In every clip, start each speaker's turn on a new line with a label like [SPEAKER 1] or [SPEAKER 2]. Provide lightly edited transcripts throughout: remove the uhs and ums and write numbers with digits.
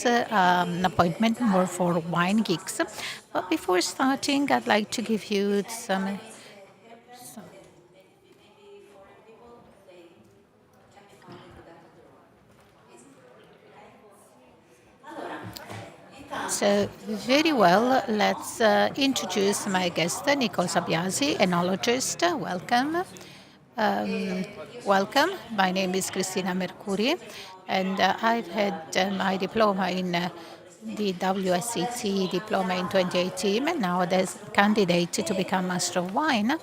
[SPEAKER 1] is an appointment more for wine geeks. But before starting, I'd like to give you some. So, very well, let's introduce my guest, Nicola Biasi, enologist. Welcome. Um, Welcome. My name is Cristina Mercuri, and I've had my diploma in the WSET diploma in 2018, and now there's candidate to become Master of Wine.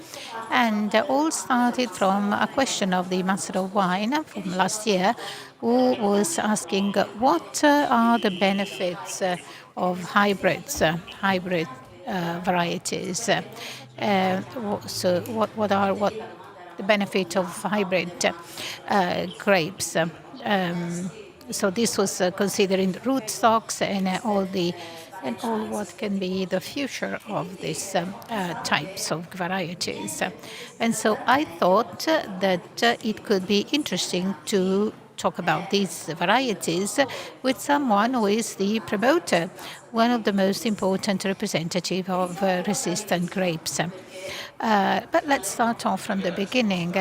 [SPEAKER 1] And all started from a question of the Master of Wine from last year, who was asking what are the benefits of hybrid varieties. So what the benefit of hybrid grapes. So this was considering rootstocks and all what can be the future of these types of varieties. And so I thought that it could be interesting to talk about these varieties with someone who is the promoter, one of the most important representative of resistant grapes. But let's start off from the beginning.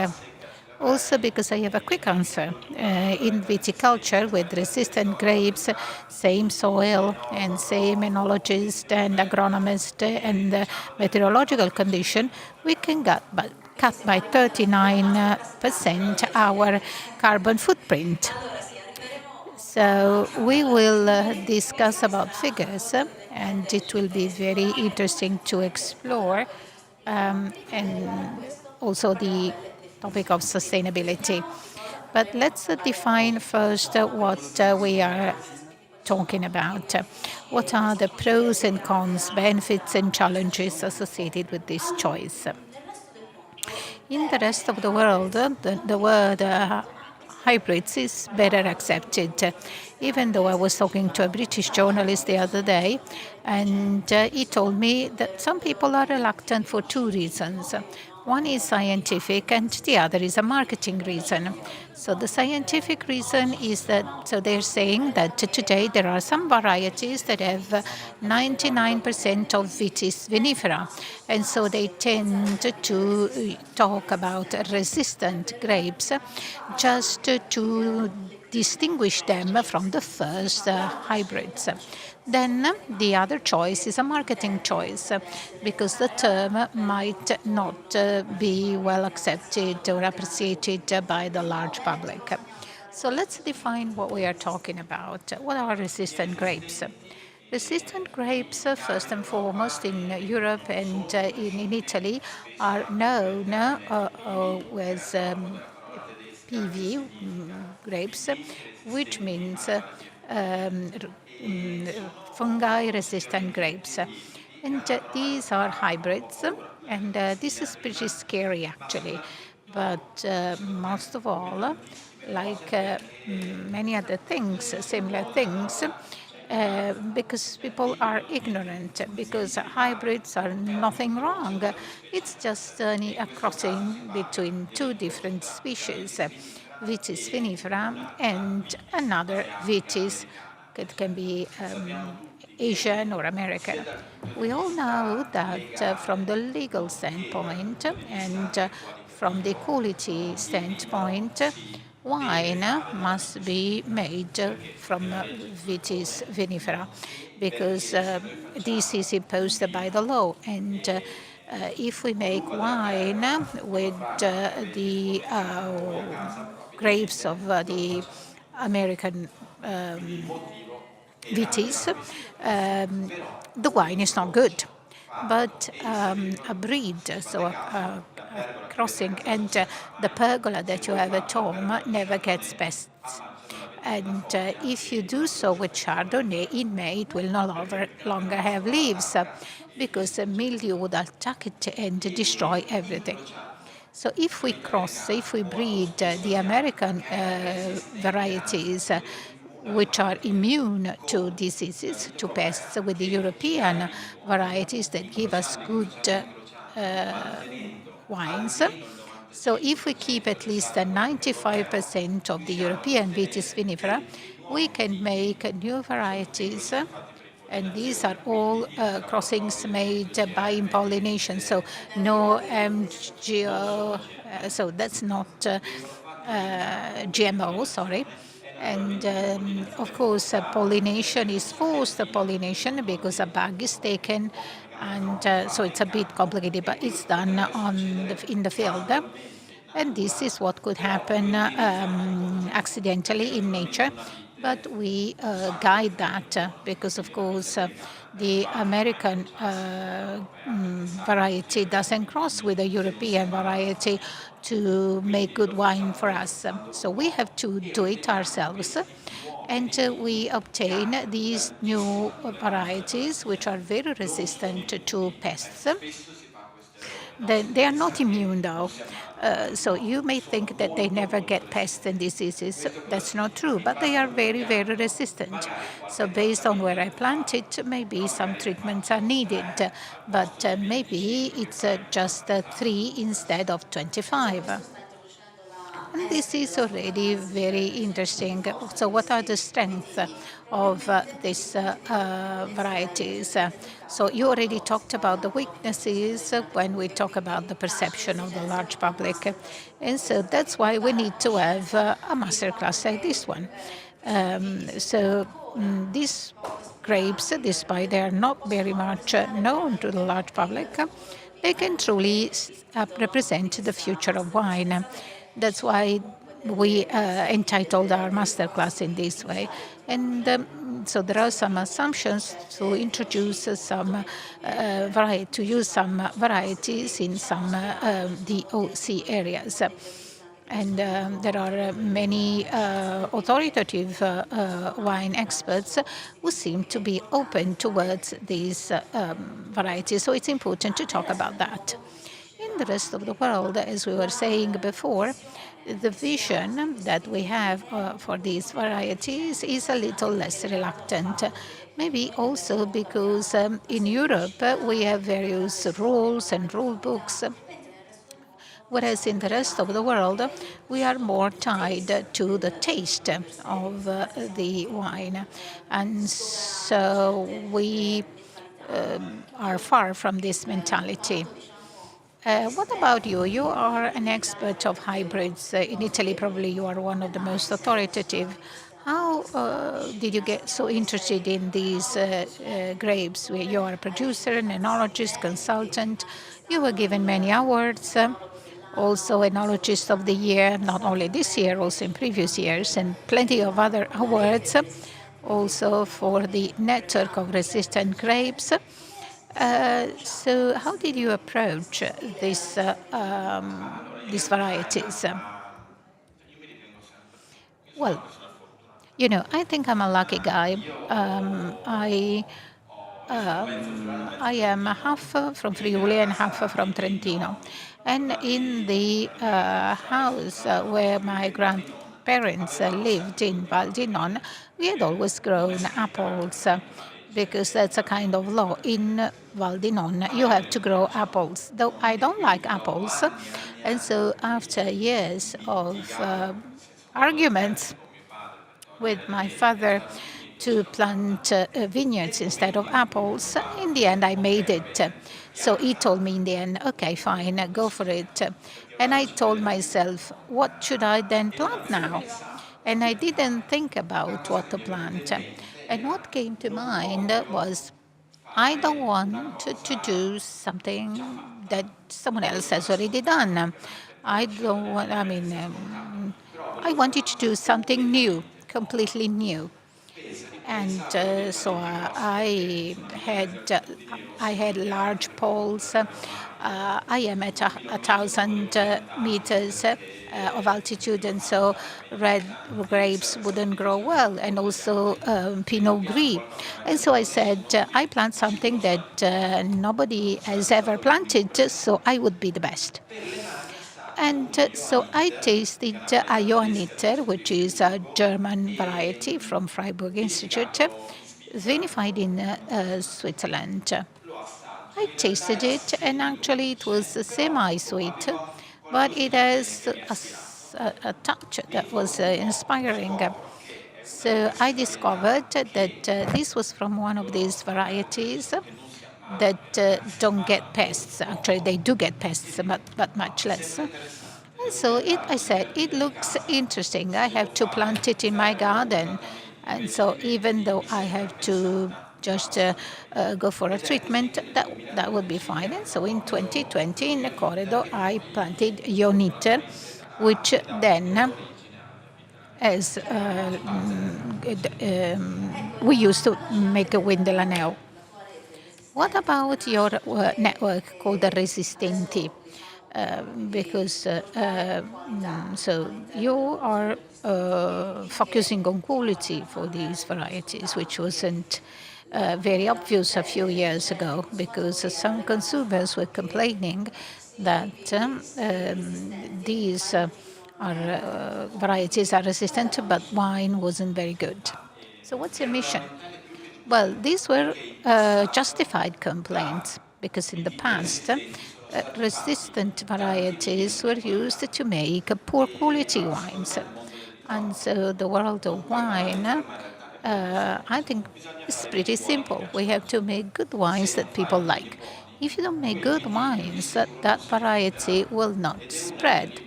[SPEAKER 1] Also because I have a quick answer. In viticulture, with resistant grapes, same soil and same enologist and agronomist and meteorological condition, we can cut by 39% our carbon footprint. So we will discuss about figures, and it will be very interesting to explore, and also the topic of sustainability. But let's define first what we are talking about. What are the pros and cons, benefits and challenges associated with this choice? In the rest of the world, the word hybrids is better accepted. Even though I was talking to a British journalist the other day, and he told me that some people are reluctant for two reasons. One is scientific, and the other is a marketing reason. So the scientific reason is that, so they're saying that today there are some varieties that have 99% of Vitis vinifera, and so they tend to talk about resistant grapes just to distinguish them from the first hybrids. Then the other choice is a marketing choice because the term might not be well accepted or appreciated by the large public. So let's define what we are talking about. What are resistant grapes? Resistant grapes, first and foremost in Europe and in Italy, are known as PV grapes, which means fungi-resistant grapes. And these are hybrids, and this is pretty scary actually. But most of all, like many other things, similar things, because people are ignorant, because hybrids are nothing wrong. It's just a crossing between two different species, Vitis vinifera and another Vitis. It can be Asian or American. We all know that from the legal standpoint and from the quality standpoint, wine must be made from Vitis vinifera because this is imposed by the law. And if we make wine with the grapes of the American Vitis, the wine is not good. But a breed, so a crossing, and the pergola that you have at home never gets pests. And if you do so with Chardonnay, in May it will no longer have leaves because the mildew would attack it and destroy everything. So if we breed the American varieties, which are immune to diseases, to pests, with the European varieties that give us good wines. So if we keep at least 95% of the European Vitis vinifera, we can make new varieties, and these are all crossings made by pollination, so no MGO, so that's not GMO, sorry. And of course, pollination is forced pollination because a bug is taken, and so it's a bit complicated, but it's done in the field. And this is what could happen accidentally in nature. But we guide that because, of course, the American variety doesn't cross with the European variety to make good wine for us. So we have to do it ourselves. And we obtain these new varieties, which are very resistant to pests. They are not immune, though. So you may think that they never get pests and diseases. That's not true, but they are very, very resistant. So based on where I plant it, maybe some treatments are needed, but maybe it's just 3 instead of 25. And this is already very interesting. So, what are the strengths of these varieties? So, you already talked about the weaknesses when we talk about the perception of the large public. And so, that's why we need to have a masterclass like this one. These grapes, despite they are not very much known to the large public, they can truly represent the future of wine. That's why we entitled our masterclass in this way. And so there are some assumptions to introduce to use some varieties in some DOC areas. And there are many authoritative wine experts who seem to be open towards these varieties. So it's important to talk about that. In the rest of the world, as we were saying before, the vision that we have for these varieties is a little less reluctant. Maybe also because in Europe we have various rules and rule books, whereas in the rest of the world we are more tied to the taste of the wine. And so we are far from this mentality. What about you? You are an expert of hybrids. In Italy, probably you are one of the most authoritative. How did you get so interested in these grapes? You are a producer, an enologist, consultant. You were given many awards. Also, enologist of the year, not only this year, also in previous years, and plenty of other awards. Also for the network of resistant grapes. So how did you approach these varieties? Well, I think I'm a lucky guy. I am half from Friuli and half from Trentino. And in the house where my grandparents lived in Val di Non, we had always grown apples because that's a kind of law. In Val di Non, you have to grow apples, though I don't like apples. And so after years of arguments with my father to plant vineyards instead of apples. In the end, I made it. So he told me in the end, okay, fine, go for it. And I told myself, what should I then plant now? And I didn't think about what to plant. And what came to mind was, I don't want to do something that someone else has already done. I don't want, I mean, I wanted to do something new, completely new. And so I had large poles. I am at 1,000 meters of altitude, and so red grapes wouldn't grow well, and also Pinot Gris. And so I said, I plant something that nobody has ever planted, so I would be the best. And so I tasted a Johanniter, which is a German variety from Freiburg Institute, vinified in Switzerland. I tasted it, and actually it was semi-sweet, but it has a touch that was inspiring. So I discovered that this was from one of these varieties that don't get pests. Actually, they do get pests, but much less. And so I said, it looks interesting. I have to plant it in my garden. And so even though I have to just go for a treatment, that would be fine. And so in 2020, in the corridor, I planted Ioniter, which then as we used to make a Windelaneo. What about your network called the Resistenti? Because so you are focusing on quality for these varieties, which wasn't very obvious a few years ago, because some consumers were complaining that these varieties are resistant, but wine wasn't very good. So what's your mission? Well, these were justified complaints because in the past, resistant varieties were used to make poor quality wines. And so the world of wine, I think, is pretty simple. We have to make good wines that people like. If you don't make good wines, that variety will not spread.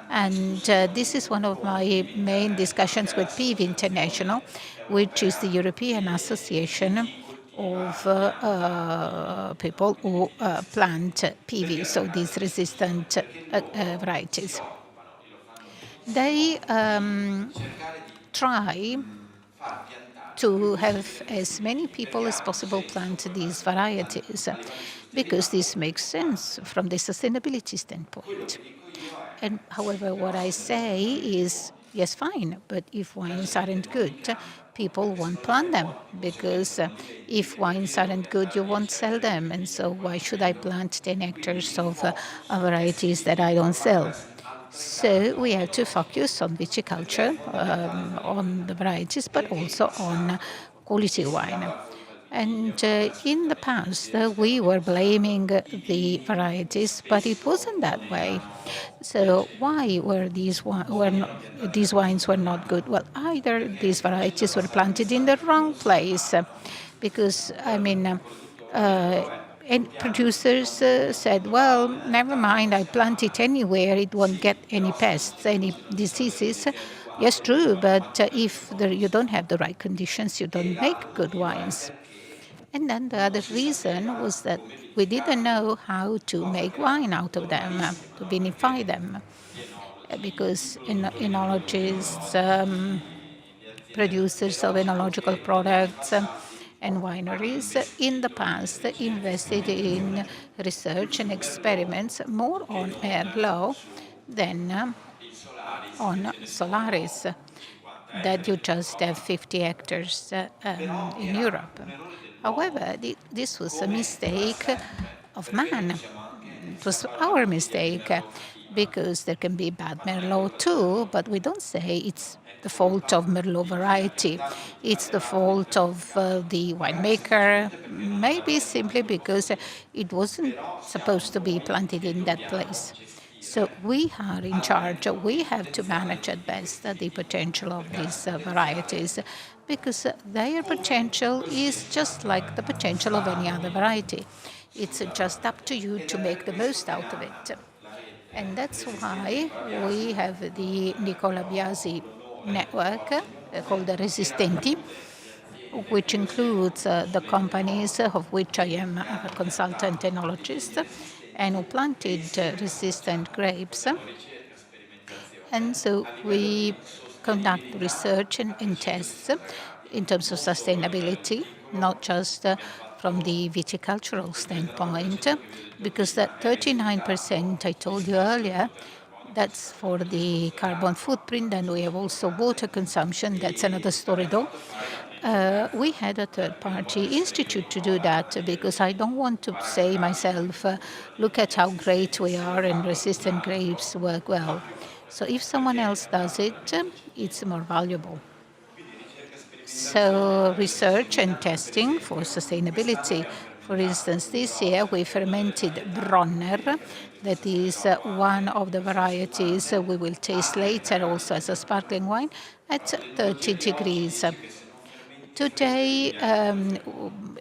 [SPEAKER 1] And this is one of my main discussions with PIV International, which is the European Association of people who plant PV, so these resistant varieties. They try to have as many people as possible plant these varieties because this makes sense from the sustainability standpoint. And however, what I say is, yes, fine, but if wines aren't good, people won't plant them because if wines aren't good, you won't sell them. And so why should I plant 10 hectares of varieties that I don't sell? So we have to focus on viticulture, on the varieties, but also on quality wine. And in the past, we were blaming the varieties, but it wasn't that way. So why were these wines were not good? Well, either these varieties were planted in the wrong place, because I mean. And producers said, well, never mind, I plant it anywhere, it won't get any pests, any diseases. Yes, true, but if you don't have the right conditions, you don't make good wines. And then the other reason was that we didn't know how to make wine out of them, to vinify them, because enologists, producers of enological products, and wineries in the past invested in research and experiments more on Merlot than on Solaris, that you just have 50 hectares in Europe. However, this was a mistake of man. It was our mistake because there can be bad Merlot too, but we don't say it's the fault of Merlot variety. It's the fault of the winemaker, maybe simply because it wasn't supposed to be planted in that place. So we are in charge. We have to manage at best the potential of these varieties because their potential is just like the potential of any other variety. It's just up to you to make the most out of it. And that's why we have the Nicola Biasi network called the Resistenti, which includes the companies of which I am a consultant enologist and who planted resistant grapes. And so we conduct research and tests in terms of sustainability, not just from the viticultural standpoint, because that 39% I told you earlier, that's for the carbon footprint, and we have also water consumption. That's another story, though. We had a third-party institute to do that because I don't want to say myself, look at how great we are and resistant grapes work well. So if someone else does it, it's more valuable. So research and testing for sustainability For instance, this year we fermented Bronner, that is one of the varieties we will taste later also as a sparkling wine, at 30 degrees. Today,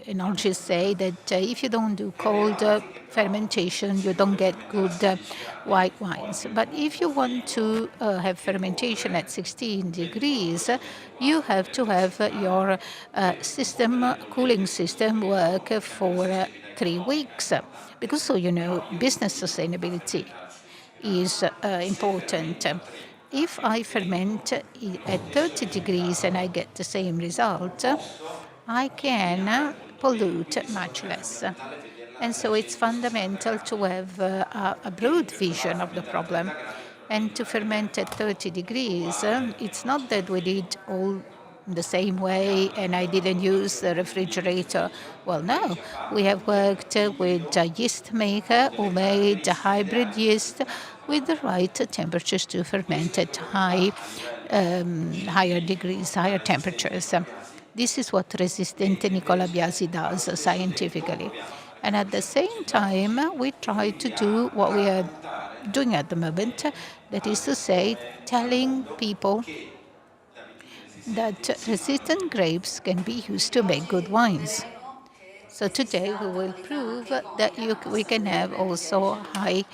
[SPEAKER 1] enologists say that if you don't do cold fermentation, you don't get good white wines. But if you want to have fermentation at 16 degrees, you have to have your cooling system work for 3 weeks. Because, so you know, business sustainability is important. If I ferment at 30 degrees and I get the same result, I can pollute much less. And so it's fundamental to have a broad vision of the problem. And to ferment at 30 degrees, it's not that we did all the same way and I didn't use the refrigerator. Well, no, we have worked with a yeast maker who made a hybrid yeast with the right temperatures to ferment at higher degrees, higher temperatures. This is what resistant Nicola Biasi does scientifically. And at the same time, we try to do what we are doing at the moment, that is to say, telling people that resistant grapes can be used to make good wines. So today we will prove that we can have also high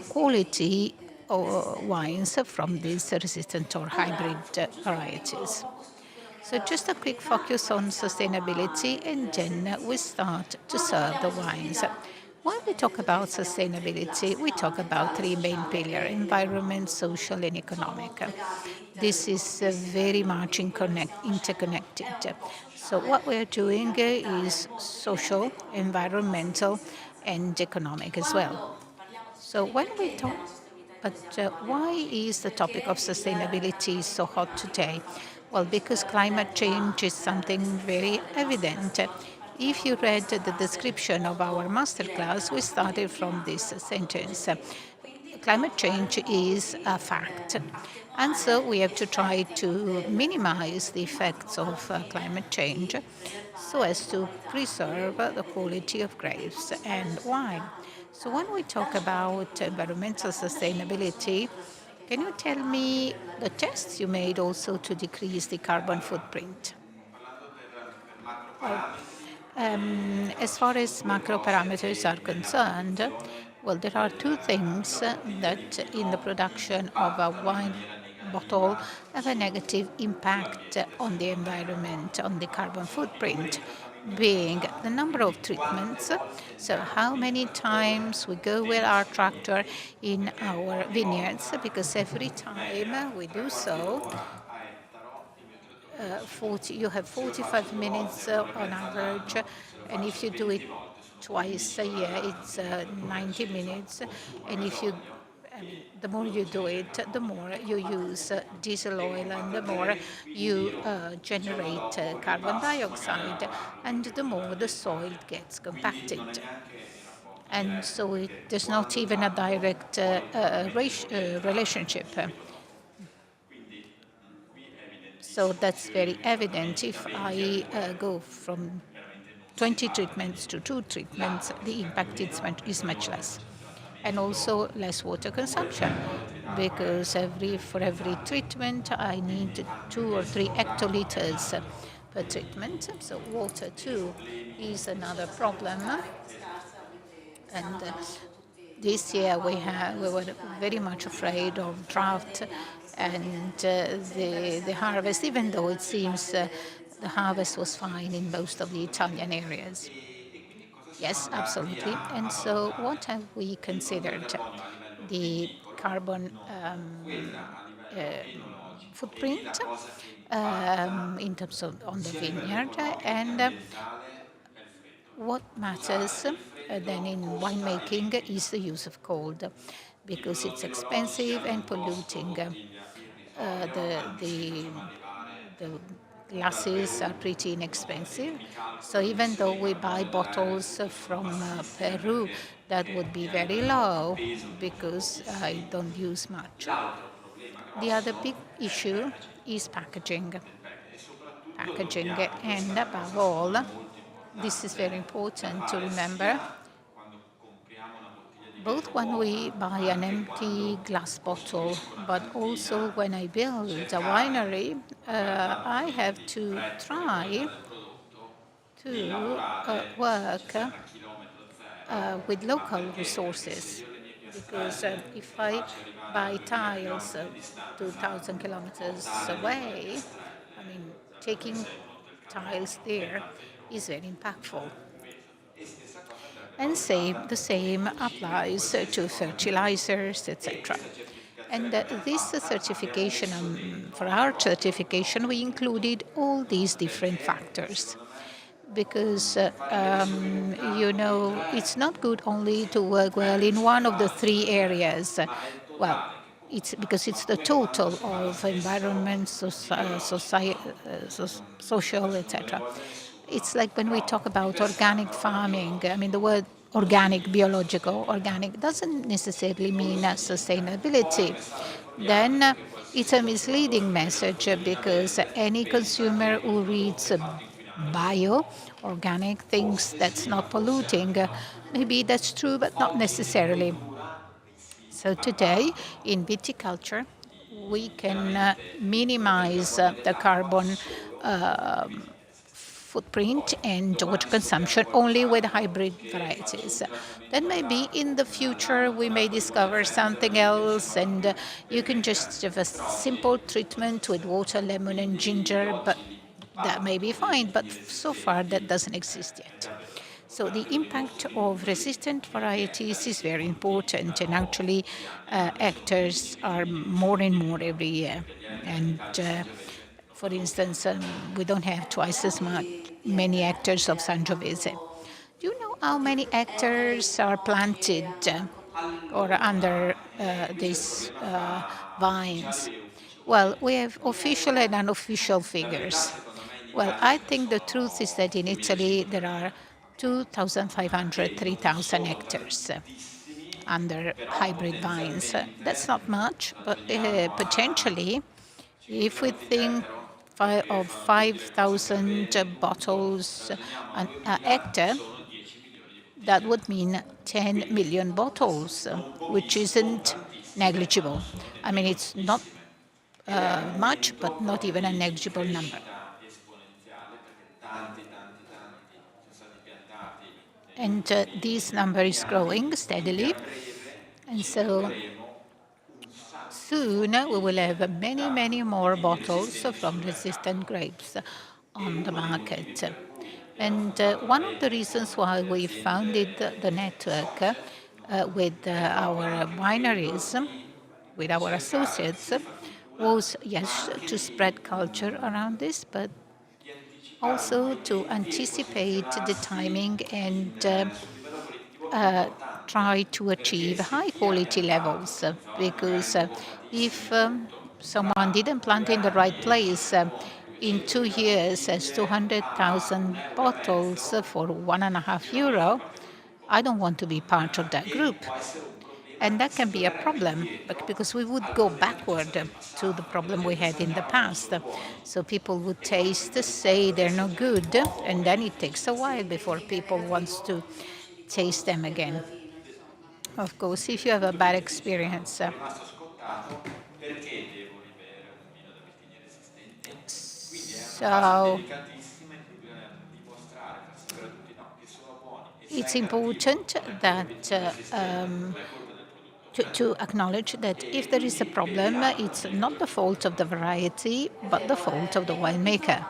[SPEAKER 1] quality wines from these resistant or hybrid varieties. So just a quick focus on sustainability, and then we start to serve the wines. When we talk about sustainability, we talk about three main pillars: environment, social, and economic. This is very much interconnected. So what we're doing is social, environmental, and economic as well. So when we talk, but why is the topic of sustainability so hot today? Well, because climate change is something very evident. If you read the description of our masterclass, we started from this sentence. Climate change is a fact. And so we have to try to minimize the effects of climate change so as to preserve the quality of grapes and wine. So when we talk about environmental sustainability, can you tell me the tests you made also to decrease the carbon footprint? Well, as far as macro parameters are concerned, well, there are two things that in the production of a wine bottle have a negative impact on the environment, on the carbon footprint, being the number of treatments. So how many times we go with our tractor in our vineyards, because every time we do so, you have 45 minutes on average, and if you do it twice a year, it's 90 minutes. And if you, I mean, the more you do it, the more you use diesel oil, and the more you generate carbon dioxide, and the more the soil gets compacted. And so there's not even a direct relationship. So that's very evident. If I go from 20 treatments to 2 treatments, the impact is much less. And also less water consumption, because for every treatment I need 2 or 3 hectoliters per treatment. So water too is another problem. And this year we were very much afraid of drought and the harvest, even though it seems the harvest was fine in most of the Italian areas. Yes, absolutely. And so what have we considered? The carbon footprint in terms of on the vineyard, and what matters then in winemaking is the use of cold, because it's expensive and polluting. The glasses are pretty inexpensive. So even though we buy bottles from Peru, that would be very low because I don't use much. The other big issue is packaging. Packaging, and above all, This is very important to remember, both when we buy an empty glass bottle, but also when I build a winery, I have to try to work with local resources. Because if I buy tiles 2,000 kilometers away, I mean, taking tiles there is very impactful. And the same applies to fertilizers, etc. And this certification, for our certification, we included all these different factors because it's not good only to work well in one of the three areas. Well, it's because it's the total of environment, social, etc. It's like when we talk about organic farming. I mean, the word organic, biological, organic doesn't necessarily mean sustainability. Then it's a misleading message because any consumer who reads bio, organic, thinks that's not polluting. Maybe that's true, but not necessarily. So today, in viticulture, we can minimize the carbon footprint and water consumption only with hybrid varieties. Then maybe in the future we may discover something else, and you can just have a simple treatment with water, lemon, and ginger, but that may be fine. But so far that doesn't exist yet. So the impact of resistant varieties is very important, and actually hectares are more and more every year. And for instance, we don't have twice as many hectares of Sangiovese. Do you know how many hectares are planted or under these vines? Well, we have official and unofficial figures. Well, I think the truth is that in Italy there are 2,500, 3,000 hectares under hybrid vines. That's not much, but potentially, if we think of 5,000 bottles a hectare, that would mean 10 million bottles, which isn't negligible. I mean, it's not much, but not even a negligible number. And this number is growing steadily. And so soon we will have many, many more bottles from resistant grapes on the market. And one of the reasons why we founded the network with our wineries, with our associates, was, yes, to spread culture around this, but also to anticipate the timing and try to achieve high quality levels. Because if someone didn't plant in the right place, in 2 years has 200,000 bottles for €1.5, I don't want to be part of that group. And that can be a problem because we would go backward to the problem we had in the past. So people would taste, say they're no good, and then it takes a while before people want to taste them again. Of course, if you have a bad experience. So it's important that to acknowledge that if there is a problem, it's not the fault of the variety, but the fault of the winemaker.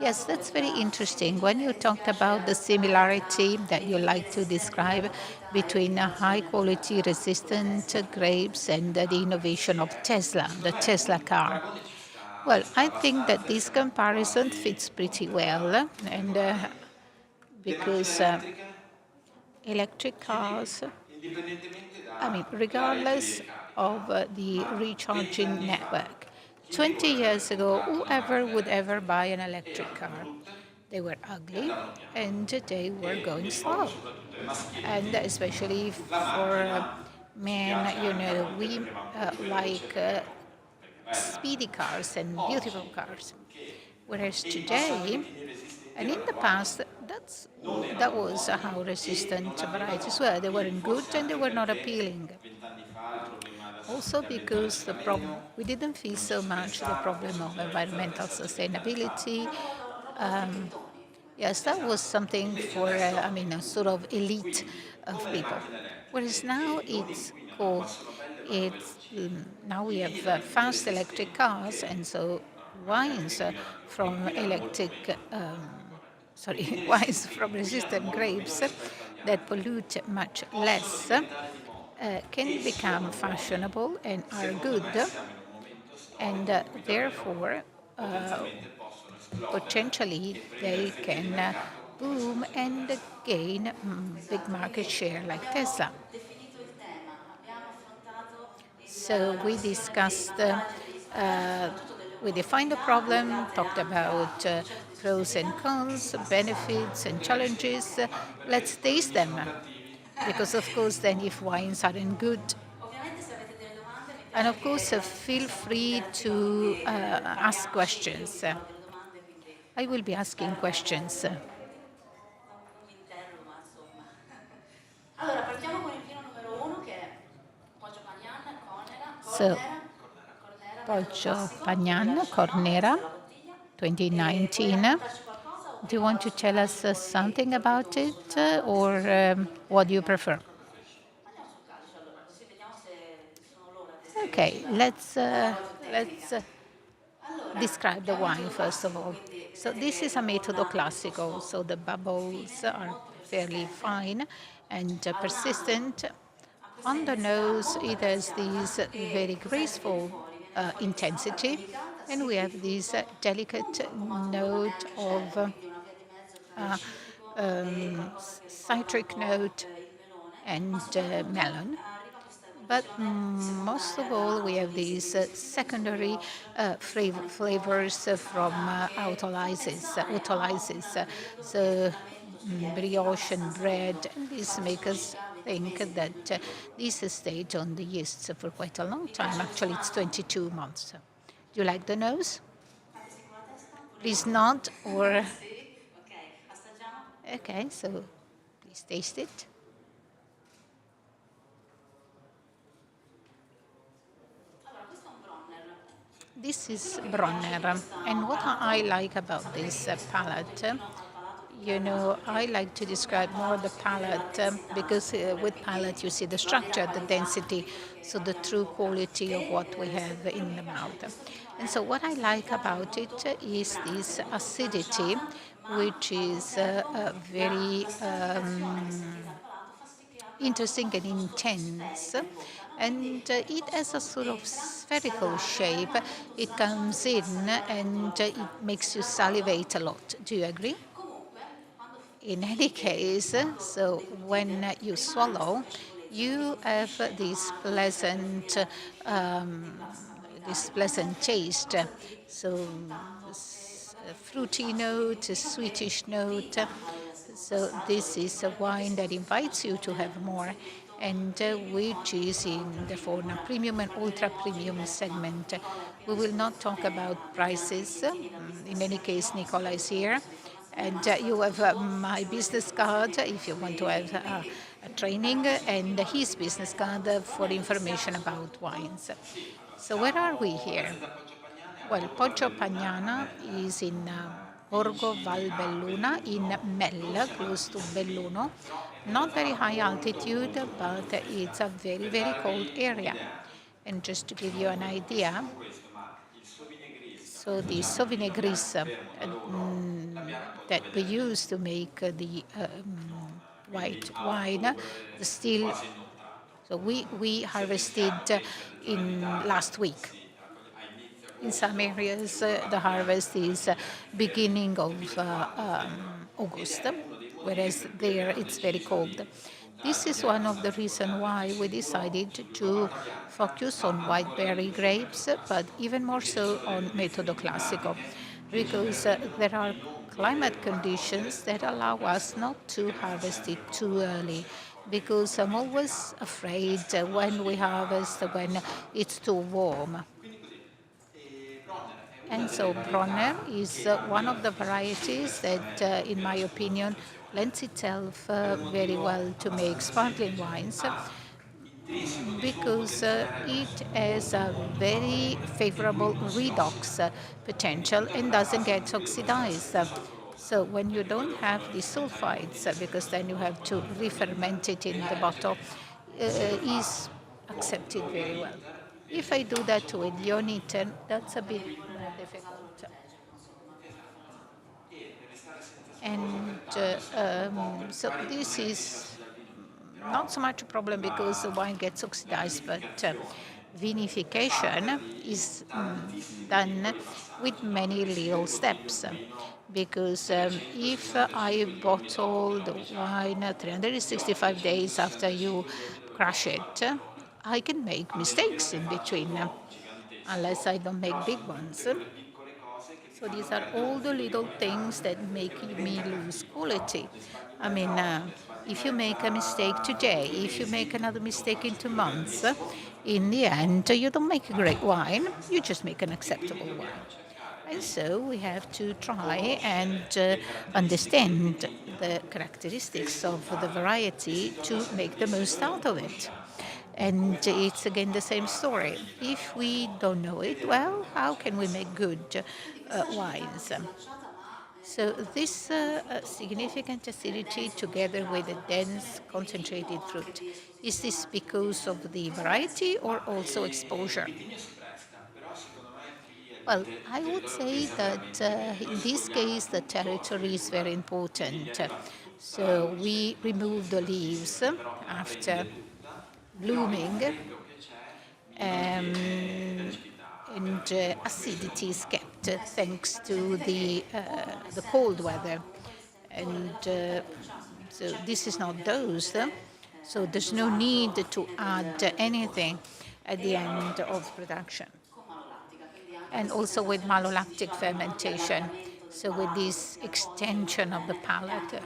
[SPEAKER 1] Yes, that's very interesting. When you talked about the similarity that you like to describe between high quality resistant grapes and the innovation of Tesla, the Tesla car. Well, I think that this comparison fits pretty well, and because electric cars, I mean, regardless of the recharging network, 20 years ago, whoever would ever buy an electric car? They were ugly and they were going slow. And especially for men, we like speedy cars and beautiful cars. Whereas today, and in the past, that's that was how resistant varieties were. They weren't good and they were not appealing. Also because we didn't face so much the problem of environmental sustainability. Um, yes, that was something for, I mean, a sort of elite of people. Whereas now it's cool. Now we have fast electric cars, and so wines from electric, sorry, wines from resistant grapes that pollute much less can become fashionable and are good, and therefore potentially they can boom and gain big market share like Tesla. So we discussed, we defined the problem, talked about pros and cons, benefits and challenges. Let's taste them. Because of course then if wines aren't good, and of course feel free to ask questions. I will be asking questions.
[SPEAKER 2] Allora, partiamo con il vino numero uno che è Poggio Pagnan,
[SPEAKER 1] So,
[SPEAKER 2] Cornera, metodo
[SPEAKER 1] Poggio
[SPEAKER 2] classico,
[SPEAKER 1] Pagnan,
[SPEAKER 2] 2019, questa
[SPEAKER 1] Cornera,
[SPEAKER 2] è la bottiglia. Vuoi
[SPEAKER 1] 2019.
[SPEAKER 2] raccontarci qualcosa o
[SPEAKER 1] Do you
[SPEAKER 2] prima
[SPEAKER 1] want
[SPEAKER 2] vado
[SPEAKER 1] to
[SPEAKER 2] sul
[SPEAKER 1] tell us
[SPEAKER 2] calice
[SPEAKER 1] something
[SPEAKER 2] poi
[SPEAKER 1] about
[SPEAKER 2] vedo
[SPEAKER 1] it,
[SPEAKER 2] sulla
[SPEAKER 1] or
[SPEAKER 2] descrizione
[SPEAKER 1] what do you
[SPEAKER 2] tecnica?
[SPEAKER 1] prefer?
[SPEAKER 2] Andiamo sul calice allora, così vediamo se sono loro a descriverci
[SPEAKER 1] Okay,
[SPEAKER 2] la cosa più tecnica.
[SPEAKER 1] let's
[SPEAKER 2] Allora,
[SPEAKER 1] describe
[SPEAKER 2] è
[SPEAKER 1] the
[SPEAKER 2] un
[SPEAKER 1] wine
[SPEAKER 2] metodo
[SPEAKER 1] first of
[SPEAKER 2] classico,
[SPEAKER 1] all.
[SPEAKER 2] quindi
[SPEAKER 1] So
[SPEAKER 2] vedete
[SPEAKER 1] this
[SPEAKER 2] che
[SPEAKER 1] is a
[SPEAKER 2] con
[SPEAKER 1] metodo
[SPEAKER 2] il
[SPEAKER 1] classico. So
[SPEAKER 2] sosso
[SPEAKER 1] the bubbles
[SPEAKER 2] fine,
[SPEAKER 1] are
[SPEAKER 2] molto
[SPEAKER 1] fairly
[SPEAKER 2] persistente,
[SPEAKER 1] fine and
[SPEAKER 2] ha
[SPEAKER 1] persistent.
[SPEAKER 2] questa
[SPEAKER 1] On the
[SPEAKER 2] intensità
[SPEAKER 1] nose,
[SPEAKER 2] molto
[SPEAKER 1] it has
[SPEAKER 2] aggraziata
[SPEAKER 1] this very
[SPEAKER 2] e cos'è che viene
[SPEAKER 1] graceful
[SPEAKER 2] fuori? Viene fuori questa nota
[SPEAKER 1] intensity,
[SPEAKER 2] delicata,
[SPEAKER 1] and
[SPEAKER 2] sì,
[SPEAKER 1] we
[SPEAKER 2] di
[SPEAKER 1] have this
[SPEAKER 2] frutto, non
[SPEAKER 1] delicate
[SPEAKER 2] troppo maturo ma
[SPEAKER 1] note
[SPEAKER 2] neanche
[SPEAKER 1] of
[SPEAKER 2] acerbo, quindi una via di mezzo tra il citrico e qualcosa che ricorda un
[SPEAKER 1] citric
[SPEAKER 2] po'
[SPEAKER 1] note
[SPEAKER 2] il melone, ma
[SPEAKER 1] and
[SPEAKER 2] soprattutto
[SPEAKER 1] melon.
[SPEAKER 2] arriva questa
[SPEAKER 1] But
[SPEAKER 2] evoluzione
[SPEAKER 1] most
[SPEAKER 2] secondaria
[SPEAKER 1] of
[SPEAKER 2] da
[SPEAKER 1] all, we have these
[SPEAKER 2] autolisi, quindi quindi sul
[SPEAKER 1] secondary
[SPEAKER 2] brioche, questo panettone,
[SPEAKER 1] flavors from
[SPEAKER 2] fa pensare a
[SPEAKER 1] autolysis.
[SPEAKER 2] un periodo di
[SPEAKER 1] So
[SPEAKER 2] affinamento sui lieviti
[SPEAKER 1] brioche and
[SPEAKER 2] abbastanza
[SPEAKER 1] bread,
[SPEAKER 2] lungo,
[SPEAKER 1] and this
[SPEAKER 2] fatto su
[SPEAKER 1] make us
[SPEAKER 2] circa 20
[SPEAKER 1] think
[SPEAKER 2] mesi.
[SPEAKER 1] that this has stayed on the yeast for quite a long
[SPEAKER 2] Vi
[SPEAKER 1] time.
[SPEAKER 2] piace questo
[SPEAKER 1] Actually, it's
[SPEAKER 2] naso?
[SPEAKER 1] 22 months. Do you like the nose?
[SPEAKER 2] Fate sì con la testa oppure
[SPEAKER 1] Please
[SPEAKER 2] no?
[SPEAKER 1] nod or...
[SPEAKER 2] Sì? Ok, assaggiamo?
[SPEAKER 1] Okay, so please taste it.
[SPEAKER 2] Allora, questo è un Bronner.
[SPEAKER 1] This is
[SPEAKER 2] Quello che mi piace di
[SPEAKER 1] Bronner,
[SPEAKER 2] questo
[SPEAKER 1] and what I
[SPEAKER 2] palato,
[SPEAKER 1] like about
[SPEAKER 2] sapete
[SPEAKER 1] this
[SPEAKER 2] che io sono molto
[SPEAKER 1] palette,
[SPEAKER 2] vicino al palato più che al naso
[SPEAKER 1] I
[SPEAKER 2] perché
[SPEAKER 1] like to
[SPEAKER 2] secondo me al
[SPEAKER 1] describe more
[SPEAKER 2] palato
[SPEAKER 1] the
[SPEAKER 2] si vede la
[SPEAKER 1] palette
[SPEAKER 2] densità
[SPEAKER 1] because
[SPEAKER 2] pura,
[SPEAKER 1] with
[SPEAKER 2] quindi
[SPEAKER 1] palette you see the
[SPEAKER 2] la vera
[SPEAKER 1] structure, the
[SPEAKER 2] qualità
[SPEAKER 1] density,
[SPEAKER 2] di quello che
[SPEAKER 1] so the
[SPEAKER 2] abbiamo in
[SPEAKER 1] true
[SPEAKER 2] bocca.
[SPEAKER 1] quality of what we have
[SPEAKER 2] Quello che
[SPEAKER 1] in
[SPEAKER 2] mi
[SPEAKER 1] the
[SPEAKER 2] piace di
[SPEAKER 1] mouth.
[SPEAKER 2] questo vino
[SPEAKER 1] And
[SPEAKER 2] è
[SPEAKER 1] so what I like
[SPEAKER 2] l'acidità che è
[SPEAKER 1] about
[SPEAKER 2] molto
[SPEAKER 1] it is
[SPEAKER 2] equilibrante,
[SPEAKER 1] this
[SPEAKER 2] molto
[SPEAKER 1] acidity,
[SPEAKER 2] bilanciata, ma
[SPEAKER 1] which
[SPEAKER 2] al
[SPEAKER 1] is
[SPEAKER 2] contempo
[SPEAKER 1] very
[SPEAKER 2] la stratificazione che sentite al palato fa sì che abbia un
[SPEAKER 1] interesting and
[SPEAKER 2] gusto
[SPEAKER 1] intense,
[SPEAKER 2] stratosferico in bocca, no? Quindi
[SPEAKER 1] and it has a sort of
[SPEAKER 2] entra, si
[SPEAKER 1] spherical
[SPEAKER 2] allarga,
[SPEAKER 1] shape.
[SPEAKER 2] ma al tempo
[SPEAKER 1] It
[SPEAKER 2] stesso
[SPEAKER 1] comes
[SPEAKER 2] ti fa
[SPEAKER 1] in
[SPEAKER 2] salivare molto la
[SPEAKER 1] and it
[SPEAKER 2] bocca.
[SPEAKER 1] makes you
[SPEAKER 2] Siete d'accordo?
[SPEAKER 1] salivate a lot. Do you agree?
[SPEAKER 2] Comunque, quando
[SPEAKER 1] In any
[SPEAKER 2] finite,
[SPEAKER 1] case,
[SPEAKER 2] quando
[SPEAKER 1] so when
[SPEAKER 2] deglutite,
[SPEAKER 1] you
[SPEAKER 2] rimane questa
[SPEAKER 1] swallow,
[SPEAKER 2] piacevolezza, non vi
[SPEAKER 1] you have
[SPEAKER 2] colpisce
[SPEAKER 1] this
[SPEAKER 2] amato, non c'è per
[SPEAKER 1] pleasant,
[SPEAKER 2] finire in
[SPEAKER 1] um,
[SPEAKER 2] bassa qualità,
[SPEAKER 1] this
[SPEAKER 2] rimane
[SPEAKER 1] pleasant
[SPEAKER 2] qualcosa
[SPEAKER 1] taste.
[SPEAKER 2] di
[SPEAKER 1] So
[SPEAKER 2] fruttato e
[SPEAKER 1] a
[SPEAKER 2] vabbè,
[SPEAKER 1] fruity
[SPEAKER 2] dolciastro, quindi
[SPEAKER 1] note,
[SPEAKER 2] un
[SPEAKER 1] a
[SPEAKER 2] vino che
[SPEAKER 1] sweetish
[SPEAKER 2] vi
[SPEAKER 1] note.
[SPEAKER 2] richiama nel secondo
[SPEAKER 1] So
[SPEAKER 2] passaggio
[SPEAKER 1] this
[SPEAKER 2] e
[SPEAKER 1] is a
[SPEAKER 2] probabilmente
[SPEAKER 1] wine
[SPEAKER 2] si
[SPEAKER 1] that invites you to
[SPEAKER 2] posiziona
[SPEAKER 1] have
[SPEAKER 2] in un
[SPEAKER 1] more,
[SPEAKER 2] segmento
[SPEAKER 1] and
[SPEAKER 2] premium
[SPEAKER 1] which is
[SPEAKER 2] Nicola ultra
[SPEAKER 1] in the
[SPEAKER 2] premium.
[SPEAKER 1] fauna
[SPEAKER 2] Ora
[SPEAKER 1] premium and ultra
[SPEAKER 2] parleremo oggi di
[SPEAKER 1] premium
[SPEAKER 2] prezzi, ma
[SPEAKER 1] segment.
[SPEAKER 2] Nicola è pieno
[SPEAKER 1] We
[SPEAKER 2] di
[SPEAKER 1] will not talk
[SPEAKER 2] informazione,
[SPEAKER 1] about
[SPEAKER 2] viene anche
[SPEAKER 1] prices.
[SPEAKER 2] timida a vista
[SPEAKER 1] In any
[SPEAKER 2] sia
[SPEAKER 1] case,
[SPEAKER 2] mio,
[SPEAKER 1] Nicola is
[SPEAKER 2] sicuramente
[SPEAKER 1] here.
[SPEAKER 2] darci l'informazione,
[SPEAKER 1] And
[SPEAKER 2] ma
[SPEAKER 1] you have
[SPEAKER 2] soprattutto
[SPEAKER 1] my
[SPEAKER 2] se volete
[SPEAKER 1] business
[SPEAKER 2] informazioni
[SPEAKER 1] card if you want
[SPEAKER 2] sui
[SPEAKER 1] to have
[SPEAKER 2] vini. Quindi
[SPEAKER 1] a training,
[SPEAKER 2] parliamoci di
[SPEAKER 1] and
[SPEAKER 2] quello che
[SPEAKER 1] his
[SPEAKER 2] vi
[SPEAKER 1] business
[SPEAKER 2] interessa da
[SPEAKER 1] card
[SPEAKER 2] questo
[SPEAKER 1] for
[SPEAKER 2] Bronner. Dove siamo
[SPEAKER 1] information about
[SPEAKER 2] soprattutto?
[SPEAKER 1] wines.
[SPEAKER 3] Sì, allora
[SPEAKER 1] So where are we
[SPEAKER 3] siamo
[SPEAKER 1] here?
[SPEAKER 3] sempre a Poggio Pagnane, a
[SPEAKER 1] Well,
[SPEAKER 3] Borgo
[SPEAKER 1] Poggio
[SPEAKER 3] Valbelluna, a
[SPEAKER 1] Pagnana
[SPEAKER 3] Mella,
[SPEAKER 1] is in Borgo
[SPEAKER 3] vicini a
[SPEAKER 1] Valbelluna in
[SPEAKER 3] Belluno. Noi
[SPEAKER 1] Melle,
[SPEAKER 3] siamo
[SPEAKER 1] close to
[SPEAKER 3] altissimi,
[SPEAKER 1] Belluno.
[SPEAKER 3] però in
[SPEAKER 1] Not very
[SPEAKER 3] realtà
[SPEAKER 1] high
[SPEAKER 3] molto
[SPEAKER 1] altitude,
[SPEAKER 3] molto molto
[SPEAKER 1] but it's
[SPEAKER 3] fresca.
[SPEAKER 1] a very,
[SPEAKER 3] Per
[SPEAKER 1] very cold
[SPEAKER 3] darvi
[SPEAKER 1] area.
[SPEAKER 3] un'idea,
[SPEAKER 1] And just to give you an
[SPEAKER 3] non
[SPEAKER 1] idea,
[SPEAKER 3] questissimo questo, ma il Sauvignon Gris,
[SPEAKER 1] so the
[SPEAKER 3] diciamo il
[SPEAKER 1] Sauvignon
[SPEAKER 3] vino
[SPEAKER 1] Gris
[SPEAKER 3] bianco fermo da loro, l'abbiamo a Poggio
[SPEAKER 1] that we
[SPEAKER 3] Vederne,
[SPEAKER 1] use to make the
[SPEAKER 3] quindi
[SPEAKER 1] white
[SPEAKER 3] a
[SPEAKER 1] wine, the
[SPEAKER 3] ottobre,
[SPEAKER 1] still,
[SPEAKER 3] quasi inoltrato.
[SPEAKER 1] so we
[SPEAKER 3] Se
[SPEAKER 1] harvested
[SPEAKER 3] pensiamo che in certe zone
[SPEAKER 1] in
[SPEAKER 3] d'Italia
[SPEAKER 1] last week.
[SPEAKER 3] a inizio
[SPEAKER 1] In some
[SPEAKER 3] agosto e
[SPEAKER 1] areas,
[SPEAKER 3] uno
[SPEAKER 1] the
[SPEAKER 3] rabbia
[SPEAKER 1] harvest is
[SPEAKER 3] viene anche fermo,
[SPEAKER 1] beginning of
[SPEAKER 3] capite quanto è freddo? Ed
[SPEAKER 1] August,
[SPEAKER 3] è uno dei motivi
[SPEAKER 1] whereas
[SPEAKER 3] per cui
[SPEAKER 1] there
[SPEAKER 3] abbiamo
[SPEAKER 1] it's very
[SPEAKER 3] deciso
[SPEAKER 1] cold.
[SPEAKER 3] di puntare,
[SPEAKER 1] This is
[SPEAKER 3] l'abbiamo
[SPEAKER 1] one of the
[SPEAKER 3] abbastanza
[SPEAKER 1] reasons
[SPEAKER 3] informato, più
[SPEAKER 1] why we
[SPEAKER 3] sicuro
[SPEAKER 1] decided to
[SPEAKER 3] sull'uva bianca,
[SPEAKER 1] focus
[SPEAKER 3] ma
[SPEAKER 1] on white
[SPEAKER 3] ancora di
[SPEAKER 1] berry
[SPEAKER 3] più sul
[SPEAKER 1] grapes,
[SPEAKER 3] metodo
[SPEAKER 1] but
[SPEAKER 3] classico,
[SPEAKER 1] even more
[SPEAKER 3] perché ci
[SPEAKER 1] so
[SPEAKER 3] sono delle
[SPEAKER 1] on
[SPEAKER 3] condizioni
[SPEAKER 1] Metodo Classico,
[SPEAKER 3] climatiche che ci
[SPEAKER 1] because
[SPEAKER 3] permettono
[SPEAKER 1] there are
[SPEAKER 3] non
[SPEAKER 1] climate
[SPEAKER 3] poterlo raccogliere
[SPEAKER 1] conditions that
[SPEAKER 3] troppo
[SPEAKER 1] allow us
[SPEAKER 3] presto,
[SPEAKER 1] not to
[SPEAKER 3] perché non è
[SPEAKER 1] harvest it
[SPEAKER 3] sempre
[SPEAKER 1] too
[SPEAKER 3] comodo
[SPEAKER 1] early.
[SPEAKER 3] raccogliere
[SPEAKER 1] Because I'm
[SPEAKER 3] ovviamente
[SPEAKER 1] always
[SPEAKER 3] caldo,
[SPEAKER 1] afraid
[SPEAKER 3] con
[SPEAKER 1] when we
[SPEAKER 3] l'acidità
[SPEAKER 1] harvest
[SPEAKER 3] che
[SPEAKER 1] when
[SPEAKER 3] sa.
[SPEAKER 1] it's too warm.
[SPEAKER 3] Quindi così, Bronner è
[SPEAKER 1] And so Bronner is one of the varieties that, in my opinion, lends itself very well to make sparkling wines because it has a very favorable redox potential and doesn't get oxidized. So when you don't have the sulfides, because then you have to re-ferment it in the bottle, is accepted very well. If I do that with Joniten, that's a bit more difficult. And so this is not so much a problem because the wine gets oxidized, but vinification is done with many little steps. Because if I bottle the wine 365 days after you crush it, I can make mistakes in between, unless I don't make big ones. So these are all the little things that make me lose quality. I mean, if you make a mistake today, if you make another mistake in 2 months, in the end, you don't make a great wine, you just make an acceptable wine. And so we have to try and understand the characteristics of the variety to make the most out of it. And it's again the same story. If we don't know it, well, how can we make good wines? So this significant acidity together with a dense concentrated fruit, is this because of the variety or also exposure? Well, I would say that in this case the territory is very important. So we remove the leaves after blooming, and acidity is kept thanks to the cold weather. And so this is not dosed, so there's no need to add anything at the end of production. And also with malolactic fermentation. So with this extension of the palate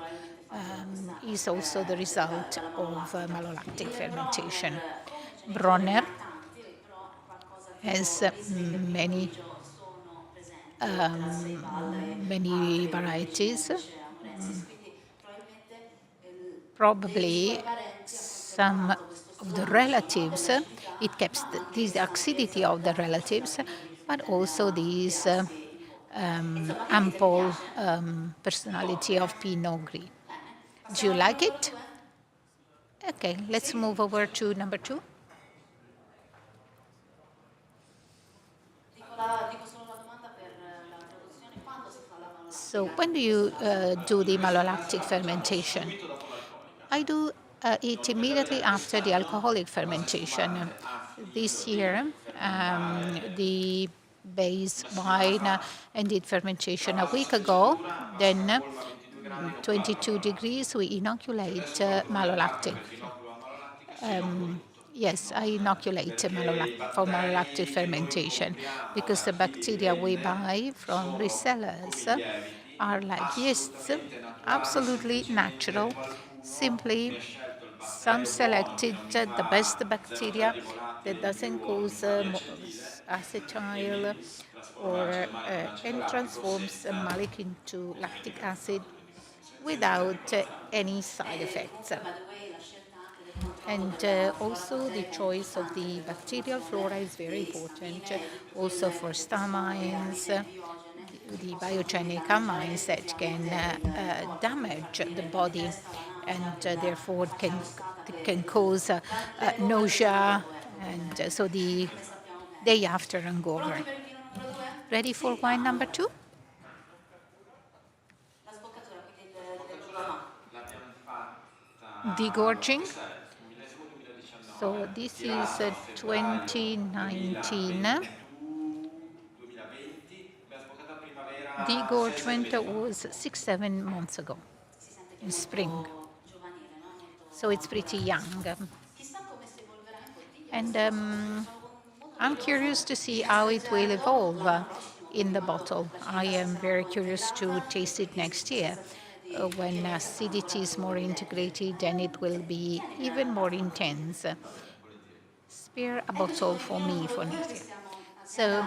[SPEAKER 1] is also the result of malolactic fermentation. Bronner has many varieties. Probably some of the relatives, it keeps this acidity of the relatives, but also this ample personality of Pinot Gris. Do you like it? Okay, let's move over to number 2. So when do you do the malolactic fermentation? I do it immediately after the alcoholic fermentation. This year, the base wine ended fermentation a week ago. Then, 22 degrees, we inoculate malolactic. Yes, I inoculate for malolactic fermentation because the bacteria we buy from resellers are like yeasts, absolutely natural, simply some selected the best bacteria that doesn't cause acetyl or and transforms malic into lactic acid without any side effects. And also the choice of the bacterial flora is very important, also for stamines, the biogenic amines that can damage the body and therefore can cause nausea and so the day after hangover. Ready for wine number 2? Degorging. So this is 2019. Degorgement was 6-7 months ago in spring. So it's pretty young. And I'm curious to see how it will evolve in the bottle. I am very curious to taste it next year. When acidity is more integrated and it will be even more intense. Spare a bottle for me for next year. So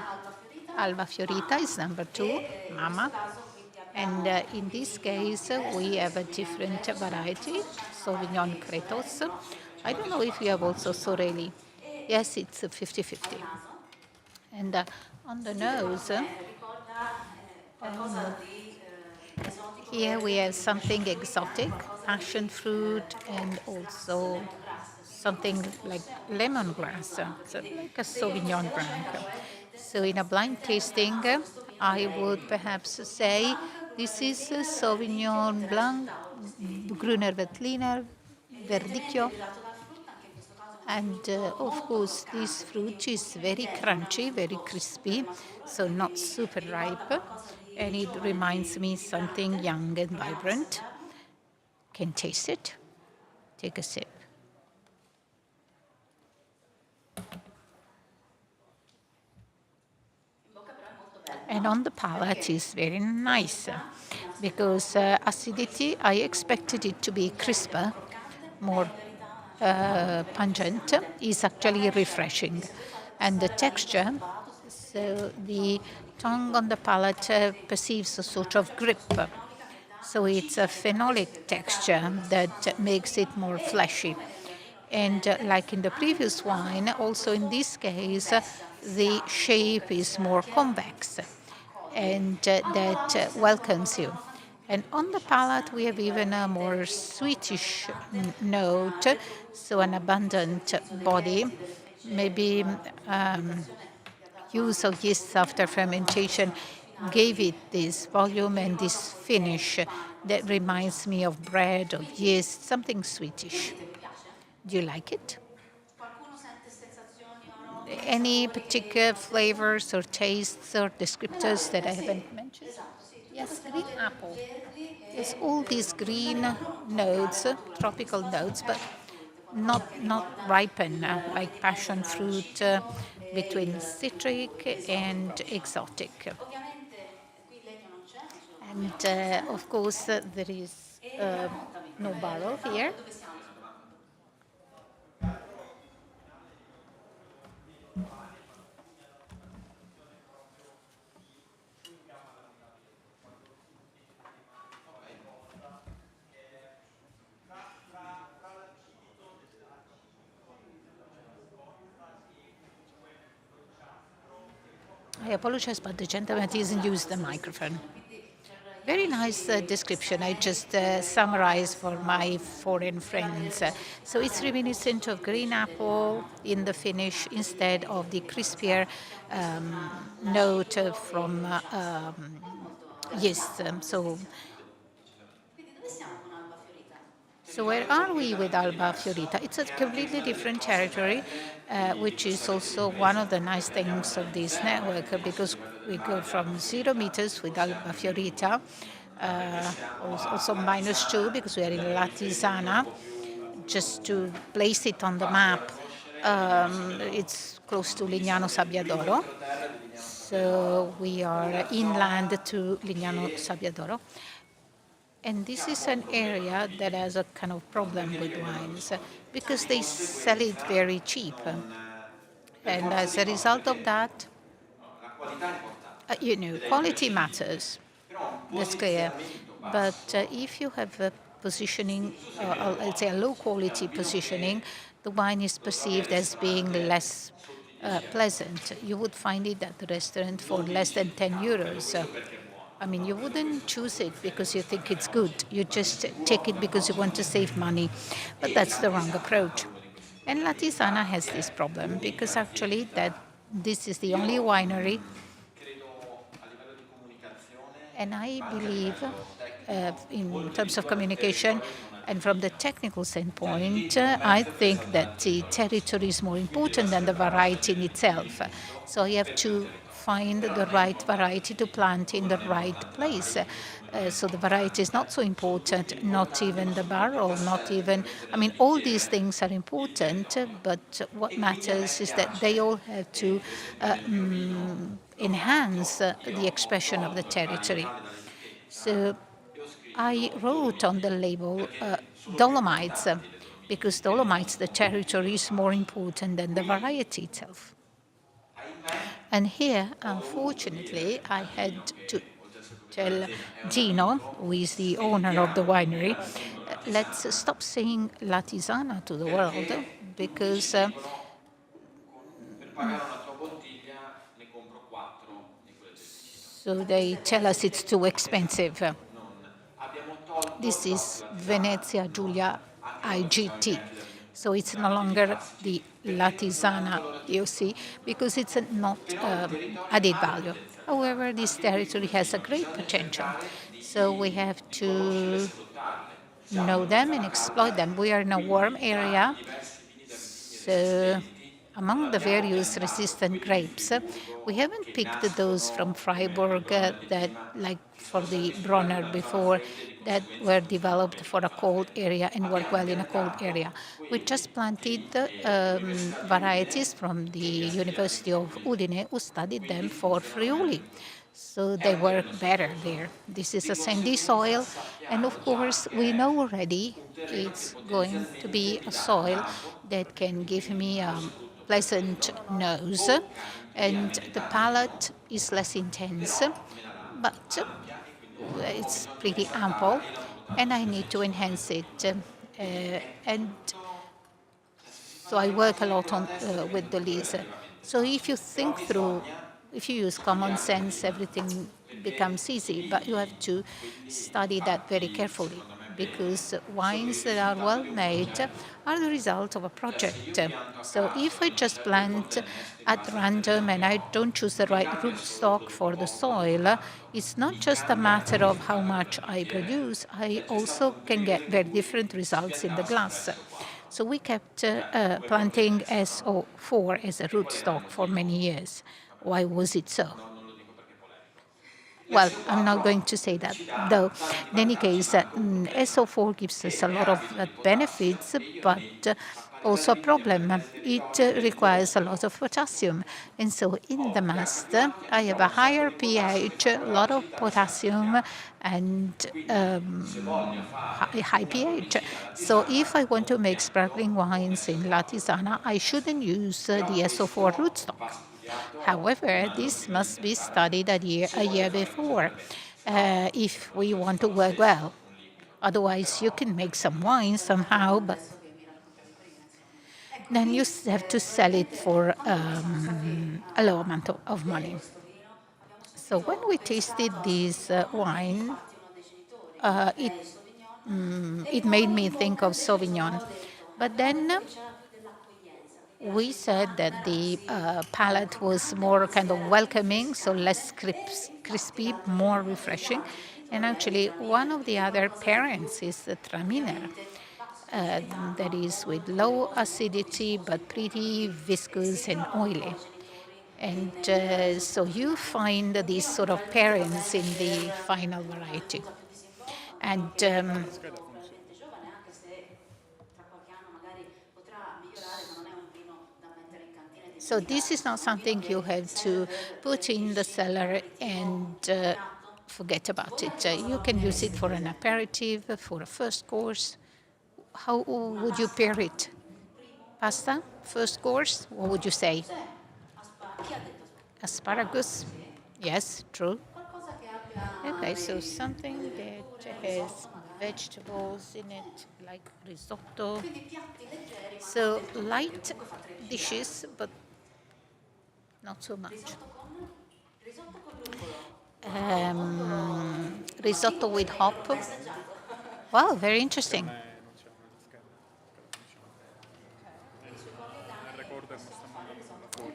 [SPEAKER 1] Alba Fiorita is number two,
[SPEAKER 2] in questo
[SPEAKER 1] Mama.
[SPEAKER 2] caso quindi
[SPEAKER 1] And
[SPEAKER 2] abbiamo
[SPEAKER 1] in
[SPEAKER 2] il
[SPEAKER 1] this case, we have a different variety, Sauvignon Cretos. I don't know if you have also Sorelli. Yes, it's 50-50.
[SPEAKER 2] al naso.
[SPEAKER 1] And on the
[SPEAKER 2] Sentite
[SPEAKER 1] nose,
[SPEAKER 2] com'è, ricorda qualcosa di esotico,
[SPEAKER 1] here we
[SPEAKER 2] verde,
[SPEAKER 1] have
[SPEAKER 2] quindi passion
[SPEAKER 1] something
[SPEAKER 2] fruit, e anche
[SPEAKER 1] exotic,
[SPEAKER 2] qualcosa
[SPEAKER 1] passion
[SPEAKER 2] di
[SPEAKER 1] fruit, and
[SPEAKER 2] grass,
[SPEAKER 1] also
[SPEAKER 2] lemongrass, quindi come
[SPEAKER 1] something
[SPEAKER 2] se
[SPEAKER 1] like
[SPEAKER 2] fosse un
[SPEAKER 1] lemongrass,
[SPEAKER 2] Sauvignon Blanc.
[SPEAKER 1] so
[SPEAKER 2] Quindi
[SPEAKER 1] like a
[SPEAKER 2] se io fossi
[SPEAKER 1] Sauvignon
[SPEAKER 2] alla
[SPEAKER 1] Blanc.
[SPEAKER 2] cieca probabilmente
[SPEAKER 1] So in a blind
[SPEAKER 2] mettendo nel
[SPEAKER 1] tasting,
[SPEAKER 2] naso questo vino
[SPEAKER 1] I
[SPEAKER 2] direi
[SPEAKER 1] would perhaps
[SPEAKER 2] Sauvignon
[SPEAKER 1] say
[SPEAKER 2] Blanc,
[SPEAKER 1] this
[SPEAKER 2] Gruner
[SPEAKER 1] is
[SPEAKER 2] Veltliner, Verdicchio,
[SPEAKER 1] Sauvignon
[SPEAKER 2] metterei
[SPEAKER 1] Blanc,
[SPEAKER 2] sul tavolo questi
[SPEAKER 1] Grüner
[SPEAKER 2] nomi.
[SPEAKER 1] Veltliner,
[SPEAKER 2] Evidentemente
[SPEAKER 1] Verdicchio,
[SPEAKER 2] guidato dal frutto, anche in questo caso è un
[SPEAKER 1] and
[SPEAKER 2] frutto
[SPEAKER 1] of
[SPEAKER 2] molto
[SPEAKER 1] course this
[SPEAKER 2] croccante, quindi
[SPEAKER 1] fruit
[SPEAKER 2] un
[SPEAKER 1] is
[SPEAKER 2] pochino
[SPEAKER 1] very
[SPEAKER 2] indietro, non è un
[SPEAKER 1] crunchy, very
[SPEAKER 2] frutto super
[SPEAKER 1] crispy,
[SPEAKER 2] maturo e
[SPEAKER 1] so not
[SPEAKER 2] quindi
[SPEAKER 1] super
[SPEAKER 2] mi ricorda
[SPEAKER 1] ripe,
[SPEAKER 2] qualcosa
[SPEAKER 1] and
[SPEAKER 2] di
[SPEAKER 1] it
[SPEAKER 2] giovane,
[SPEAKER 1] reminds me
[SPEAKER 2] di
[SPEAKER 1] something
[SPEAKER 2] vibrante.
[SPEAKER 1] young and
[SPEAKER 2] Proviamo ad
[SPEAKER 1] vibrant.
[SPEAKER 2] assaggiarlo.
[SPEAKER 1] Can taste it. Take a sip.
[SPEAKER 2] In bocca però è molto bello,
[SPEAKER 1] And
[SPEAKER 2] no?
[SPEAKER 1] on the palate is very nice
[SPEAKER 2] Crispa, mi
[SPEAKER 1] because
[SPEAKER 2] aspettavo
[SPEAKER 1] acidity, I expected it to be crisper,
[SPEAKER 2] croccante, è
[SPEAKER 1] more
[SPEAKER 2] in verità veramente
[SPEAKER 1] pungent,
[SPEAKER 2] frizzante.
[SPEAKER 1] is
[SPEAKER 2] La
[SPEAKER 1] actually
[SPEAKER 2] texture, quindi
[SPEAKER 1] refreshing.
[SPEAKER 2] se voi fate
[SPEAKER 1] And the
[SPEAKER 2] passare la lingua
[SPEAKER 1] texture,
[SPEAKER 2] sul palato sentirete
[SPEAKER 1] so the
[SPEAKER 2] molto di
[SPEAKER 1] tongue
[SPEAKER 2] liquido,
[SPEAKER 1] on the palate
[SPEAKER 2] sì,
[SPEAKER 1] perceives a
[SPEAKER 2] una
[SPEAKER 1] sort of
[SPEAKER 2] bella
[SPEAKER 1] grip.
[SPEAKER 2] fenolica che dà
[SPEAKER 1] So it's a
[SPEAKER 2] amicizia, ed è
[SPEAKER 1] phenolic
[SPEAKER 2] questo il peccato di
[SPEAKER 1] texture
[SPEAKER 2] questa
[SPEAKER 1] that
[SPEAKER 2] sostanza
[SPEAKER 1] makes it
[SPEAKER 2] estiva,
[SPEAKER 1] more
[SPEAKER 2] e
[SPEAKER 1] fleshy.
[SPEAKER 2] come nel vino
[SPEAKER 1] And
[SPEAKER 2] precedente,
[SPEAKER 1] like in the
[SPEAKER 2] anche in
[SPEAKER 1] previous
[SPEAKER 2] questo caso in
[SPEAKER 1] wine,
[SPEAKER 2] realtà
[SPEAKER 1] also in
[SPEAKER 2] questo
[SPEAKER 1] this case,
[SPEAKER 2] investa, si
[SPEAKER 1] the
[SPEAKER 2] apre in bocca,
[SPEAKER 1] shape
[SPEAKER 2] ti
[SPEAKER 1] is
[SPEAKER 2] si
[SPEAKER 1] more
[SPEAKER 2] chiaramente
[SPEAKER 1] convex
[SPEAKER 2] accoglie.
[SPEAKER 1] and
[SPEAKER 2] Al
[SPEAKER 1] that
[SPEAKER 2] palato sento
[SPEAKER 1] welcomes
[SPEAKER 2] proprio
[SPEAKER 1] you.
[SPEAKER 2] una nota un pochino
[SPEAKER 1] And
[SPEAKER 2] più
[SPEAKER 1] on the
[SPEAKER 2] dolciastra,
[SPEAKER 1] palate, we have
[SPEAKER 2] quindi
[SPEAKER 1] even a
[SPEAKER 2] probabilmente
[SPEAKER 1] more
[SPEAKER 2] più forte,
[SPEAKER 1] sweetish
[SPEAKER 2] abbondante,
[SPEAKER 1] note, so an
[SPEAKER 2] retrogusto forse
[SPEAKER 1] abundant
[SPEAKER 2] l'utilizzo dei
[SPEAKER 1] body,
[SPEAKER 2] lieviti, delle specie
[SPEAKER 1] maybe
[SPEAKER 2] di fermentazione che ha dato
[SPEAKER 1] use
[SPEAKER 2] anche
[SPEAKER 1] of
[SPEAKER 2] questo
[SPEAKER 1] yeast after fermentation
[SPEAKER 2] finale
[SPEAKER 1] gave
[SPEAKER 2] così
[SPEAKER 1] it this
[SPEAKER 2] che
[SPEAKER 1] volume
[SPEAKER 2] mi
[SPEAKER 1] and
[SPEAKER 2] ricorda un
[SPEAKER 1] this
[SPEAKER 2] po' il
[SPEAKER 1] finish
[SPEAKER 2] pane con
[SPEAKER 1] that
[SPEAKER 2] questo
[SPEAKER 1] reminds me
[SPEAKER 2] dolciastro.
[SPEAKER 1] of bread, of
[SPEAKER 2] Quindi,
[SPEAKER 1] yeast, something
[SPEAKER 2] che
[SPEAKER 1] sweetish.
[SPEAKER 2] dite, vi piace?
[SPEAKER 1] Do you like it?
[SPEAKER 2] Qualcuno sente sensazioni, aromi,
[SPEAKER 1] Any
[SPEAKER 2] sapori che
[SPEAKER 1] particular
[SPEAKER 2] conferiscono?
[SPEAKER 1] flavors or tastes or
[SPEAKER 2] Nella
[SPEAKER 1] descriptors that
[SPEAKER 2] verde,
[SPEAKER 1] I
[SPEAKER 2] sì,
[SPEAKER 1] haven't mentioned?
[SPEAKER 2] esatto, sì, tutte
[SPEAKER 1] Yes,
[SPEAKER 2] queste
[SPEAKER 1] green
[SPEAKER 2] note
[SPEAKER 1] apple.
[SPEAKER 2] verdi
[SPEAKER 1] Yes,
[SPEAKER 2] che
[SPEAKER 1] all these
[SPEAKER 2] magari
[SPEAKER 1] green
[SPEAKER 2] vengono toccate
[SPEAKER 1] notes,
[SPEAKER 2] naturalmente.
[SPEAKER 1] tropical
[SPEAKER 2] Questo qua sono
[SPEAKER 1] notes, but
[SPEAKER 2] passion fruit,
[SPEAKER 1] not
[SPEAKER 2] qualcosa che
[SPEAKER 1] not
[SPEAKER 2] ricorda
[SPEAKER 1] ripen
[SPEAKER 2] il
[SPEAKER 1] like
[SPEAKER 2] divieto
[SPEAKER 1] passion
[SPEAKER 2] tra il
[SPEAKER 1] fruit
[SPEAKER 2] citrico e
[SPEAKER 1] between citric and
[SPEAKER 2] l'esotico, diciamo.
[SPEAKER 1] exotic.
[SPEAKER 2] Ovviamente qui il legno non c'è, non ce lo
[SPEAKER 1] And
[SPEAKER 2] prendiamo come
[SPEAKER 1] of
[SPEAKER 2] sempre.
[SPEAKER 1] course, there is
[SPEAKER 2] E raccontami
[SPEAKER 1] no
[SPEAKER 2] com'è il
[SPEAKER 1] barrel
[SPEAKER 2] tavolo
[SPEAKER 1] here.
[SPEAKER 2] e dove siamo soprattutto.
[SPEAKER 1] I apologize, but the gentleman doesn't use the microphone.
[SPEAKER 2] Quindi per gli
[SPEAKER 1] Very nice
[SPEAKER 2] amici
[SPEAKER 1] description. I just
[SPEAKER 2] estranei ricorda
[SPEAKER 1] summarized for
[SPEAKER 2] questo
[SPEAKER 1] my foreign friends.
[SPEAKER 2] meraviglioso
[SPEAKER 1] So it's reminiscent of
[SPEAKER 2] gusto
[SPEAKER 1] green apple in the finish instead of the crispier
[SPEAKER 2] che è un misto tra
[SPEAKER 1] note
[SPEAKER 2] l'acido e il
[SPEAKER 1] from
[SPEAKER 2] dolciastro. È molto
[SPEAKER 1] yeast.
[SPEAKER 2] interessante.
[SPEAKER 1] So,
[SPEAKER 2] Quindi dove siamo con Alba Fiorita?
[SPEAKER 1] so where are we with Alba Fiorita? It's a completely different territory, which is also one of the nice things of this network because we go from 0 meters with Alba Fiorita, also -2 because we are in Latisana, just to place it on the map. It's close to Lignano Sabbiadoro, so we are inland to Lignano Sabbiadoro. And this is an area that has a kind of problem with wines because they sell it very cheap. And as a result of that, quality matters. That's clear. But if you have a positioning, let's say a low quality positioning, the wine is perceived as being less pleasant. You would find it at the restaurant for less than 10 euros. I mean, you wouldn't choose it because you think it's good. You just take it because you want to save money. But that's the wrong approach. And Latisana has this problem because actually this is the only winery, and I believe in terms of communication and from the technical standpoint, I think that the territory is more important than the variety in itself. So you have to find the right variety to plant in the right place. So the variety is not so important, not even the barrel, not even, I mean, all these things are important, but what matters is that they all have to enhance the expression of the territory. So I wrote on the label Dolomites because Dolomites, the territory is more important than the variety itself. And here, unfortunately, I had to tell Gino, who is the owner of the winery, let's stop saying La Tisana to the world because so they tell us it's too expensive. This is Venezia Giulia IGT. So it's no longer the Latisana, you see, because it's not added value. However, this territory has a great potential. So we have to know them and exploit them. We are in a warm area, so among the various resistant grapes, we haven't picked those from Freiburg that, like for the Bronner before, that were developed for a cold area and work well in a cold area. We just planted varieties from the University of Udine who studied them for Friuli. So they work better there. This is a sandy soil, and of course, we know already it's going to be a soil that can give me a pleasant nose, and the palate is less intense, but it's pretty ample, and I need to enhance it. And so I work a lot on with the lease. So if you think through, if you use common sense, everything becomes easy. But you have to study that very carefully because wines that are well made are the result of a project. So if I just plant at random and I don't choose the right rootstock for the soil, it's not just a matter of how much I produce. I also can get very different results in the glass. So we kept planting SO4 as a rootstock for many years. Why was it so? Well, I'm not going to say that, though. In any case, SO4 gives us a lot of benefits, but also a problem. It requires a lot of potassium. And so in the mast, I have a higher pH, a lot of potassium, and high pH. So if I want to make sparkling wines in Latisana, I shouldn't use the SO4 rootstock. However, this must be studied a year before if we want to work well. Otherwise, you can make some wine somehow, but then you have to sell it for a low amount of money. So when we tasted this wine, uh, it, it made me think of Sauvignon. But then we said that the palate was more kind of welcoming, so less crispy, more refreshing. And actually, one of the other parents is the Traminer, that is with low acidity but pretty viscous and oily. And so you find these sort of parents in the final variety. And so this is not something you have to put in the cellar and forget about it. You can use it for an aperitif, for a first course. How would you pair it? Pasta, first course, what would you say? Asparagus? Yes, true. Okay, so something that has vegetables in it, like risotto. So light dishes, but not so much. Risotto with hop. Wow, very interesting.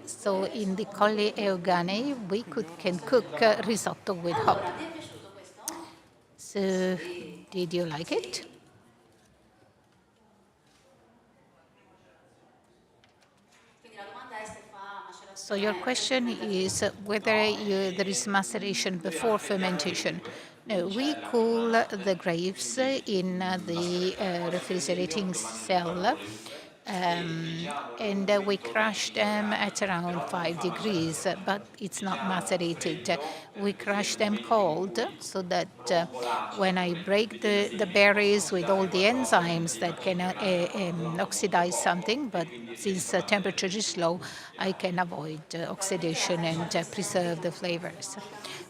[SPEAKER 1] So in the Colli Euganei, we can cook risotto with hop. So did you like it? So your question is whether there is maceration before fermentation. No, we cool the grapes in the refrigerating cell and we crush them at around 5 degrees, but it's not macerated. We crush them cold so that when I break the berries with all the enzymes that can oxidize something, but since temperature is low, I can avoid oxidation and preserve the flavors.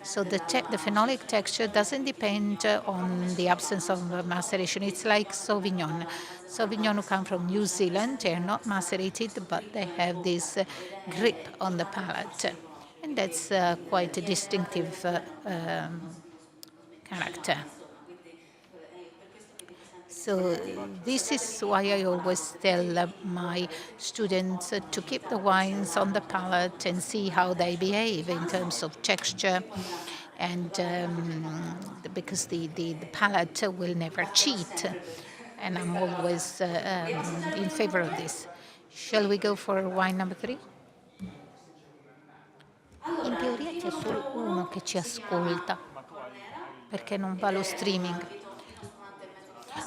[SPEAKER 1] So the phenolic texture doesn't depend on the absence of maceration. It's like Sauvignon. Sauvignon who come from New Zealand, they are not macerated, but they have this grip on the palate. And that's quite a distinctive character. So this is why I always tell my students to keep the wines on the palate and see how they behave in terms of texture, and because the palate will never cheat, and I'm always in favor of this. Shall we go for wine number 3? In teoria c'è solo uno che ci ascolta perché non va lo streaming.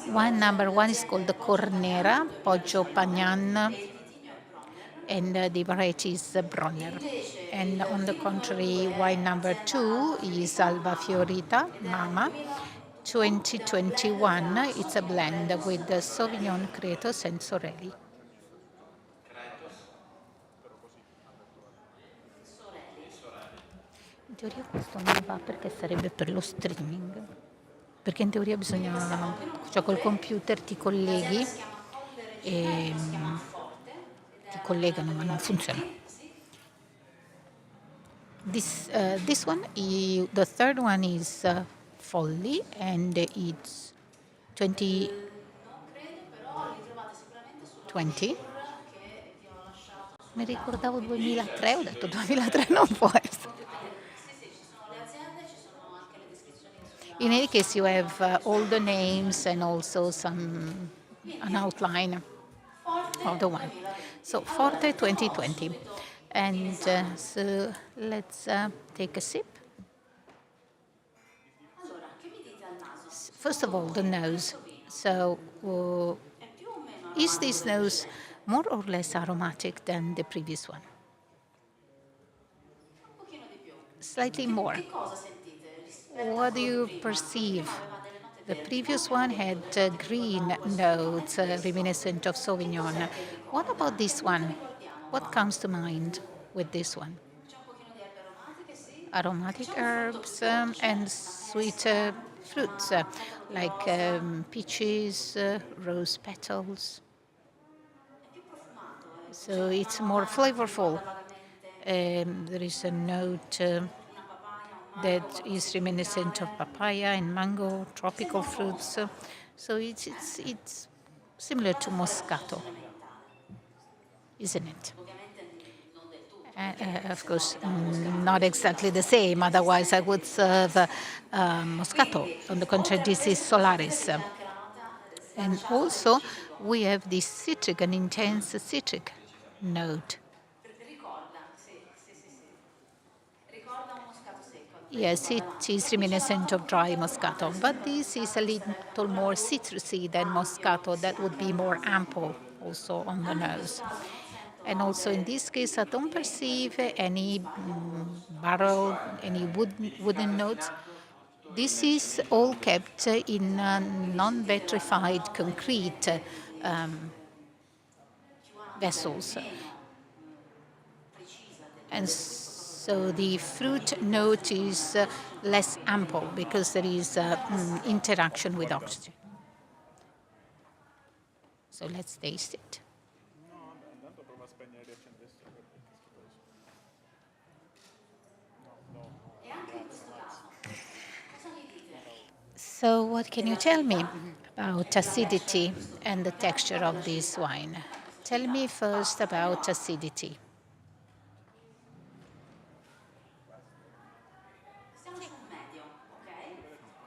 [SPEAKER 1] Wine number 1 is called the Cornera, Poggio Pagnan, and the variety is Bronner. And on the contrary, wine number 2 is Alba Fiorita, Mama, 2021. It's a blend with the Sauvignon Cretos and Sorelli. In teoria questo non va perché sarebbe per lo streaming. Perché in teoria bisogna, cioè col computer ti colleghi e ti collegano, ma non funziona. This one, the third one is Folly, and it's 2020. Mi ricordavo 2003, ho detto 2003 non può essere. In any case, you have all the names and also an outline of the wine. So Forte 2020. And so let's take a sip. First of all, the nose. So is this nose more or less aromatic than the previous one? Slightly more. What do you perceive? The previous one had green notes reminiscent of Sauvignon. What about this one? What comes to mind with this one? Aromatic herbs and sweet fruits like peaches, rose petals. So it's more flavorful. There is a note that is reminiscent of papaya and mango, tropical fruits. So it's similar to Moscato, isn't it? Of course, not exactly the same, otherwise I would serve Moscato. On the contrary, this is Solaris. And also, we have this citric, an intense citric note. Yes, it is reminiscent of dry Moscato, but this is a little more citrusy than Moscato. That would be more ample also on the nose. And also in this case, I don't perceive any barrel, any wooden notes. This is all kept in non-vitrified concrete vessels. And so the fruit note is less ample because there is interaction with oxygen. So let's taste it. So what can you tell me about acidity and the texture of this wine? Tell me first about acidity.
[SPEAKER 2] Siamo su un medio, ok?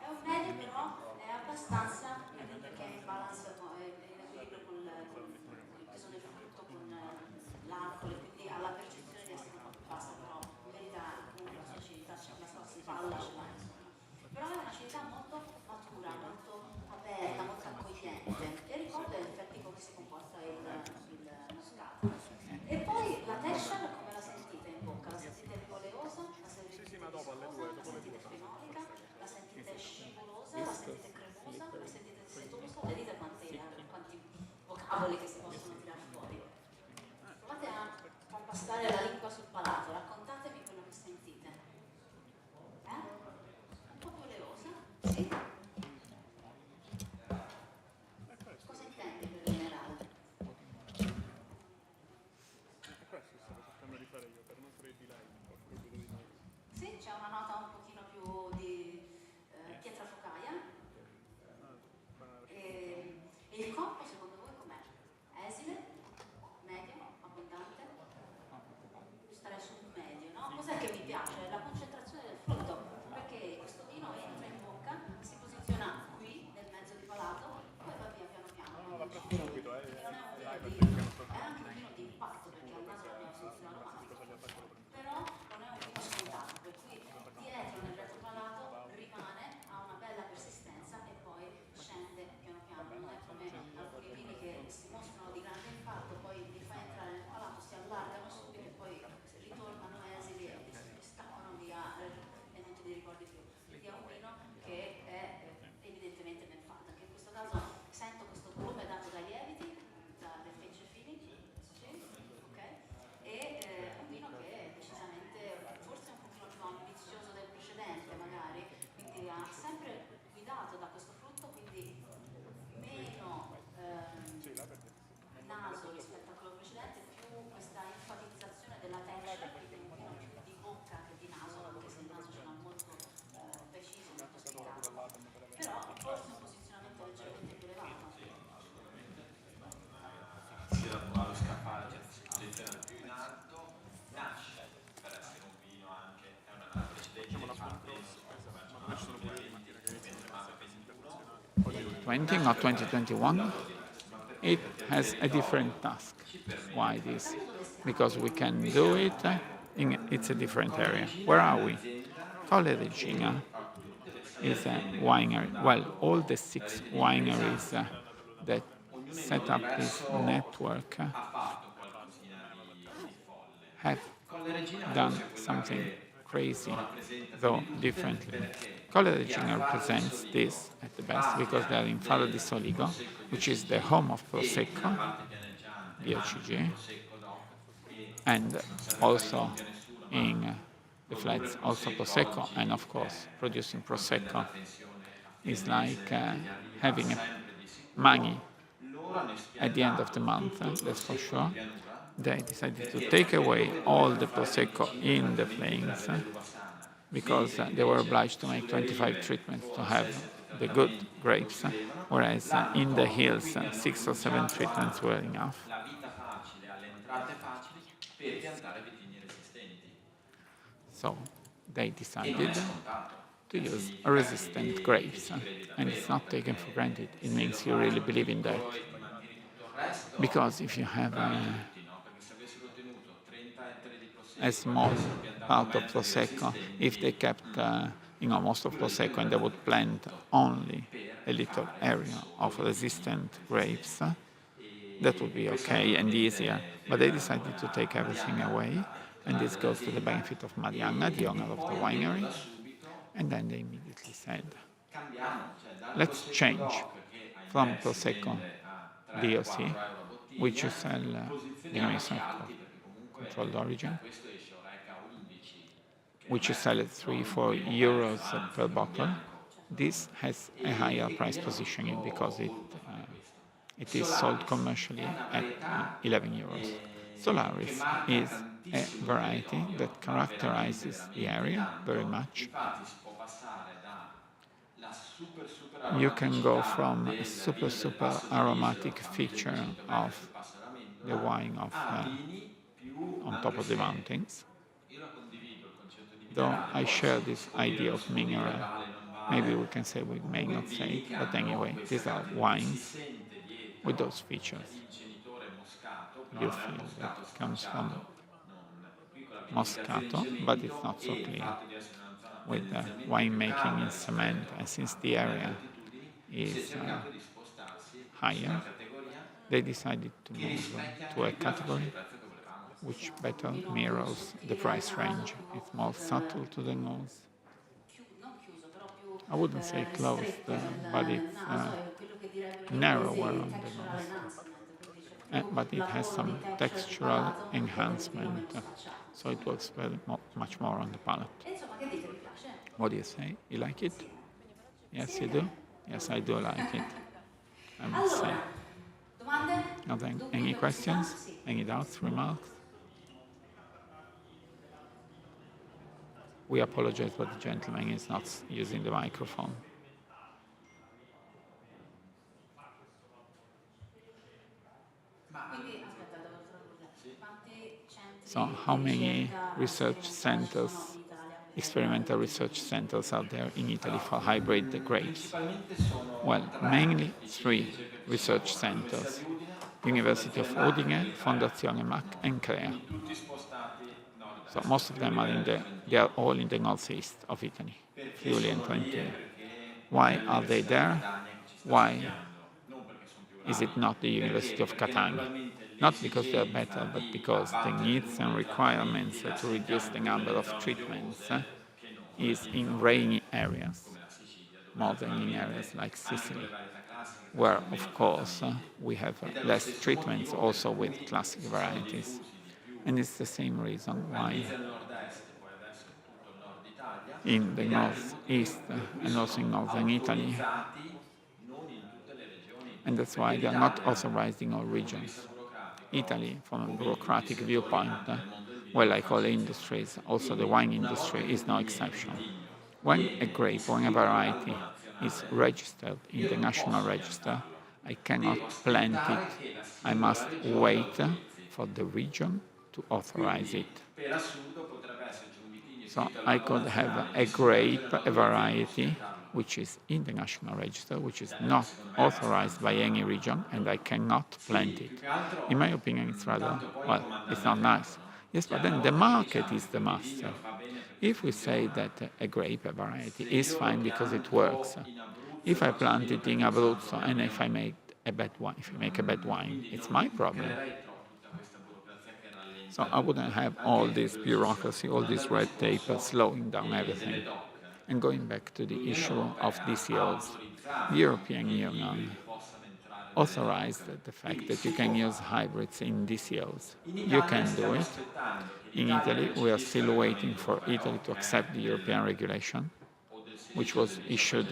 [SPEAKER 2] È un medio però è abbastanza, perché è in balance, è in equilibrio con il peso del frutto, con l'alcol, e quindi ha la percezione di essere un po' più bassa, però in verità comunque la sua acidità c'è una sua spalla, ce l'ha insomma. Però è un'acidità molto matura, molto aperta, molto accogliente, e ricorda in effetti come si comporta il
[SPEAKER 4] 2020, not 2021, it has a different task. Why this? Because we can do it in it's a different area. Where are we? Colle Regina is a winery. Well, all the 6 wineries that set up this network have done something crazy, though differently. Colle Regina represents this at the best because they are in Faro di Soligo, which is the home of Prosecco, DOCG, and also in the flats, also Prosecco, and of course, producing Prosecco is like having money at the end of the month, that's for sure. They decided to take away all the Prosecco in the flames because they were obliged to make 25 treatments to have the good grapes, whereas in the hills, 6 or 7 treatments were enough. So they decided to use resistant grapes, and it's not taken for granted. It means you really believe in that. Because if you have a small part of Prosecco, if they kept most of Prosecco and they would plant only a little area of resistant grapes, that would be okay and easier. But they decided to take everything away, and this goes to the benefit of Marianna, the owner of the winery. And then they immediately said, let's change from Prosecco DOC, which you sell denomination of controlled origin, which you sell at 3-4 euros per bottle. This has a higher price positioning because it is sold commercially at 11 euros. Solaris is a variety that characterizes the area very much. You can go from a super aromatic feature of the wine of on top of the mountains. Though I share this idea of mineral, maybe we can say we may not say it, but anyway, these are wines with those features. You feel that it comes from Moscato, but it's not so clear. With winemaking in cement, and since the area is higher, they decided to move to a category which better mirrors the price range. It's more subtle to the nose. I wouldn't say closed, but it's narrower on the nose. But it has some textural enhancement, so it works much more on the palate. What do you say? You like it? Yes, you do? Yes, I do like it. I must say. Nothing. Any questions? Any doubts, remarks? We apologize, but the gentleman is not using the microphone. So how many research centers, experimental research centers are there in Italy for hybrid grapes? Well, mainly 3 research centers: University of Udine, Fondazione Mac, and CREA. So most of them they are all in the northeast of Italy, Friuli and Trentino. Why are they there? Why is it not the University of Catania? Not because they are better, but because the needs and requirements to reduce the number of treatments is in rainy areas, more than in areas like Sicily, where, of course, we have less treatments also with classic varieties. And it's the same reason why in the northeast and also in northern Italy, and that's why they are not authorized in all regions. Italy, from a bureaucratic viewpoint, well, like all industries, also the wine industry is no exception. When a grape or a variety is registered in the national register, I cannot plant it. I must wait for the region to authorize it. So I could have a grape, a variety, which is in the National Register, which is not authorized by any region, and I cannot plant it. In my opinion, it's rather, well, it's not nice. Yes, but then the market is the master. If we say that a grape, a variety, is fine because it works, if I plant it in Abruzzo and if I make a bad wine, it's my problem. So I wouldn't have all this bureaucracy, all this red tape slowing down everything. And going back to the issue of DCOs, the European Union authorized the fact that you can use hybrids in DCOs. You can do it. In Italy, we are still waiting for Italy to accept the European regulation, which was issued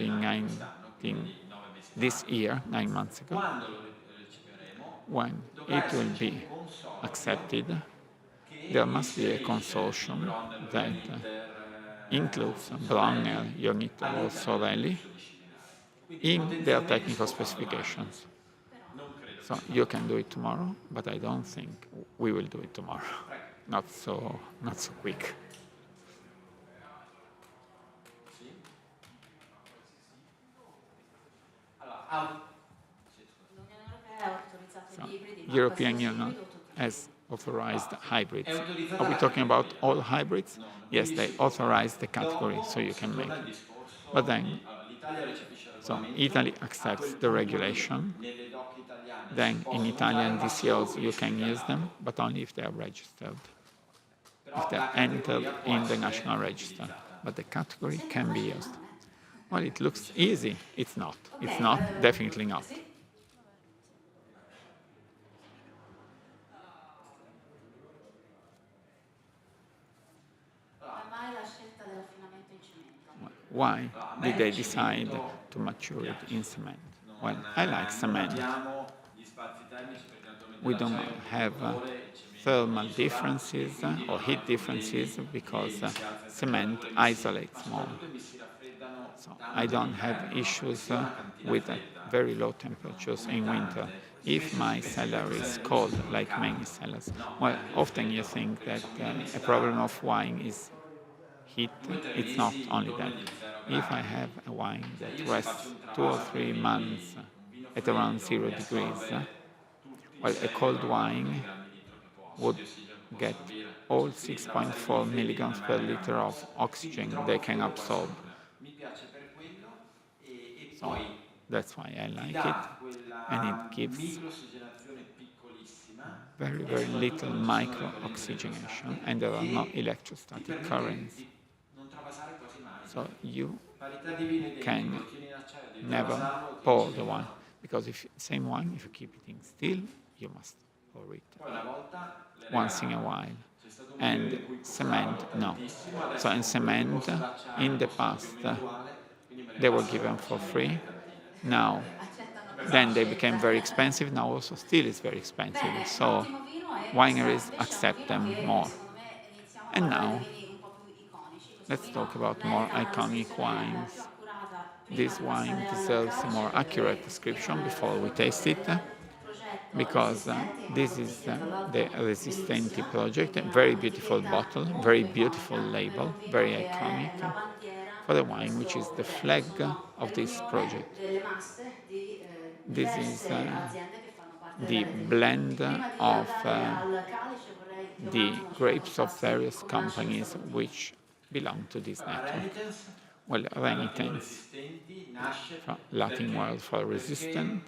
[SPEAKER 4] this year, 9 months ago. When it will be accepted, there must be a consortium that includes Brunner, Ionito, Sorelli in their technical specifications. So you can do it tomorrow, but I don't think we will do it tomorrow. Not so quick. So, European Union has authorized hybrids. Are we talking about all hybrids? Yes, they authorized the category, so you can make it. But then, so Italy accepts the regulation. Then in Italian DCOs you can use them, but only if they are registered, if they are entered in the National Register. But the category can be used. Well, it looks easy. It's not. It's not, definitely not. Why did they decide to mature it in cement? Well, I like cement. We don't have thermal differences or heat differences because cement isolates more. So I don't have issues with very low temperatures in winter. If my cellar is cold, like many cellars, well, often you think that a problem of wine is heat. It's not only that. If I have a wine that rests 2 or 3 months at around 0 degrees, well, a cold wine would get all 6.4 milligrams per liter of oxygen they can absorb. So that's why I like it, and it gives very, very little micro-oxygenation, and there are no electrostatic currents. So you can never pour the wine, because if same wine, if you keep it in still, you must pour it once in a while. And cement, no. So in cement, in the past, they were given for free. Now, then they became very expensive. Now also still is very expensive. So wineries accept them more. And now, let's talk about more iconic wines. This wine deserves a more accurate description before we taste it, because this is the Resistenti project, a very beautiful bottle, very beautiful label, very iconic, for the wine which is the flag of this project. This is the blend of the grapes of various companies which belong to this network. Well, renitens, from Latin word for resistant.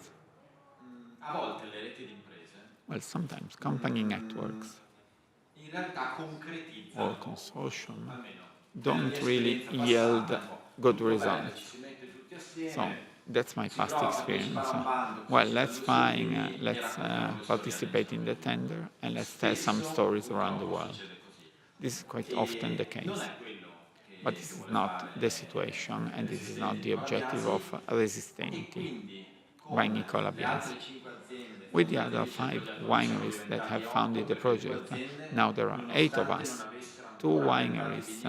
[SPEAKER 4] Well, sometimes company networks or consortium don't really yield good results. So that's my past experience. Well, let's participate in the tender and let's tell some stories around the world. This is quite often the case. But this is not the situation, and this is not the objective of Resistenti by Nicola Biasi. With the other 5 wineries that have founded the project, now there are 8 of us. 2 wineries,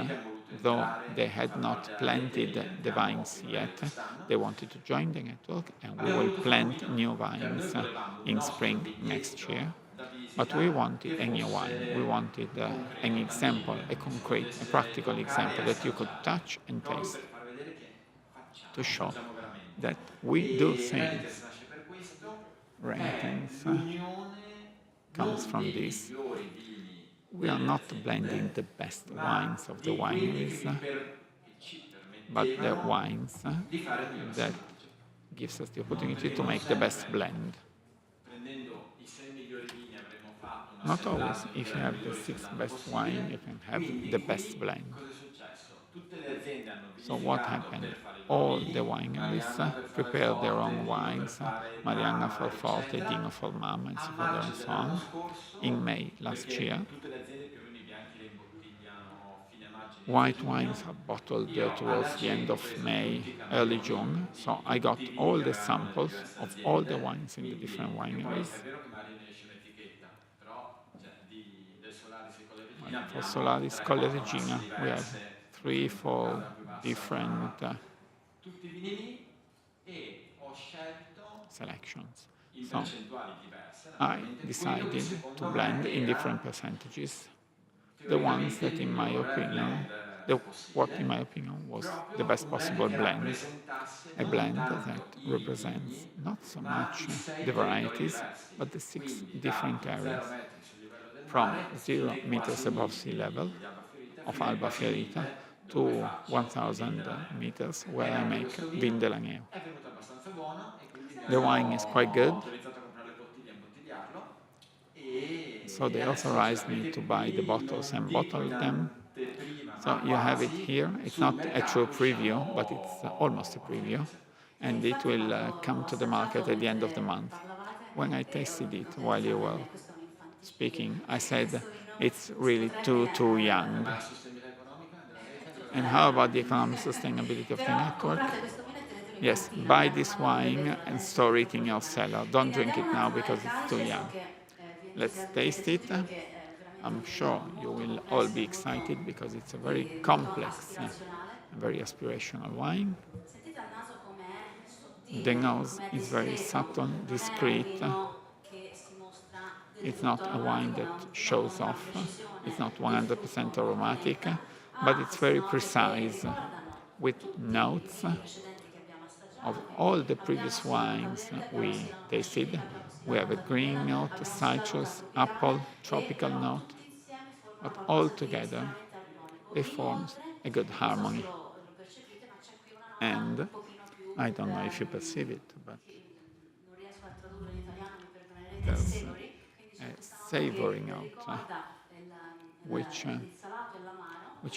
[SPEAKER 4] though they had not planted the vines yet, they wanted to join the network, and we will plant new vines in spring next year. But we wanted a new wine. We wanted an example, a concrete, a practical example that you could touch and taste. to show that we do think rankings comes from this. We are not blending the best wines of the wineries, but the wines that gives us the opportunity to make the best blend. Not always. If you have the 6 best wine, you can have the best blend. So what happened? All the wineries prepared their own wines, Marianna Forforte, Dino Formama, and so forth and so on, in May last year. White wines are bottled towards the end of May, early June. So I got all the samples of all the wines in the different wineries. For Solaris Colle Regina, we have 3, 4 different selections. So I decided to blend in different percentages the ones that, in my opinion, what in my opinion was the best possible blend. A blend that represents not so much the varieties, but the 6 different areas. From 0 meters above sea level of Alba Fiorita to 1,000 meters where I make Vin dell'Agneo. The wine is quite good, so they authorized me to buy the bottles and bottle them. So you have it here. It's not a true preview, but it's almost a preview, and it will come to the market at the end of the month. When I tasted it while you were speaking, I said it's really too young. And how about the economic sustainability of the network? Yes, buy this wine and store it in your cellar. Don't drink it now because it's too young. Let's taste it. I'm sure you will all be excited because it's a very complex and very aspirational wine. The nose is very subtle, discreet. It's not a wine that shows off. It's not 100% aromatic, but it's very precise with notes of all the previous wines we tasted. We have a green note, citrus, apple, tropical note, but all together they form a good harmony. And I don't know if you perceive it, but there's a savory note which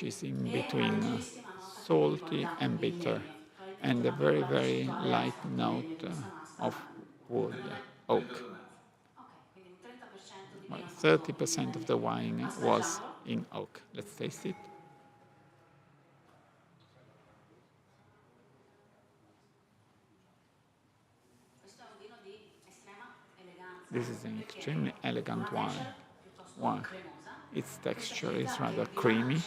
[SPEAKER 4] is in between salty and bitter, and a very, very light note of wood, oak. Well, 30% of the wine was in oak. Let's taste it. This is an extremely elegant wine. Its texture is rather creamy.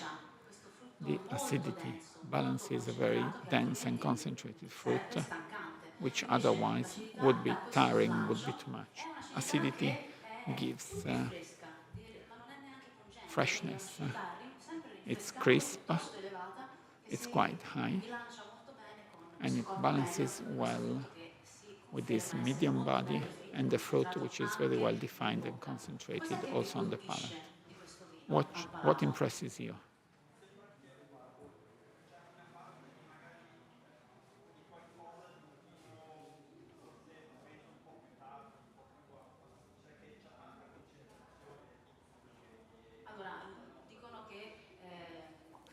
[SPEAKER 4] The acidity balances a very dense and concentrated fruit, which otherwise would be tiring, would be too much. Acidity gives freshness. It's crisp, it's quite high, and it balances well with this medium body and the fruit, which is very well defined and concentrated also on the palate. What impresses you?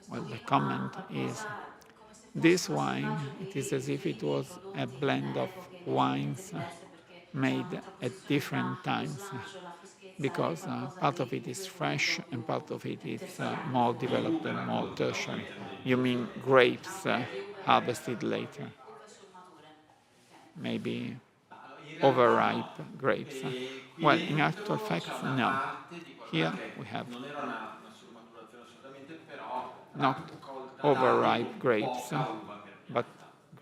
[SPEAKER 4] Well, the comment is, this wine, it is as if it was a blend of wines made at different times, because part of it is fresh and part of it is more developed and more tertiary. You mean grapes harvested later? Maybe overripe grapes? Well, in actual fact, no. Here we have not overripe grapes, but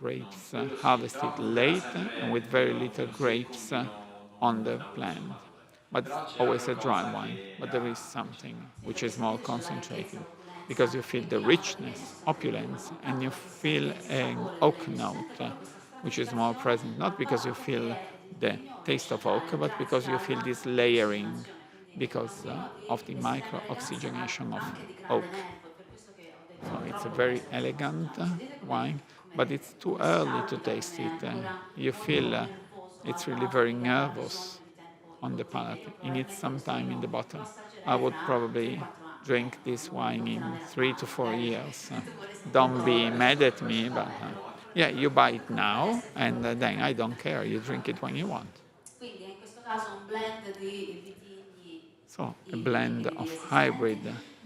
[SPEAKER 4] grapes harvested late and with very little grapes on the plant. But it's always a dry wine, but there is something which is more concentrated. because you feel the richness, opulence, and you feel an oak note, which is more present, not because you feel the taste of oak, but because you feel this layering because of the micro-oxygenation of oak. So it's a very elegant wine, but it's too early to taste it. You feel it's really very nervous on the palate. It needs some time in the bottle. I would probably drink this wine in 3 to 4 years. Don't be mad at me, but yeah, you buy it now, and then I don't care. You drink it when you want.
[SPEAKER 2] Quindi in questo caso un blend di vitigni
[SPEAKER 4] So a blend of hybrid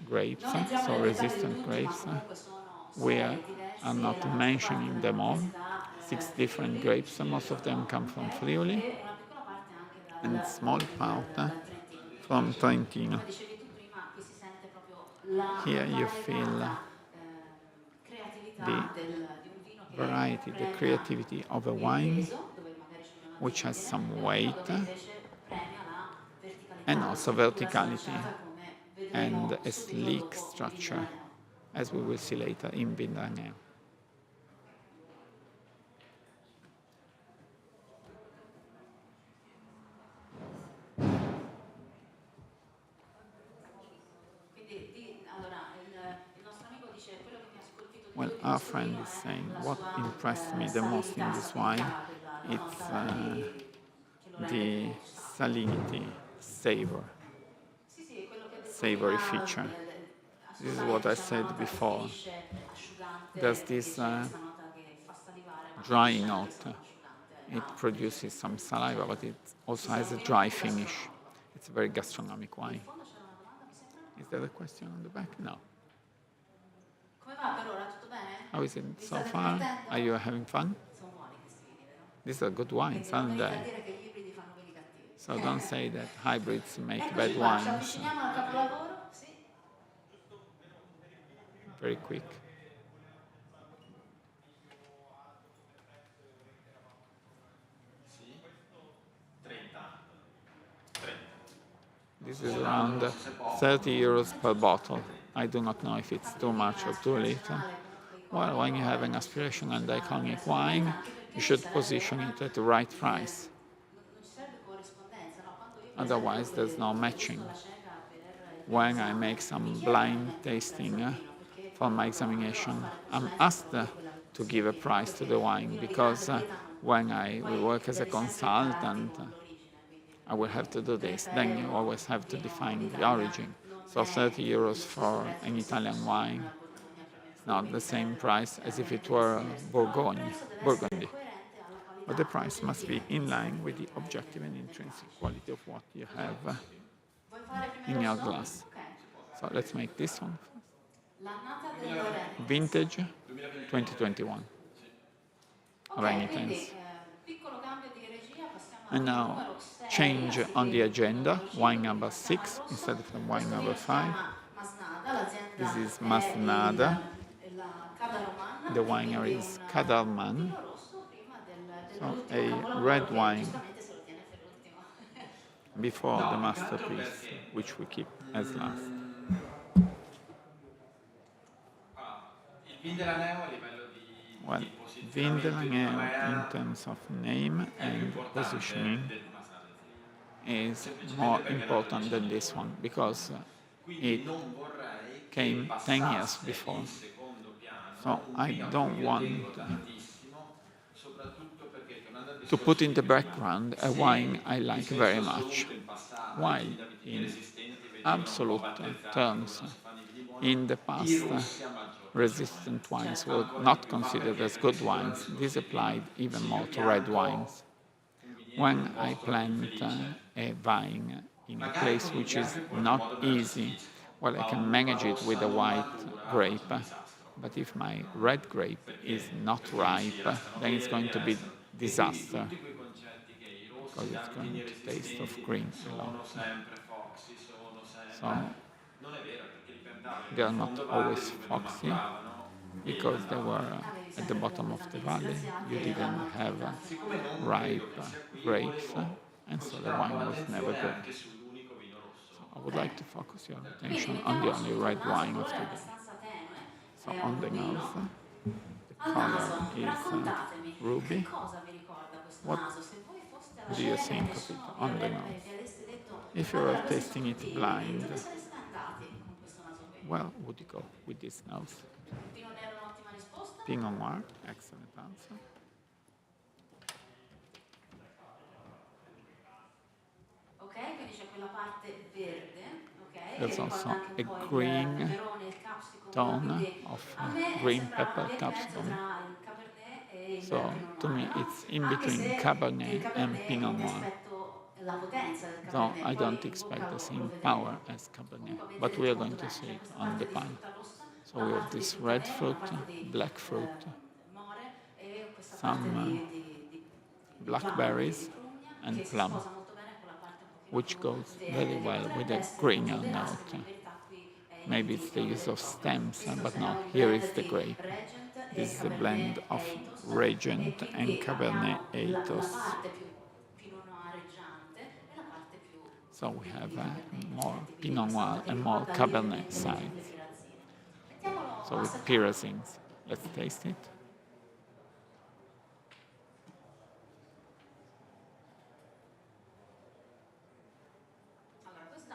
[SPEAKER 4] grapes,
[SPEAKER 2] Non entriamo
[SPEAKER 4] so
[SPEAKER 2] nel dettaglio di
[SPEAKER 4] resistant
[SPEAKER 2] tutti, ma
[SPEAKER 4] grapes.
[SPEAKER 2] comunque sono
[SPEAKER 4] We
[SPEAKER 2] storie
[SPEAKER 4] are
[SPEAKER 2] diverse
[SPEAKER 4] not
[SPEAKER 2] e la maggior parte
[SPEAKER 4] mentioning
[SPEAKER 2] della
[SPEAKER 4] them all.
[SPEAKER 2] complessità
[SPEAKER 4] 6
[SPEAKER 2] è
[SPEAKER 4] different
[SPEAKER 2] Friuli,
[SPEAKER 4] grapes, most of them come from
[SPEAKER 2] ok?
[SPEAKER 4] Friuli,
[SPEAKER 2] E una piccola parte anche
[SPEAKER 4] and small part
[SPEAKER 2] dal Trentino.
[SPEAKER 4] from
[SPEAKER 2] Quindi,
[SPEAKER 4] Trentino.
[SPEAKER 2] come dicevi tu prima, qui si sente proprio
[SPEAKER 4] Here
[SPEAKER 2] la
[SPEAKER 4] you feel
[SPEAKER 2] variegata
[SPEAKER 4] the
[SPEAKER 2] creatività di un vino che
[SPEAKER 4] variety, the
[SPEAKER 2] premia
[SPEAKER 4] creativity of a
[SPEAKER 2] il
[SPEAKER 4] wine,
[SPEAKER 2] peso, dove magari c'è meno
[SPEAKER 4] which has
[SPEAKER 2] attitudine,
[SPEAKER 4] some
[SPEAKER 2] e un vino
[SPEAKER 4] weight,
[SPEAKER 2] dove invece premia la
[SPEAKER 4] and
[SPEAKER 2] verticalità, la
[SPEAKER 4] also
[SPEAKER 2] struttura
[SPEAKER 4] verticality
[SPEAKER 2] slanciata, come
[SPEAKER 4] and
[SPEAKER 2] vedremo
[SPEAKER 4] a
[SPEAKER 2] subito
[SPEAKER 4] sleek
[SPEAKER 2] dopo in
[SPEAKER 4] structure,
[SPEAKER 2] Vindraneo.
[SPEAKER 4] as we will see later in Vindraneo.
[SPEAKER 2] Allora, il nostro amico dice quello che mi ha scolpito di
[SPEAKER 4] Well,
[SPEAKER 2] più di
[SPEAKER 4] our
[SPEAKER 2] questo
[SPEAKER 4] friend
[SPEAKER 2] vino
[SPEAKER 4] is
[SPEAKER 2] è
[SPEAKER 4] saying
[SPEAKER 2] la
[SPEAKER 4] what
[SPEAKER 2] sua
[SPEAKER 4] impressed me the most in this wine,
[SPEAKER 2] quella, la
[SPEAKER 4] it's
[SPEAKER 2] nota che lo rende
[SPEAKER 4] the
[SPEAKER 2] più stabile.
[SPEAKER 4] salinity, savor,
[SPEAKER 2] Sì, quello che ha detto
[SPEAKER 4] savory
[SPEAKER 2] prima,
[SPEAKER 4] feature. This is what
[SPEAKER 2] assolutamente
[SPEAKER 4] I
[SPEAKER 2] c'è una
[SPEAKER 4] said
[SPEAKER 2] nota che
[SPEAKER 4] before.
[SPEAKER 2] ferisce, asciugante,
[SPEAKER 4] There's
[SPEAKER 2] e
[SPEAKER 4] this
[SPEAKER 2] invece questa nota che fa salivare, ma
[SPEAKER 4] dry
[SPEAKER 2] finisce anche
[SPEAKER 4] note.
[SPEAKER 2] insomma asciugante.
[SPEAKER 4] It produces some saliva, but it also
[SPEAKER 2] Sei
[SPEAKER 4] has
[SPEAKER 2] un
[SPEAKER 4] a
[SPEAKER 2] vino
[SPEAKER 4] dry
[SPEAKER 2] molto
[SPEAKER 4] finish.
[SPEAKER 2] gastronomico.
[SPEAKER 4] It's a very gastronomic
[SPEAKER 2] In
[SPEAKER 4] wine.
[SPEAKER 2] fondo c'era una domanda, mi sembra?
[SPEAKER 4] Is there a question on the back? No.
[SPEAKER 2] Come va per ora? Tutto bene?
[SPEAKER 4] How is it
[SPEAKER 2] Vi
[SPEAKER 4] so
[SPEAKER 2] state
[SPEAKER 4] far?
[SPEAKER 2] divertendo?
[SPEAKER 4] Are you having fun?
[SPEAKER 2] Sono buoni questi vini, vero?
[SPEAKER 4] These are good wines,
[SPEAKER 2] Quindi non
[SPEAKER 4] aren't
[SPEAKER 2] venite a
[SPEAKER 4] they?
[SPEAKER 2] dire che gli ibridi fanno vini cattivi.
[SPEAKER 4] So don't say that hybrids make
[SPEAKER 2] Eccoci
[SPEAKER 4] bad
[SPEAKER 2] qua, ci
[SPEAKER 4] wines.
[SPEAKER 2] avviciniamo al capolavoro. Sì.
[SPEAKER 4] Very quick. This is around 30 euros per bottle. I do not know if it's too much or too little. Well, when you have an aspirational and iconic wine, you should position it at the right price.
[SPEAKER 2] Non ci serve corrispondenza, no? Quando io per
[SPEAKER 4] Otherwise,
[SPEAKER 2] esempio
[SPEAKER 4] there's no
[SPEAKER 2] ho
[SPEAKER 4] matching.
[SPEAKER 2] visto la cieca per il
[SPEAKER 4] When I
[SPEAKER 2] Piano
[SPEAKER 4] make
[SPEAKER 2] Santo, mi
[SPEAKER 4] some
[SPEAKER 2] chiedono
[SPEAKER 4] blind
[SPEAKER 2] ovviamente il prezzo
[SPEAKER 4] tasting
[SPEAKER 2] del vino, perché
[SPEAKER 4] for my
[SPEAKER 2] io
[SPEAKER 4] examination,
[SPEAKER 2] a fare
[SPEAKER 4] I'm
[SPEAKER 2] consulenza
[SPEAKER 4] asked
[SPEAKER 2] sono io quella che
[SPEAKER 4] to
[SPEAKER 2] consiglia
[SPEAKER 4] give a
[SPEAKER 2] il vino,
[SPEAKER 4] price to
[SPEAKER 2] perché
[SPEAKER 4] the
[SPEAKER 2] il
[SPEAKER 4] wine
[SPEAKER 2] vino di
[SPEAKER 4] because
[SPEAKER 2] grande qualità non
[SPEAKER 4] when
[SPEAKER 2] conta.
[SPEAKER 4] I will
[SPEAKER 2] Poi
[SPEAKER 4] work as a
[SPEAKER 2] devi sempre impararti
[SPEAKER 4] consultant,
[SPEAKER 2] con l'origine, quindi
[SPEAKER 4] I will have to do this. Then you always have to
[SPEAKER 2] vino
[SPEAKER 4] define the
[SPEAKER 2] d'Italia
[SPEAKER 4] origin.
[SPEAKER 2] non
[SPEAKER 4] So
[SPEAKER 2] è
[SPEAKER 4] 30
[SPEAKER 2] lo
[SPEAKER 4] euros
[SPEAKER 2] stesso
[SPEAKER 4] for
[SPEAKER 2] prezzo
[SPEAKER 4] an
[SPEAKER 2] che se
[SPEAKER 4] Italian
[SPEAKER 2] fosse
[SPEAKER 4] wine
[SPEAKER 2] una Borgogna proprio in
[SPEAKER 4] is not the
[SPEAKER 2] Friuli
[SPEAKER 4] same
[SPEAKER 2] per
[SPEAKER 4] price as if it
[SPEAKER 2] Venete
[SPEAKER 4] were
[SPEAKER 2] Messinese, però il
[SPEAKER 4] Bourgogne,
[SPEAKER 2] prezzo deve essere
[SPEAKER 4] Burgundy.
[SPEAKER 2] coerente alla
[SPEAKER 4] But the
[SPEAKER 2] qualità
[SPEAKER 4] price must be
[SPEAKER 2] oggettiva
[SPEAKER 4] in line
[SPEAKER 2] intrinseca
[SPEAKER 4] with the objective and
[SPEAKER 2] del
[SPEAKER 4] intrinsic
[SPEAKER 2] marchio.
[SPEAKER 4] quality of what you have
[SPEAKER 2] Vuoi fare prima
[SPEAKER 4] in
[SPEAKER 2] il
[SPEAKER 4] your
[SPEAKER 2] rosso?
[SPEAKER 4] glass.
[SPEAKER 2] Ok.
[SPEAKER 4] So let's make this one.
[SPEAKER 2] L'annata del Renitens.
[SPEAKER 4] Vintage 2021.
[SPEAKER 2] Ok, quindi
[SPEAKER 4] Renitens.
[SPEAKER 2] piccolo cambio di regia, passiamo al
[SPEAKER 4] And
[SPEAKER 2] vino
[SPEAKER 4] now
[SPEAKER 2] numero 6.
[SPEAKER 4] change on the agenda, wine number 6 instead of wine number 5.
[SPEAKER 2] Masnada, l'azienda
[SPEAKER 4] This is
[SPEAKER 2] è
[SPEAKER 4] Masnada.
[SPEAKER 2] la Cadarman,
[SPEAKER 4] The
[SPEAKER 2] e quindi
[SPEAKER 4] winery is Kadarman.
[SPEAKER 2] vino rosso prima
[SPEAKER 4] So
[SPEAKER 2] dell'ultimo
[SPEAKER 4] a
[SPEAKER 2] capolavoro
[SPEAKER 4] red
[SPEAKER 2] che
[SPEAKER 4] wine
[SPEAKER 2] giustamente se lo tiene per l'ultimo.
[SPEAKER 4] before the masterpiece, which we keep as last.
[SPEAKER 5] Il vin dell'Aneo a livello
[SPEAKER 4] Well,
[SPEAKER 5] di
[SPEAKER 4] Vin de
[SPEAKER 5] posizionamento
[SPEAKER 4] Langhe in terms of name
[SPEAKER 5] è più
[SPEAKER 4] and
[SPEAKER 5] importante
[SPEAKER 4] positioning
[SPEAKER 5] del Masnada.
[SPEAKER 4] is more important than this one because it
[SPEAKER 5] Quindi non vorrei
[SPEAKER 4] came
[SPEAKER 5] che
[SPEAKER 4] 10 years
[SPEAKER 5] passasse
[SPEAKER 4] before.
[SPEAKER 5] in secondo piano
[SPEAKER 4] So
[SPEAKER 5] un
[SPEAKER 4] I
[SPEAKER 5] vino a
[SPEAKER 4] don't
[SPEAKER 5] cui io
[SPEAKER 4] want
[SPEAKER 5] tengo tantissimo, soprattutto perché tornando al
[SPEAKER 4] to
[SPEAKER 5] discorso
[SPEAKER 4] put in the
[SPEAKER 5] di prima,
[SPEAKER 4] background a
[SPEAKER 5] se
[SPEAKER 4] wine I like
[SPEAKER 5] il
[SPEAKER 4] very
[SPEAKER 5] senso
[SPEAKER 4] much,
[SPEAKER 5] assoluto in passato
[SPEAKER 4] while
[SPEAKER 5] i vini da vitigni
[SPEAKER 4] in
[SPEAKER 5] resistenti venivano un po'
[SPEAKER 4] absolute
[SPEAKER 5] battezzati
[SPEAKER 4] terms,
[SPEAKER 5] come non si fanno i vini buoni,
[SPEAKER 4] in the past,
[SPEAKER 5] in Russia maggior
[SPEAKER 4] resistant wines were
[SPEAKER 5] ancora
[SPEAKER 4] not
[SPEAKER 5] di più, ma
[SPEAKER 4] considered as
[SPEAKER 5] perché
[SPEAKER 4] good
[SPEAKER 5] seguendo il
[SPEAKER 4] wines.
[SPEAKER 5] discorso
[SPEAKER 4] This
[SPEAKER 5] di prima,
[SPEAKER 4] applied even
[SPEAKER 5] se
[SPEAKER 4] more
[SPEAKER 5] io
[SPEAKER 4] to red
[SPEAKER 5] pianto
[SPEAKER 4] wines.
[SPEAKER 5] un vigneto in
[SPEAKER 4] When
[SPEAKER 5] un
[SPEAKER 4] I
[SPEAKER 5] posto
[SPEAKER 4] plant
[SPEAKER 5] infelice,
[SPEAKER 4] a vine in a
[SPEAKER 5] magari
[SPEAKER 4] place
[SPEAKER 5] con
[SPEAKER 4] which
[SPEAKER 5] il
[SPEAKER 4] is
[SPEAKER 5] bianco in qualche
[SPEAKER 4] not
[SPEAKER 5] modo me la
[SPEAKER 4] easy,
[SPEAKER 5] gestisco.
[SPEAKER 4] well, I
[SPEAKER 5] Ma
[SPEAKER 4] can
[SPEAKER 5] un'uva
[SPEAKER 4] manage it with
[SPEAKER 5] rossa
[SPEAKER 4] a
[SPEAKER 5] non
[SPEAKER 4] white
[SPEAKER 5] matura faccio
[SPEAKER 4] grape.
[SPEAKER 5] un disastro.
[SPEAKER 4] But if my red grape is
[SPEAKER 5] Perché
[SPEAKER 4] not
[SPEAKER 5] i frutti si
[SPEAKER 4] ripe,
[SPEAKER 5] restano
[SPEAKER 4] then it's going to be
[SPEAKER 5] e quindi
[SPEAKER 4] disaster
[SPEAKER 5] tutti quei concetti che i
[SPEAKER 4] because
[SPEAKER 5] rossi da
[SPEAKER 4] it's
[SPEAKER 5] vitigni
[SPEAKER 4] going to taste of
[SPEAKER 5] resistenti
[SPEAKER 4] green a
[SPEAKER 5] sono
[SPEAKER 4] lot.
[SPEAKER 5] sempre foxy, sono
[SPEAKER 4] So
[SPEAKER 5] sempre... Non è vero, perché li piantavano
[SPEAKER 4] they are
[SPEAKER 5] in
[SPEAKER 4] not
[SPEAKER 5] fondo valle
[SPEAKER 4] always
[SPEAKER 5] dove non
[SPEAKER 4] foxy
[SPEAKER 5] maturavano e
[SPEAKER 4] because they
[SPEAKER 5] andavano
[SPEAKER 4] were at the bottom of the valley. You didn't have
[SPEAKER 5] Siccome non
[SPEAKER 4] ripe
[SPEAKER 5] credo che sia qui,
[SPEAKER 4] grapes,
[SPEAKER 5] volevo
[SPEAKER 4] and so the
[SPEAKER 5] concentrare un po'
[SPEAKER 4] wine was never
[SPEAKER 5] l'attenzione
[SPEAKER 4] good.
[SPEAKER 5] anche sull'unico vino rosso.
[SPEAKER 4] I would like to focus your
[SPEAKER 2] Quindi
[SPEAKER 4] attention on the
[SPEAKER 2] mettiamo
[SPEAKER 4] only
[SPEAKER 2] sotto il
[SPEAKER 4] red
[SPEAKER 2] naso,
[SPEAKER 4] wine of
[SPEAKER 2] colore
[SPEAKER 4] today.
[SPEAKER 2] abbastanza
[SPEAKER 4] So
[SPEAKER 2] è
[SPEAKER 4] on
[SPEAKER 2] un
[SPEAKER 4] the nose,
[SPEAKER 2] rubino.
[SPEAKER 4] the
[SPEAKER 2] Al
[SPEAKER 4] color
[SPEAKER 2] naso,
[SPEAKER 4] is
[SPEAKER 2] raccontatemi, che
[SPEAKER 4] ruby.
[SPEAKER 2] cosa vi ricorda questo
[SPEAKER 4] What
[SPEAKER 2] naso? Se voi foste alla
[SPEAKER 4] do you
[SPEAKER 2] cena e
[SPEAKER 4] think of it
[SPEAKER 2] nessuno
[SPEAKER 4] on the
[SPEAKER 2] vi
[SPEAKER 4] nose?
[SPEAKER 2] avesse detto
[SPEAKER 4] If you were
[SPEAKER 2] allora questi sono
[SPEAKER 4] tasting it
[SPEAKER 2] tutti,
[SPEAKER 4] blind,
[SPEAKER 2] dove sareste andati con questo naso qui?
[SPEAKER 4] well, would you go with this nose?
[SPEAKER 2] Pinot Nero è un'ottima risposta.
[SPEAKER 4] Pinot Noir, excellent answer.
[SPEAKER 2] Ok, quindi c'è quella parte verde, ok, che
[SPEAKER 4] There's
[SPEAKER 2] ricorda
[SPEAKER 4] also
[SPEAKER 2] anche un
[SPEAKER 4] a
[SPEAKER 2] po' il
[SPEAKER 4] green
[SPEAKER 2] peperone, il capsicum,
[SPEAKER 4] tone
[SPEAKER 2] quindi
[SPEAKER 4] of
[SPEAKER 2] a me
[SPEAKER 4] green
[SPEAKER 2] sembrava una
[SPEAKER 4] pepper
[SPEAKER 2] via di mezzo
[SPEAKER 4] capsicum.
[SPEAKER 2] tra il Cabernet e il
[SPEAKER 4] So
[SPEAKER 2] Pinot
[SPEAKER 4] to
[SPEAKER 2] Noir,
[SPEAKER 4] me
[SPEAKER 2] no?
[SPEAKER 4] it's in
[SPEAKER 2] Anche
[SPEAKER 4] between
[SPEAKER 2] se del
[SPEAKER 4] Cabernet and
[SPEAKER 2] Cabernet
[SPEAKER 4] Pinot
[SPEAKER 2] non mi
[SPEAKER 4] Noir.
[SPEAKER 2] aspetto la potenza del
[SPEAKER 4] Though
[SPEAKER 2] Cabernet,
[SPEAKER 4] I don't
[SPEAKER 2] poi in bocca
[SPEAKER 4] expect the
[SPEAKER 2] lo
[SPEAKER 4] same power
[SPEAKER 2] vedremo.
[SPEAKER 4] as Cabernet,
[SPEAKER 2] Comunque avete
[SPEAKER 4] but we are
[SPEAKER 2] detto
[SPEAKER 4] going
[SPEAKER 2] molto
[SPEAKER 4] to
[SPEAKER 2] bene,
[SPEAKER 4] see
[SPEAKER 2] c'è
[SPEAKER 4] it
[SPEAKER 2] questa
[SPEAKER 4] on the
[SPEAKER 2] parte di
[SPEAKER 4] pan.
[SPEAKER 2] frutta rossa,
[SPEAKER 4] So
[SPEAKER 2] la
[SPEAKER 4] we have
[SPEAKER 2] parte di
[SPEAKER 4] this
[SPEAKER 2] frutta
[SPEAKER 4] red
[SPEAKER 2] nera, la
[SPEAKER 4] fruit,
[SPEAKER 2] parte di
[SPEAKER 4] black fruit,
[SPEAKER 2] more e questa parte
[SPEAKER 4] some
[SPEAKER 2] di giallo, di
[SPEAKER 4] blackberries
[SPEAKER 2] prugna,
[SPEAKER 4] and
[SPEAKER 2] che si
[SPEAKER 4] plum,
[SPEAKER 2] sposa molto bene con la parte un pochino
[SPEAKER 4] which
[SPEAKER 2] più
[SPEAKER 4] goes very
[SPEAKER 2] verde, che
[SPEAKER 4] well with
[SPEAKER 2] potrebbe
[SPEAKER 4] a
[SPEAKER 2] essere
[SPEAKER 4] greener
[SPEAKER 2] considerato, ma
[SPEAKER 4] note.
[SPEAKER 2] in verità qui è il
[SPEAKER 4] Maybe it's the
[SPEAKER 2] tiglio
[SPEAKER 4] use
[SPEAKER 2] vero e
[SPEAKER 4] of
[SPEAKER 2] proprio.
[SPEAKER 4] stems,
[SPEAKER 2] Questo
[SPEAKER 4] but
[SPEAKER 2] è
[SPEAKER 4] no,
[SPEAKER 2] un
[SPEAKER 4] here
[SPEAKER 2] blend
[SPEAKER 4] is the
[SPEAKER 2] di
[SPEAKER 4] grape.
[SPEAKER 2] Regent
[SPEAKER 4] This
[SPEAKER 2] e
[SPEAKER 4] is a blend
[SPEAKER 2] Cabernet
[SPEAKER 4] of
[SPEAKER 2] Ethos, e
[SPEAKER 4] Regent and
[SPEAKER 2] quindi
[SPEAKER 4] Cabernet
[SPEAKER 2] abbiamo la
[SPEAKER 4] Ethos.
[SPEAKER 2] parte più pinot noireggiante e la parte più
[SPEAKER 4] So we have
[SPEAKER 2] di Cabernet, in
[SPEAKER 4] more
[SPEAKER 2] effetti, quindi
[SPEAKER 4] Pinot
[SPEAKER 2] questa
[SPEAKER 4] Noir
[SPEAKER 2] che
[SPEAKER 4] and more
[SPEAKER 2] ricorda
[SPEAKER 4] Cabernet
[SPEAKER 2] lievemente le
[SPEAKER 4] sides.
[SPEAKER 2] pirazzine. Mettiamolo,
[SPEAKER 4] So with
[SPEAKER 2] assaggiamolo.
[SPEAKER 4] pyrazines. Let's taste it.
[SPEAKER 2] Allora, questa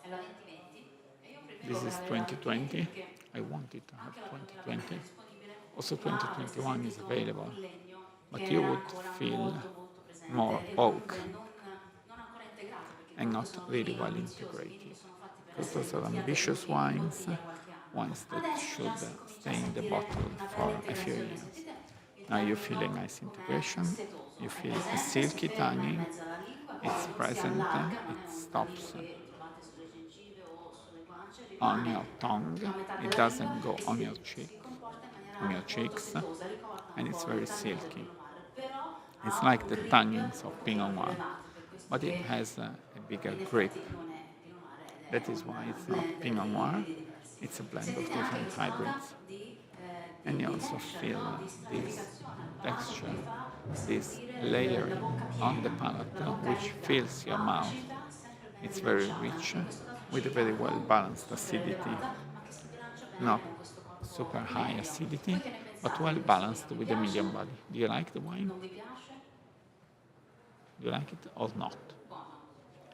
[SPEAKER 2] è la 2020 e io
[SPEAKER 4] This
[SPEAKER 2] premevo per
[SPEAKER 4] is
[SPEAKER 2] avere la 2020
[SPEAKER 4] 2020.
[SPEAKER 2] perché
[SPEAKER 4] I wanted to have
[SPEAKER 2] anche la 2020 è
[SPEAKER 4] 2020.
[SPEAKER 2] disponibile,
[SPEAKER 4] Also
[SPEAKER 2] ma avreste
[SPEAKER 4] 2021 is
[SPEAKER 2] sentito
[SPEAKER 4] available.
[SPEAKER 2] un legno
[SPEAKER 4] But
[SPEAKER 2] che
[SPEAKER 4] you
[SPEAKER 2] era
[SPEAKER 4] would
[SPEAKER 2] ancora
[SPEAKER 4] feel
[SPEAKER 2] molto
[SPEAKER 4] more
[SPEAKER 2] presente e
[SPEAKER 4] oak
[SPEAKER 2] comunque non ancora integrato, perché
[SPEAKER 4] and
[SPEAKER 2] comunque
[SPEAKER 4] not
[SPEAKER 2] sono
[SPEAKER 4] really
[SPEAKER 2] vini
[SPEAKER 4] well
[SPEAKER 2] ambiziosi, vini che
[SPEAKER 4] integrated.
[SPEAKER 2] sono fatti per
[SPEAKER 4] Because
[SPEAKER 2] essere
[SPEAKER 4] those are
[SPEAKER 2] imbottigliati
[SPEAKER 4] ambitious
[SPEAKER 2] così in
[SPEAKER 4] wines,
[SPEAKER 2] bottiglia qualche anno.
[SPEAKER 4] wines that
[SPEAKER 2] Adesso
[SPEAKER 4] should
[SPEAKER 2] già si comincia a
[SPEAKER 4] stay in the
[SPEAKER 2] sentire
[SPEAKER 4] bottle
[SPEAKER 2] una
[SPEAKER 4] for
[SPEAKER 2] bella
[SPEAKER 4] a few
[SPEAKER 2] integrazione,
[SPEAKER 4] years.
[SPEAKER 2] sentite il
[SPEAKER 4] Now you feel a
[SPEAKER 2] tannino
[SPEAKER 4] nice
[SPEAKER 2] com'è
[SPEAKER 4] integration,
[SPEAKER 2] setoso,
[SPEAKER 4] you
[SPEAKER 2] è
[SPEAKER 4] feel a
[SPEAKER 2] presente, si
[SPEAKER 4] silky
[SPEAKER 2] ferma in
[SPEAKER 4] tannin,
[SPEAKER 2] mezzo alla lingua,
[SPEAKER 4] it's
[SPEAKER 2] quindi non si
[SPEAKER 4] present,
[SPEAKER 2] allarga, non
[SPEAKER 4] it
[SPEAKER 2] è un tannino
[SPEAKER 4] stops
[SPEAKER 2] che trovate sulle gengive o sulle guance,
[SPEAKER 4] on
[SPEAKER 2] rimane
[SPEAKER 4] your tongue,
[SPEAKER 2] a metà
[SPEAKER 4] it
[SPEAKER 2] della lingua
[SPEAKER 4] doesn't go
[SPEAKER 2] e
[SPEAKER 4] on your cheek,
[SPEAKER 2] si comporta in
[SPEAKER 4] on
[SPEAKER 2] maniera
[SPEAKER 4] your
[SPEAKER 2] molto
[SPEAKER 4] cheeks,
[SPEAKER 2] setosa, ricorda un
[SPEAKER 4] and it's
[SPEAKER 2] po' il
[SPEAKER 4] very
[SPEAKER 2] tannino del
[SPEAKER 4] silky.
[SPEAKER 2] Pinot Noir, però
[SPEAKER 4] It's
[SPEAKER 2] ha
[SPEAKER 4] like
[SPEAKER 2] un
[SPEAKER 4] the
[SPEAKER 2] grip
[SPEAKER 4] tannins of
[SPEAKER 2] un
[SPEAKER 4] Pinot
[SPEAKER 2] pochino più
[SPEAKER 4] Noir,
[SPEAKER 2] elevato, per questo
[SPEAKER 4] but it
[SPEAKER 2] che
[SPEAKER 4] has a bigger
[SPEAKER 2] in
[SPEAKER 4] grip.
[SPEAKER 2] effetti non è Pinot Noir ed è
[SPEAKER 4] That is why
[SPEAKER 2] un
[SPEAKER 4] it's not
[SPEAKER 2] blend
[SPEAKER 4] Pinot
[SPEAKER 2] di
[SPEAKER 4] Noir,
[SPEAKER 2] ibridi diversi.
[SPEAKER 4] it's a blend of
[SPEAKER 2] Sentite anche
[SPEAKER 4] different
[SPEAKER 2] questa nota
[SPEAKER 4] hybrids. And you
[SPEAKER 2] di
[SPEAKER 4] also
[SPEAKER 2] texture,
[SPEAKER 4] feel
[SPEAKER 2] no? Di
[SPEAKER 4] this
[SPEAKER 2] stratificazione al palato che
[SPEAKER 4] texture,
[SPEAKER 2] vi fa
[SPEAKER 4] this
[SPEAKER 2] sentire la
[SPEAKER 4] layering
[SPEAKER 2] bocca
[SPEAKER 4] on the
[SPEAKER 2] piena,
[SPEAKER 4] palate,
[SPEAKER 2] la bocca
[SPEAKER 4] which
[SPEAKER 2] ricca,
[SPEAKER 4] fills your
[SPEAKER 2] ma
[SPEAKER 4] mouth.
[SPEAKER 2] un'acidità sempre ben
[SPEAKER 4] It's very
[SPEAKER 2] bilanciata.
[SPEAKER 4] rich,
[SPEAKER 2] In questo caso
[SPEAKER 4] with a
[SPEAKER 2] acidità
[SPEAKER 4] very well
[SPEAKER 2] non
[SPEAKER 4] balanced
[SPEAKER 2] super
[SPEAKER 4] acidity,
[SPEAKER 2] elevata, ma che si bilancia bene
[SPEAKER 4] not
[SPEAKER 2] con questo
[SPEAKER 4] super
[SPEAKER 2] corpo
[SPEAKER 4] high
[SPEAKER 2] medio.
[SPEAKER 4] acidity,
[SPEAKER 2] Voi che ne
[SPEAKER 4] but
[SPEAKER 2] pensate
[SPEAKER 4] well
[SPEAKER 2] di questo
[SPEAKER 4] balanced
[SPEAKER 2] vino? Vi
[SPEAKER 4] with a
[SPEAKER 2] piace?
[SPEAKER 4] medium body. Do you like the wine?
[SPEAKER 2] Non vi piace?
[SPEAKER 4] Do you like it or not?
[SPEAKER 2] Buono.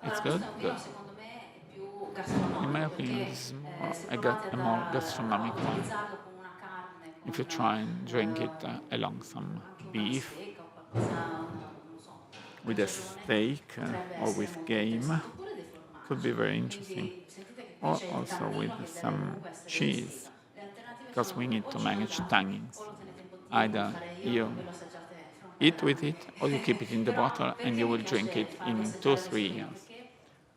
[SPEAKER 4] It's
[SPEAKER 2] Allora,
[SPEAKER 4] good?
[SPEAKER 2] questo è un vino
[SPEAKER 4] Good.
[SPEAKER 2] secondo me più
[SPEAKER 4] In my
[SPEAKER 2] gastronomico
[SPEAKER 4] opinion,
[SPEAKER 2] perché
[SPEAKER 4] this is more
[SPEAKER 2] se
[SPEAKER 4] a,
[SPEAKER 2] provate
[SPEAKER 4] a more gastronomic
[SPEAKER 2] a
[SPEAKER 4] one.
[SPEAKER 2] utilizzarlo con una carne,
[SPEAKER 4] If you
[SPEAKER 2] con
[SPEAKER 4] try and drink it along some
[SPEAKER 2] anche una
[SPEAKER 4] beef,
[SPEAKER 2] bistecca o qualcosa, non so,
[SPEAKER 4] with a
[SPEAKER 2] mangiagione,
[SPEAKER 4] steak
[SPEAKER 2] potrebbe
[SPEAKER 4] or
[SPEAKER 2] essere
[SPEAKER 4] with
[SPEAKER 2] molto
[SPEAKER 4] game,
[SPEAKER 2] interessante. Oppure dei formaggi.
[SPEAKER 4] could be very interesting.
[SPEAKER 2] Quindi sentite che qui
[SPEAKER 4] Or
[SPEAKER 2] c'è il
[SPEAKER 4] also with
[SPEAKER 2] tannino che deve
[SPEAKER 4] some
[SPEAKER 2] comunque essere
[SPEAKER 4] cheese,
[SPEAKER 2] gestito. Le alternative
[SPEAKER 4] because we
[SPEAKER 2] sono
[SPEAKER 4] need
[SPEAKER 2] o
[SPEAKER 4] to
[SPEAKER 2] ci
[SPEAKER 4] manage
[SPEAKER 2] mangiate
[SPEAKER 4] tannins.
[SPEAKER 2] o lo tenete in bottiglia come
[SPEAKER 4] Either
[SPEAKER 2] farei io
[SPEAKER 4] you
[SPEAKER 2] e poi lo assaggiate fra un paio
[SPEAKER 4] eat with
[SPEAKER 2] d'anni.
[SPEAKER 4] it or you keep it in the
[SPEAKER 2] Però
[SPEAKER 4] bottle and
[SPEAKER 2] perché
[SPEAKER 4] you
[SPEAKER 2] mi
[SPEAKER 4] will drink
[SPEAKER 2] piace
[SPEAKER 4] it
[SPEAKER 2] farvi
[SPEAKER 4] in
[SPEAKER 2] assaggiare
[SPEAKER 4] 2-3
[SPEAKER 2] questo vino?
[SPEAKER 4] years.
[SPEAKER 2] Perché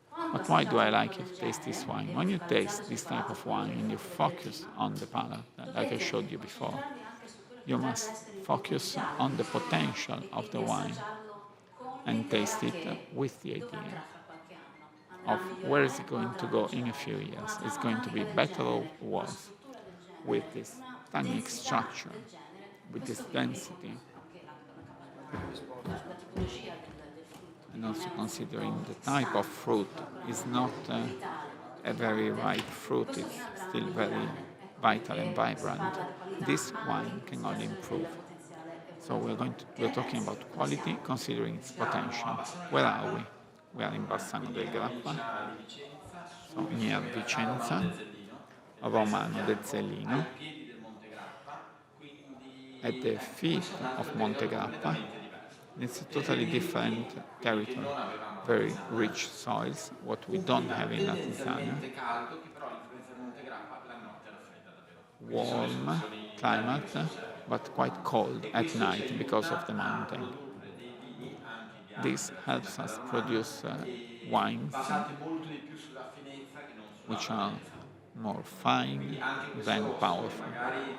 [SPEAKER 2] quando
[SPEAKER 4] But why do I
[SPEAKER 2] assaggiate un
[SPEAKER 4] like
[SPEAKER 2] vino
[SPEAKER 4] it
[SPEAKER 2] del
[SPEAKER 4] to taste this
[SPEAKER 2] genere
[SPEAKER 4] wine?
[SPEAKER 2] e
[SPEAKER 4] When
[SPEAKER 2] vi
[SPEAKER 4] you
[SPEAKER 2] focalizzate
[SPEAKER 4] taste
[SPEAKER 2] sul
[SPEAKER 4] this type
[SPEAKER 2] palato
[SPEAKER 4] of
[SPEAKER 2] come
[SPEAKER 4] wine
[SPEAKER 2] avete
[SPEAKER 4] and you
[SPEAKER 2] fatto vedere
[SPEAKER 4] focus
[SPEAKER 2] prima,
[SPEAKER 4] on the palate, like I showed
[SPEAKER 2] dovete
[SPEAKER 4] you before,
[SPEAKER 2] concentrarvi anche su quello che
[SPEAKER 4] you
[SPEAKER 2] potrebbe
[SPEAKER 4] must
[SPEAKER 2] essere il suo
[SPEAKER 4] focus
[SPEAKER 2] potenziale
[SPEAKER 4] on the potential
[SPEAKER 2] e
[SPEAKER 4] of the
[SPEAKER 2] quindi
[SPEAKER 4] wine
[SPEAKER 2] assaggiarlo con
[SPEAKER 4] and
[SPEAKER 2] l'idea
[SPEAKER 4] taste it
[SPEAKER 2] che
[SPEAKER 4] with the
[SPEAKER 2] dove
[SPEAKER 4] idea
[SPEAKER 2] andrà fra qualche anno? Andrà
[SPEAKER 4] of
[SPEAKER 2] a
[SPEAKER 4] where is
[SPEAKER 2] migliorare
[SPEAKER 4] it
[SPEAKER 2] o
[SPEAKER 4] going
[SPEAKER 2] andrà
[SPEAKER 4] to
[SPEAKER 2] a
[SPEAKER 4] go in a
[SPEAKER 2] peggiorare?
[SPEAKER 4] few
[SPEAKER 2] Una
[SPEAKER 4] years. It's
[SPEAKER 2] trama
[SPEAKER 4] going to be
[SPEAKER 2] tannica del
[SPEAKER 4] better or
[SPEAKER 2] genere, una
[SPEAKER 4] worse
[SPEAKER 2] struttura del
[SPEAKER 4] with
[SPEAKER 2] genere,
[SPEAKER 4] this
[SPEAKER 2] una
[SPEAKER 4] tannic
[SPEAKER 2] densità
[SPEAKER 4] structure,
[SPEAKER 2] del genere,
[SPEAKER 4] with this
[SPEAKER 2] questo vino e con
[SPEAKER 4] density,
[SPEAKER 2] anche la tipologia del frutto, che
[SPEAKER 4] and
[SPEAKER 2] non
[SPEAKER 4] also
[SPEAKER 2] è un
[SPEAKER 4] considering
[SPEAKER 2] frutto
[SPEAKER 4] the type of
[SPEAKER 2] stanco,
[SPEAKER 4] fruit is
[SPEAKER 2] particolarmente
[SPEAKER 4] not
[SPEAKER 2] vitale,
[SPEAKER 4] a
[SPEAKER 2] molto
[SPEAKER 4] very
[SPEAKER 2] piccante,
[SPEAKER 4] ripe fruit,
[SPEAKER 2] questo
[SPEAKER 4] it's
[SPEAKER 2] vino andrà a
[SPEAKER 4] still very
[SPEAKER 2] migliorare. Ecco
[SPEAKER 4] vital and
[SPEAKER 2] perché si
[SPEAKER 4] vibrant.
[SPEAKER 2] parla di qualità
[SPEAKER 4] This
[SPEAKER 2] anche
[SPEAKER 4] wine
[SPEAKER 2] in
[SPEAKER 4] can only
[SPEAKER 2] considerazione
[SPEAKER 4] improve.
[SPEAKER 2] del potenziale
[SPEAKER 4] So
[SPEAKER 2] evolutivo. Che
[SPEAKER 4] we're
[SPEAKER 2] ne
[SPEAKER 4] talking
[SPEAKER 2] pensi?
[SPEAKER 4] about
[SPEAKER 2] Dove
[SPEAKER 4] quality,
[SPEAKER 2] siamo?
[SPEAKER 4] considering its
[SPEAKER 5] Siamo a
[SPEAKER 4] potential.
[SPEAKER 5] Bassano
[SPEAKER 4] Where
[SPEAKER 5] Grappa,
[SPEAKER 4] are we? We are in Bassano
[SPEAKER 5] quindi
[SPEAKER 4] del
[SPEAKER 5] in
[SPEAKER 4] Grappa,
[SPEAKER 5] provincia di Vicenza,
[SPEAKER 4] so
[SPEAKER 5] su
[SPEAKER 4] near
[SPEAKER 5] in realtà
[SPEAKER 4] Vicenza,
[SPEAKER 5] Romano del Zellino, del paese a
[SPEAKER 4] Romano del
[SPEAKER 5] fianco,
[SPEAKER 4] Zellino,
[SPEAKER 5] ai piedi del Monte Grappa, quindi
[SPEAKER 4] at the feet
[SPEAKER 5] questo è un altro
[SPEAKER 4] of Monte
[SPEAKER 5] territorio
[SPEAKER 4] Grappa.
[SPEAKER 5] completamente diverso.
[SPEAKER 4] It's a
[SPEAKER 5] Dei
[SPEAKER 4] totally
[SPEAKER 5] terreni
[SPEAKER 4] different
[SPEAKER 5] ricchi, quindi che
[SPEAKER 4] territory,
[SPEAKER 5] non avevamo a
[SPEAKER 4] very
[SPEAKER 5] Latisana,
[SPEAKER 4] rich soils, what we
[SPEAKER 5] un
[SPEAKER 4] don't
[SPEAKER 5] clima
[SPEAKER 4] have in Latisana,
[SPEAKER 5] tendenzialmente caldo che però all'influenza del Monte Grappa la notte raffredda davvero. Quindi sono le
[SPEAKER 4] warm
[SPEAKER 5] escursioni termiche che si
[SPEAKER 4] climate,
[SPEAKER 5] osservano.
[SPEAKER 4] but quite cold
[SPEAKER 5] E
[SPEAKER 4] at
[SPEAKER 5] questo ci
[SPEAKER 4] night because of
[SPEAKER 5] aiuta
[SPEAKER 4] the
[SPEAKER 5] a
[SPEAKER 4] mountain.
[SPEAKER 5] produrre dei vini anche bianchi
[SPEAKER 4] This
[SPEAKER 5] della zona
[SPEAKER 4] helps us
[SPEAKER 5] casermana
[SPEAKER 4] produce
[SPEAKER 5] e
[SPEAKER 4] wines
[SPEAKER 5] basati molto di più sulla finezza che non sulla
[SPEAKER 4] which are
[SPEAKER 5] potenza.
[SPEAKER 4] more
[SPEAKER 5] Quindi
[SPEAKER 4] fine
[SPEAKER 5] anche questo
[SPEAKER 4] than
[SPEAKER 5] rosso, che
[SPEAKER 4] powerful.
[SPEAKER 5] magari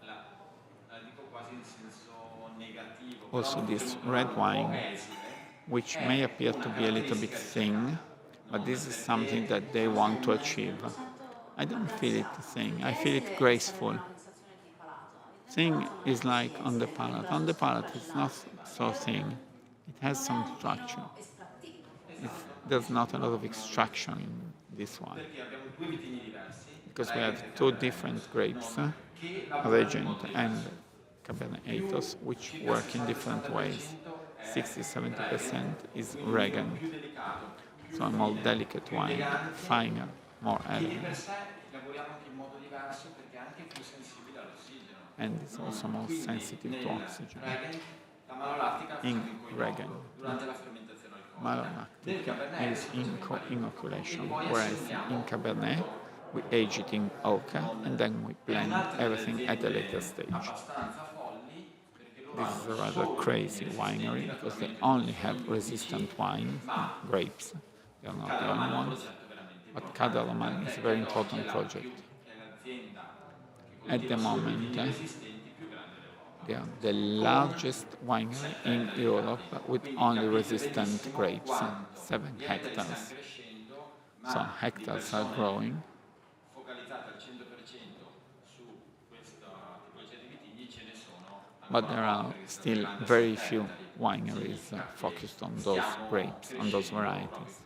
[SPEAKER 5] la dico quasi in senso negativo, però
[SPEAKER 4] Also
[SPEAKER 5] non
[SPEAKER 4] this
[SPEAKER 5] possiamo
[SPEAKER 4] red
[SPEAKER 5] trovarlo un po'
[SPEAKER 4] wine,
[SPEAKER 5] esile,
[SPEAKER 4] which
[SPEAKER 5] è
[SPEAKER 4] may appear
[SPEAKER 5] una
[SPEAKER 4] to be a little bit
[SPEAKER 5] caratteristica
[SPEAKER 4] thin,
[SPEAKER 5] ricercata,
[SPEAKER 4] but
[SPEAKER 5] non
[SPEAKER 4] this is something
[SPEAKER 5] perché
[SPEAKER 4] that they want to achieve.
[SPEAKER 2] Lo sento
[SPEAKER 4] I don't feel it
[SPEAKER 2] aggraziato.
[SPEAKER 4] thin, I feel it
[SPEAKER 2] Esile è stare
[SPEAKER 4] graceful.
[SPEAKER 2] una sensazione di palato. Nel
[SPEAKER 4] Thin
[SPEAKER 2] palato non è
[SPEAKER 4] is
[SPEAKER 2] così
[SPEAKER 4] like on the
[SPEAKER 2] esile, perché
[SPEAKER 4] palate.
[SPEAKER 2] la
[SPEAKER 4] On
[SPEAKER 2] sua
[SPEAKER 4] the
[SPEAKER 2] struttura
[SPEAKER 4] palate
[SPEAKER 2] ce
[SPEAKER 4] it's
[SPEAKER 2] l'ha.
[SPEAKER 4] not so thin. It has
[SPEAKER 2] Non è
[SPEAKER 4] some
[SPEAKER 2] un
[SPEAKER 4] structure.
[SPEAKER 2] vino estrattivo.
[SPEAKER 4] There's not a lot of extraction in this one
[SPEAKER 5] perché abbiamo due vitigni diversi
[SPEAKER 4] because we have two different grapes, Regent and Cabernet Ethos, which work in different ways. 60-70% is Regent, so a more delicate wine, finer, more elegant. And it's also more sensitive to oxygen. In Regent, malolactic is inoculation, whereas in Cabernet we age it in oak and then we blend everything at a later stage. This is a rather crazy winery because they only have resistant wine, grapes. They are not the only ones. But Cadaraman is a very important project. At the moment, they are the largest winery in Europe with only resistant grapes, 7 hectares. So hectares are growing. But there are still very few wineries focused on those grapes, on those varieties.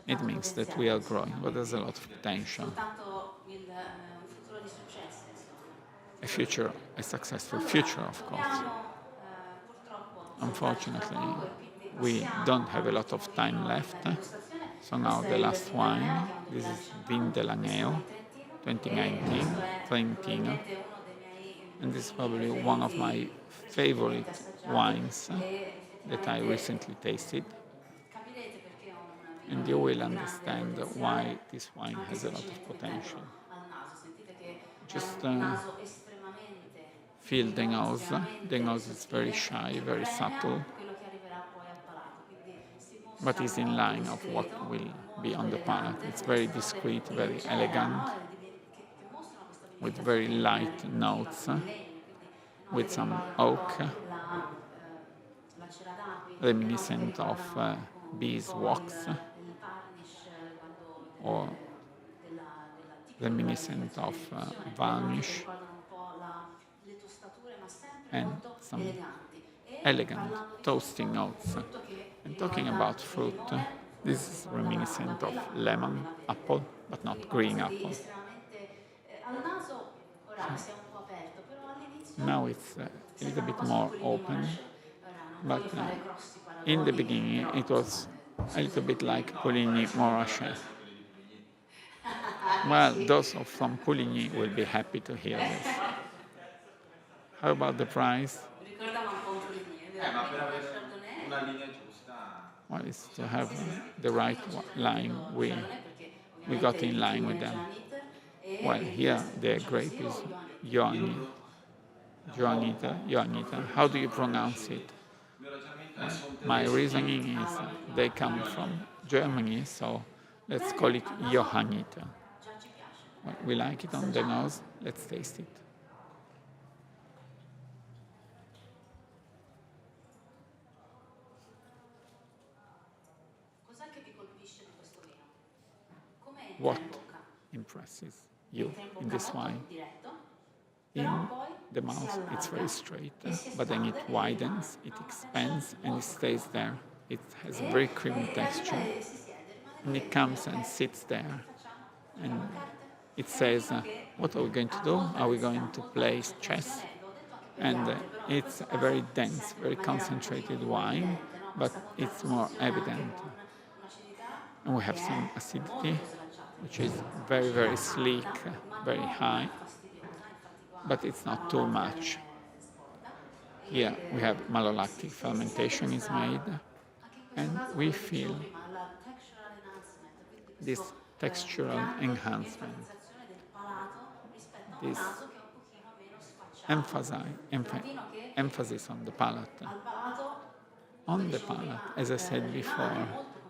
[SPEAKER 4] It means that we are growing, but there's a lot of potential. A successful future, of course. Unfortunately, we don't have a lot of time left. So now the last wine, this is Vin dell'Agneo, 2019, Trentino. And this is probably one of my favorite wines that I recently tasted. And you will understand why this wine has a lot of potential. Just feel the nose. The nose is very shy, very subtle, but is in line of what will be on the palate. It's very discreet, very elegant, with very light notes, with some oak, reminiscent of beeswax, or reminiscent of varnish, and some elegant toasty notes. And talking about fruit, this is reminiscent of lemon, apple, but not green apple. Now it's a little bit more open, but in the beginning it was a little bit like Puligny Montrachet. Well, those from Puligny will be happy to hear this. How about the price? Well, it's to have the right line. We got in line with them. Well, here the grape is Johanniter. How do you pronounce it? My reasoning is they come from Germany, so let's call it Johanniter. Well, we like it on the nose. Let's taste it. What impresses you in this wine? In the mouth, it's very straight, but then it widens, it expands, and it stays there. It has a very creamy texture, and it comes and sits there. And it says, what are we going to do? Are we going to play chess? And it's a very dense, very concentrated wine, but it's more evident. And we have some acidity, which is very, very sleek, very high, but it's not too much. Here we have malolactic fermentation is made, and we feel this textural enhancement, this emphasis on the palate. On the palate, as I said before,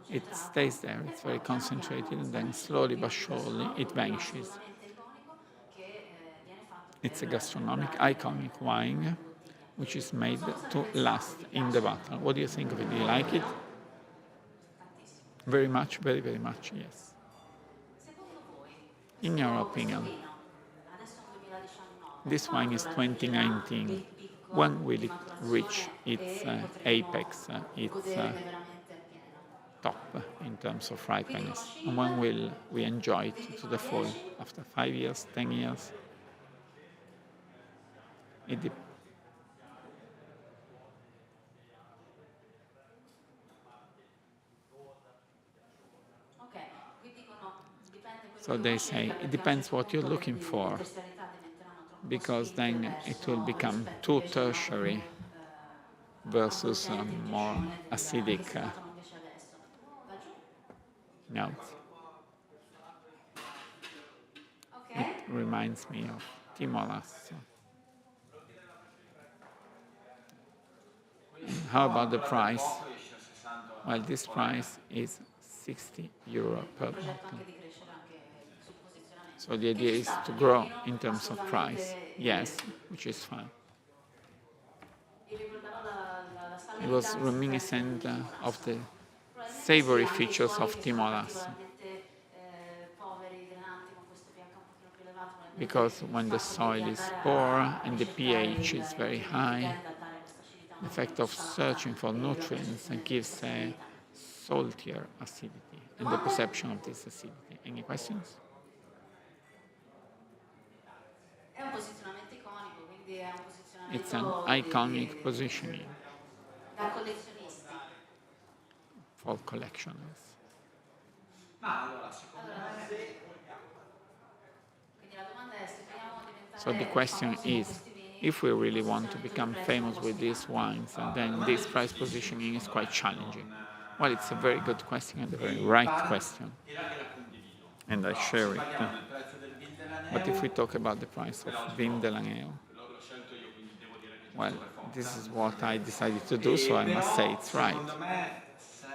[SPEAKER 4] it stays there, it's very concentrated, and then slowly but surely it vanishes. It's a gastronomic, iconic wine, which is made to last in the bottle. What do you think of it? Do you like it? Very much, very, very much, yes. In your opinion, this wine is 2019. When will it reach its apex, its top in terms of ripeness, and when will we enjoy it to the full? After 5 years, 10 years? It depends.
[SPEAKER 2] Ok, qui dicono dipende quello
[SPEAKER 4] So
[SPEAKER 2] che
[SPEAKER 4] they
[SPEAKER 2] vuoi
[SPEAKER 4] say
[SPEAKER 2] scegliere,
[SPEAKER 4] it
[SPEAKER 2] perché a un
[SPEAKER 4] depends
[SPEAKER 2] certo
[SPEAKER 4] what you're
[SPEAKER 2] punto
[SPEAKER 4] looking
[SPEAKER 2] le
[SPEAKER 4] for,
[SPEAKER 2] terziarità diventeranno troppo
[SPEAKER 4] because
[SPEAKER 2] spinte
[SPEAKER 4] then it will
[SPEAKER 2] verso
[SPEAKER 4] become
[SPEAKER 2] rispetto
[SPEAKER 4] too
[SPEAKER 2] invece a un
[SPEAKER 4] tertiary
[SPEAKER 2] altro
[SPEAKER 4] versus
[SPEAKER 2] accontenti o
[SPEAKER 4] more
[SPEAKER 2] piacione che
[SPEAKER 4] acidic
[SPEAKER 2] si notano invece adesso. Va giù?
[SPEAKER 4] notes.
[SPEAKER 2] Ok?
[SPEAKER 4] It reminds me of Timolas. How about the price? Well, this price is 60 euro per
[SPEAKER 2] Il progetto
[SPEAKER 4] bottle.
[SPEAKER 2] anche di crescere anche sul posizionamento.
[SPEAKER 4] So the
[SPEAKER 2] Che
[SPEAKER 4] idea
[SPEAKER 2] ci
[SPEAKER 4] is
[SPEAKER 2] sta
[SPEAKER 4] to
[SPEAKER 2] perché il
[SPEAKER 4] grow
[SPEAKER 2] vino
[SPEAKER 4] in terms of price.
[SPEAKER 2] assolutamente
[SPEAKER 4] Yes, which is fine.
[SPEAKER 2] mi ricordava la
[SPEAKER 4] It was
[SPEAKER 2] salirità sempre
[SPEAKER 4] reminiscent
[SPEAKER 2] di
[SPEAKER 4] of
[SPEAKER 2] Timor-Lasso.
[SPEAKER 4] the
[SPEAKER 2] Probabilmente sì,
[SPEAKER 4] savory
[SPEAKER 2] anche i
[SPEAKER 4] features
[SPEAKER 2] suoli
[SPEAKER 4] of
[SPEAKER 2] che sono
[SPEAKER 4] Timolas,
[SPEAKER 2] particolarmente poveri, drenanti, con questo pH un pochino più elevato, probabilmente
[SPEAKER 4] because
[SPEAKER 2] il
[SPEAKER 4] when the
[SPEAKER 2] fatto di
[SPEAKER 4] soil is
[SPEAKER 2] andare
[SPEAKER 4] poor
[SPEAKER 2] a
[SPEAKER 4] and the
[SPEAKER 2] ricercare
[SPEAKER 4] pH is
[SPEAKER 2] i
[SPEAKER 4] very
[SPEAKER 2] nutrienti
[SPEAKER 4] high,
[SPEAKER 2] tende a dare questa acidità un
[SPEAKER 4] the
[SPEAKER 2] pochino
[SPEAKER 4] effect
[SPEAKER 2] più
[SPEAKER 4] of
[SPEAKER 2] salata
[SPEAKER 4] searching for
[SPEAKER 2] e la
[SPEAKER 4] nutrients
[SPEAKER 2] percezione di
[SPEAKER 4] gives
[SPEAKER 2] questa
[SPEAKER 4] a
[SPEAKER 2] salinità.
[SPEAKER 4] saltier acidity and the
[SPEAKER 2] Domande?
[SPEAKER 4] perception of this acidity. Any questions?
[SPEAKER 2] È un posizionamento iconico, quindi è un
[SPEAKER 4] It's an
[SPEAKER 2] posizionamento
[SPEAKER 4] iconic positioning
[SPEAKER 2] da collezionisti.
[SPEAKER 4] for collectioners.
[SPEAKER 5] Ma allora, secondo me,
[SPEAKER 2] Quindi la domanda è se vogliamo
[SPEAKER 4] So the
[SPEAKER 2] diventare
[SPEAKER 4] question
[SPEAKER 2] famosi con
[SPEAKER 4] is,
[SPEAKER 2] questi vini,
[SPEAKER 4] if we
[SPEAKER 2] il
[SPEAKER 4] really want to
[SPEAKER 2] posizionamento del
[SPEAKER 4] become
[SPEAKER 2] prezzo è un
[SPEAKER 4] famous
[SPEAKER 2] po'
[SPEAKER 4] with these
[SPEAKER 2] sfigato.
[SPEAKER 4] wines,
[SPEAKER 5] la
[SPEAKER 4] then
[SPEAKER 5] domanda è
[SPEAKER 4] this price
[SPEAKER 5] difficilissima,
[SPEAKER 4] positioning is
[SPEAKER 5] secondo
[SPEAKER 4] quite
[SPEAKER 5] me.
[SPEAKER 4] challenging.
[SPEAKER 5] Non,
[SPEAKER 4] Well, it's a very good question and a
[SPEAKER 5] e
[SPEAKER 4] very
[SPEAKER 5] in
[SPEAKER 4] right
[SPEAKER 5] parte
[SPEAKER 4] question,
[SPEAKER 5] e la condivido.
[SPEAKER 4] and I
[SPEAKER 5] Però
[SPEAKER 4] share
[SPEAKER 5] se
[SPEAKER 4] it.
[SPEAKER 5] parliamo del prezzo del vin
[SPEAKER 4] But if we
[SPEAKER 5] dell'Aneo,
[SPEAKER 4] talk about the price of
[SPEAKER 5] per oggi
[SPEAKER 4] Vindelaneo,
[SPEAKER 5] l'ho scelto io, quindi devo dire che è
[SPEAKER 4] well,
[SPEAKER 5] giusto per
[SPEAKER 4] this
[SPEAKER 5] forza.
[SPEAKER 4] is what I decided to do, so I must say
[SPEAKER 5] Però
[SPEAKER 4] it's right.
[SPEAKER 5] secondo me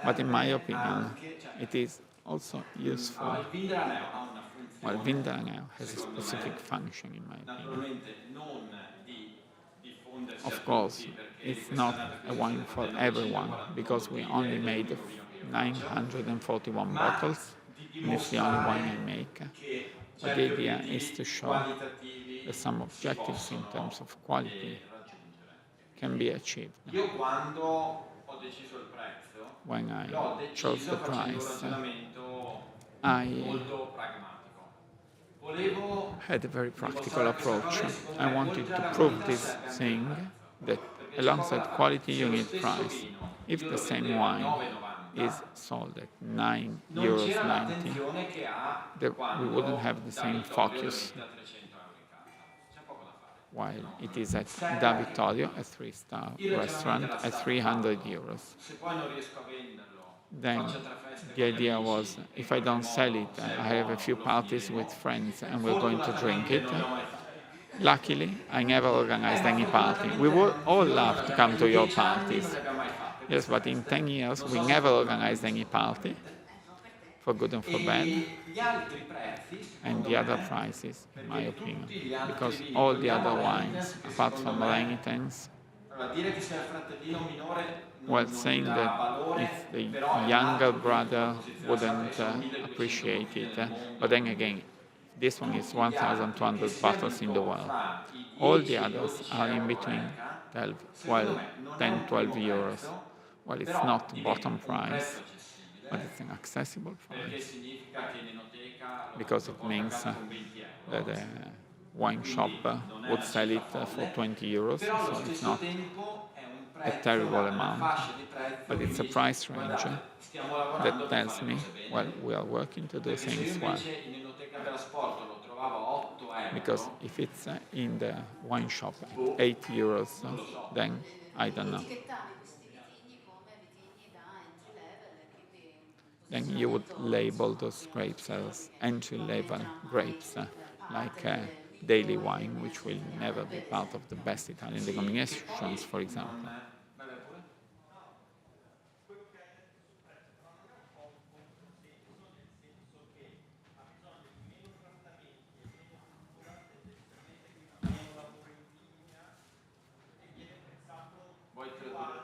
[SPEAKER 4] But in my
[SPEAKER 5] serve
[SPEAKER 4] opinion,
[SPEAKER 5] anche, cioè,
[SPEAKER 4] it is also useful.
[SPEAKER 5] allora, il vin dell'Aneo ha una
[SPEAKER 4] Well,
[SPEAKER 5] funzione,
[SPEAKER 4] Vindelaneo has a
[SPEAKER 5] secondo
[SPEAKER 4] specific
[SPEAKER 5] me,
[SPEAKER 4] function, in my opinion.
[SPEAKER 5] naturalmente non di diffondersi a
[SPEAKER 4] Of course,
[SPEAKER 5] tutti, perché di
[SPEAKER 4] it's
[SPEAKER 5] questa
[SPEAKER 4] not
[SPEAKER 5] annata
[SPEAKER 4] a
[SPEAKER 5] acquisizione
[SPEAKER 4] wine
[SPEAKER 5] ho
[SPEAKER 4] for
[SPEAKER 5] fatto
[SPEAKER 4] everyone
[SPEAKER 5] 941
[SPEAKER 4] because we only
[SPEAKER 5] bottiglie, ed è
[SPEAKER 4] made
[SPEAKER 5] l'unico vino che io faccio,
[SPEAKER 4] 941
[SPEAKER 5] ma
[SPEAKER 4] bottles,
[SPEAKER 5] di
[SPEAKER 4] and it's the only wine I
[SPEAKER 5] dimostrare
[SPEAKER 4] make.
[SPEAKER 5] che
[SPEAKER 4] But the
[SPEAKER 5] certi
[SPEAKER 4] idea is to
[SPEAKER 5] obiettivi
[SPEAKER 4] show that
[SPEAKER 5] qualitativi
[SPEAKER 4] some
[SPEAKER 5] si
[SPEAKER 4] objectives in terms
[SPEAKER 5] possono
[SPEAKER 4] of quality
[SPEAKER 5] raggiungere.
[SPEAKER 4] can be achieved.
[SPEAKER 5] Io quando ho deciso il prezzo,
[SPEAKER 4] When I
[SPEAKER 5] l'ho
[SPEAKER 4] chose the
[SPEAKER 5] deciso facendo un
[SPEAKER 4] price,
[SPEAKER 5] ragionamento
[SPEAKER 4] I
[SPEAKER 5] molto pragmatico. Volevo
[SPEAKER 4] had a very practical
[SPEAKER 5] dimostrare questa
[SPEAKER 4] approach.
[SPEAKER 5] cosa e secondo
[SPEAKER 4] I
[SPEAKER 5] me
[SPEAKER 4] wanted
[SPEAKER 5] oltre
[SPEAKER 4] to
[SPEAKER 5] alla
[SPEAKER 4] prove
[SPEAKER 5] qualità
[SPEAKER 4] this
[SPEAKER 5] serve anche il
[SPEAKER 4] thing
[SPEAKER 5] prezzo,
[SPEAKER 4] that
[SPEAKER 5] perché c'è poco
[SPEAKER 4] alongside
[SPEAKER 5] da fare.
[SPEAKER 4] quality
[SPEAKER 5] Se
[SPEAKER 4] you
[SPEAKER 5] lo
[SPEAKER 4] need
[SPEAKER 5] stesso
[SPEAKER 4] price.
[SPEAKER 5] vino
[SPEAKER 4] If
[SPEAKER 5] io
[SPEAKER 4] the
[SPEAKER 5] lo
[SPEAKER 4] same
[SPEAKER 5] vendevo a
[SPEAKER 4] wine is
[SPEAKER 5] 9,90,
[SPEAKER 4] sold at 9
[SPEAKER 5] non
[SPEAKER 4] euros
[SPEAKER 5] c'era
[SPEAKER 4] 90,
[SPEAKER 5] l'attenzione che ha
[SPEAKER 4] we wouldn't
[SPEAKER 5] quando
[SPEAKER 4] have the
[SPEAKER 5] da
[SPEAKER 4] same
[SPEAKER 5] Vittorio lo
[SPEAKER 4] focus
[SPEAKER 5] vendi a 300 euro in carta. C'è poco da fare.
[SPEAKER 4] while
[SPEAKER 5] No?
[SPEAKER 4] it is at
[SPEAKER 5] Serve
[SPEAKER 4] Da
[SPEAKER 5] anche
[SPEAKER 4] Vittorio,
[SPEAKER 5] quello.
[SPEAKER 4] a 3-star
[SPEAKER 5] Il ragionamento
[SPEAKER 4] restaurant,
[SPEAKER 5] era
[SPEAKER 4] at
[SPEAKER 5] stato
[SPEAKER 4] 300
[SPEAKER 5] fatto,
[SPEAKER 4] euros.
[SPEAKER 5] se poi non riesco a venderlo,
[SPEAKER 4] Then
[SPEAKER 5] faccio tre feste
[SPEAKER 4] the
[SPEAKER 5] con gli
[SPEAKER 4] idea was,
[SPEAKER 5] amici e in
[SPEAKER 4] if I
[SPEAKER 5] qualche
[SPEAKER 4] don't sell
[SPEAKER 5] modo,
[SPEAKER 4] it,
[SPEAKER 5] se è
[SPEAKER 4] I have a
[SPEAKER 5] buono,
[SPEAKER 4] few
[SPEAKER 5] lo
[SPEAKER 4] parties with
[SPEAKER 5] finiremo.
[SPEAKER 4] friends and we're going to drink
[SPEAKER 5] Fortunatamente
[SPEAKER 4] it.
[SPEAKER 5] non li ho mai fatti.
[SPEAKER 4] Luckily, I never organized
[SPEAKER 5] Ma
[SPEAKER 4] any party. We
[SPEAKER 5] fortunatamente
[SPEAKER 4] would all
[SPEAKER 5] noi non
[SPEAKER 4] love
[SPEAKER 5] le
[SPEAKER 4] to
[SPEAKER 5] abbiamo,
[SPEAKER 4] come to
[SPEAKER 5] in
[SPEAKER 4] your
[SPEAKER 5] 10 anni
[SPEAKER 4] parties.
[SPEAKER 5] non le abbiamo mai fatte
[SPEAKER 4] Yes,
[SPEAKER 5] queste
[SPEAKER 4] but in
[SPEAKER 5] feste.
[SPEAKER 4] 10 years,
[SPEAKER 5] Non
[SPEAKER 4] we
[SPEAKER 5] so se
[SPEAKER 4] never organized any
[SPEAKER 5] fortunatamente,
[SPEAKER 4] party,
[SPEAKER 2] Non per te.
[SPEAKER 4] for good and for bad,
[SPEAKER 5] e gli altri prezzi,
[SPEAKER 4] and
[SPEAKER 5] secondo
[SPEAKER 4] the other
[SPEAKER 5] me,
[SPEAKER 4] prices, in my
[SPEAKER 5] perché
[SPEAKER 4] opinion,
[SPEAKER 5] tutti gli altri
[SPEAKER 4] because
[SPEAKER 5] vini,
[SPEAKER 4] all the
[SPEAKER 5] togliamo
[SPEAKER 4] other
[SPEAKER 5] l'Heineken,
[SPEAKER 4] wines,
[SPEAKER 5] che
[SPEAKER 4] apart
[SPEAKER 5] secondo
[SPEAKER 4] from
[SPEAKER 5] me,
[SPEAKER 4] Lanitens,
[SPEAKER 5] allora dire che sia il fratellino minore
[SPEAKER 4] well,
[SPEAKER 5] non gli
[SPEAKER 4] saying that
[SPEAKER 5] dà
[SPEAKER 4] if
[SPEAKER 5] valore,
[SPEAKER 4] the
[SPEAKER 5] però è un
[SPEAKER 4] younger
[SPEAKER 5] altro vino da
[SPEAKER 4] brother
[SPEAKER 5] posizionare, e
[SPEAKER 4] wouldn't
[SPEAKER 5] sono 1200
[SPEAKER 4] appreciate
[SPEAKER 5] bottiglie
[SPEAKER 4] it,
[SPEAKER 5] nel mondo,
[SPEAKER 4] but then again, this one is
[SPEAKER 5] tutti gli altri, che
[SPEAKER 4] 1,200
[SPEAKER 5] sia
[SPEAKER 4] bottles in the
[SPEAKER 5] dico
[SPEAKER 4] world.
[SPEAKER 5] fra i
[SPEAKER 4] All the
[SPEAKER 5] 10 e i
[SPEAKER 4] others
[SPEAKER 5] 12
[SPEAKER 4] are in
[SPEAKER 5] euro
[SPEAKER 4] between
[SPEAKER 5] l'eca,
[SPEAKER 4] 12,
[SPEAKER 5] secondo
[SPEAKER 4] 12,
[SPEAKER 5] me non è
[SPEAKER 4] 10,
[SPEAKER 5] un
[SPEAKER 4] 12
[SPEAKER 5] primo
[SPEAKER 4] euros.
[SPEAKER 5] prezzo,
[SPEAKER 4] Well, it's
[SPEAKER 5] però
[SPEAKER 4] not bottom
[SPEAKER 5] diventa un prezzo
[SPEAKER 4] price, but
[SPEAKER 5] accessibile,
[SPEAKER 4] it's an accessible
[SPEAKER 5] perché
[SPEAKER 4] price
[SPEAKER 5] significa che in enoteca
[SPEAKER 4] because
[SPEAKER 5] lo
[SPEAKER 4] it
[SPEAKER 5] porta a
[SPEAKER 4] means
[SPEAKER 5] casa con 20
[SPEAKER 4] that
[SPEAKER 5] euro,
[SPEAKER 4] a wine shop
[SPEAKER 5] quindi non è
[SPEAKER 4] would
[SPEAKER 5] una
[SPEAKER 4] sell
[SPEAKER 5] cifra
[SPEAKER 4] it for
[SPEAKER 5] folle,
[SPEAKER 4] 20 euros,
[SPEAKER 5] però allo
[SPEAKER 4] so it's
[SPEAKER 5] stesso
[SPEAKER 4] not
[SPEAKER 5] tempo è un
[SPEAKER 4] a
[SPEAKER 5] prezzo,
[SPEAKER 4] terrible
[SPEAKER 5] una
[SPEAKER 4] amount,
[SPEAKER 5] fascia di prezzo
[SPEAKER 4] but
[SPEAKER 5] che mi
[SPEAKER 4] it's a
[SPEAKER 5] dice
[SPEAKER 4] price range
[SPEAKER 5] guardate, stiamo
[SPEAKER 4] that
[SPEAKER 5] lavorando per
[SPEAKER 4] tells
[SPEAKER 5] fare le
[SPEAKER 4] me,
[SPEAKER 5] cose
[SPEAKER 4] well,
[SPEAKER 5] bene,
[SPEAKER 4] we are working to do
[SPEAKER 5] perché se io
[SPEAKER 4] things well.
[SPEAKER 5] invece in enoteca della sport lo trovavo a 8
[SPEAKER 4] Because
[SPEAKER 5] euro,
[SPEAKER 4] if it's in the wine shop at
[SPEAKER 5] boh,
[SPEAKER 4] 8 euros,
[SPEAKER 5] non lo so.
[SPEAKER 4] then I don't know.
[SPEAKER 2] Etichettavi questi vitigni come vitigni da entry level e quindi un
[SPEAKER 4] Then you would
[SPEAKER 2] posizionamento
[SPEAKER 4] label
[SPEAKER 2] insomma un
[SPEAKER 4] those
[SPEAKER 2] pochino più
[SPEAKER 4] grapes as
[SPEAKER 2] perché non
[SPEAKER 4] entry-level
[SPEAKER 2] diventerà mai
[SPEAKER 4] grapes,
[SPEAKER 2] parte
[SPEAKER 4] like
[SPEAKER 2] del
[SPEAKER 4] daily
[SPEAKER 2] mito e del
[SPEAKER 4] wine, which
[SPEAKER 2] mezzo
[SPEAKER 4] will
[SPEAKER 2] italiano
[SPEAKER 4] never be
[SPEAKER 2] per
[SPEAKER 4] part of the
[SPEAKER 2] esempio.
[SPEAKER 4] best Italian
[SPEAKER 5] Sì, che
[SPEAKER 4] denominations,
[SPEAKER 5] poi
[SPEAKER 4] for
[SPEAKER 5] non...
[SPEAKER 4] example.
[SPEAKER 5] Vabbè, pure. Vuoi tradurre?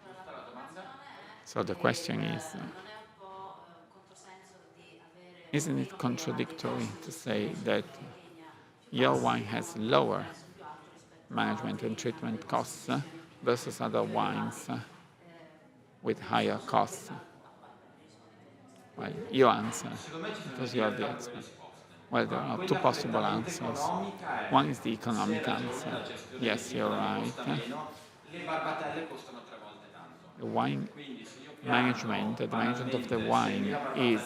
[SPEAKER 2] Allora, la preoccupazione
[SPEAKER 4] So the
[SPEAKER 2] è
[SPEAKER 4] question
[SPEAKER 2] che
[SPEAKER 4] is,
[SPEAKER 2] non è un po' un controsenso di avere un
[SPEAKER 4] isn't it
[SPEAKER 2] vino che ha dei
[SPEAKER 4] contradictory
[SPEAKER 2] costi
[SPEAKER 4] to
[SPEAKER 2] di
[SPEAKER 4] say
[SPEAKER 2] distribuzione
[SPEAKER 4] that
[SPEAKER 2] in linea più
[SPEAKER 4] your
[SPEAKER 2] bassi
[SPEAKER 4] wine
[SPEAKER 2] con
[SPEAKER 4] has
[SPEAKER 2] un
[SPEAKER 4] lower
[SPEAKER 2] prezzo più alto rispetto
[SPEAKER 4] management and treatment costs versus other wines with higher costs? Well, you answer, because you are the expert. Well, there are two possible answers. One is the economic answer. Yes, you're right.
[SPEAKER 5] Le barbatelle costano 3 volte tanto.
[SPEAKER 4] The wine
[SPEAKER 5] Quindi se io
[SPEAKER 4] management, the management of the wine is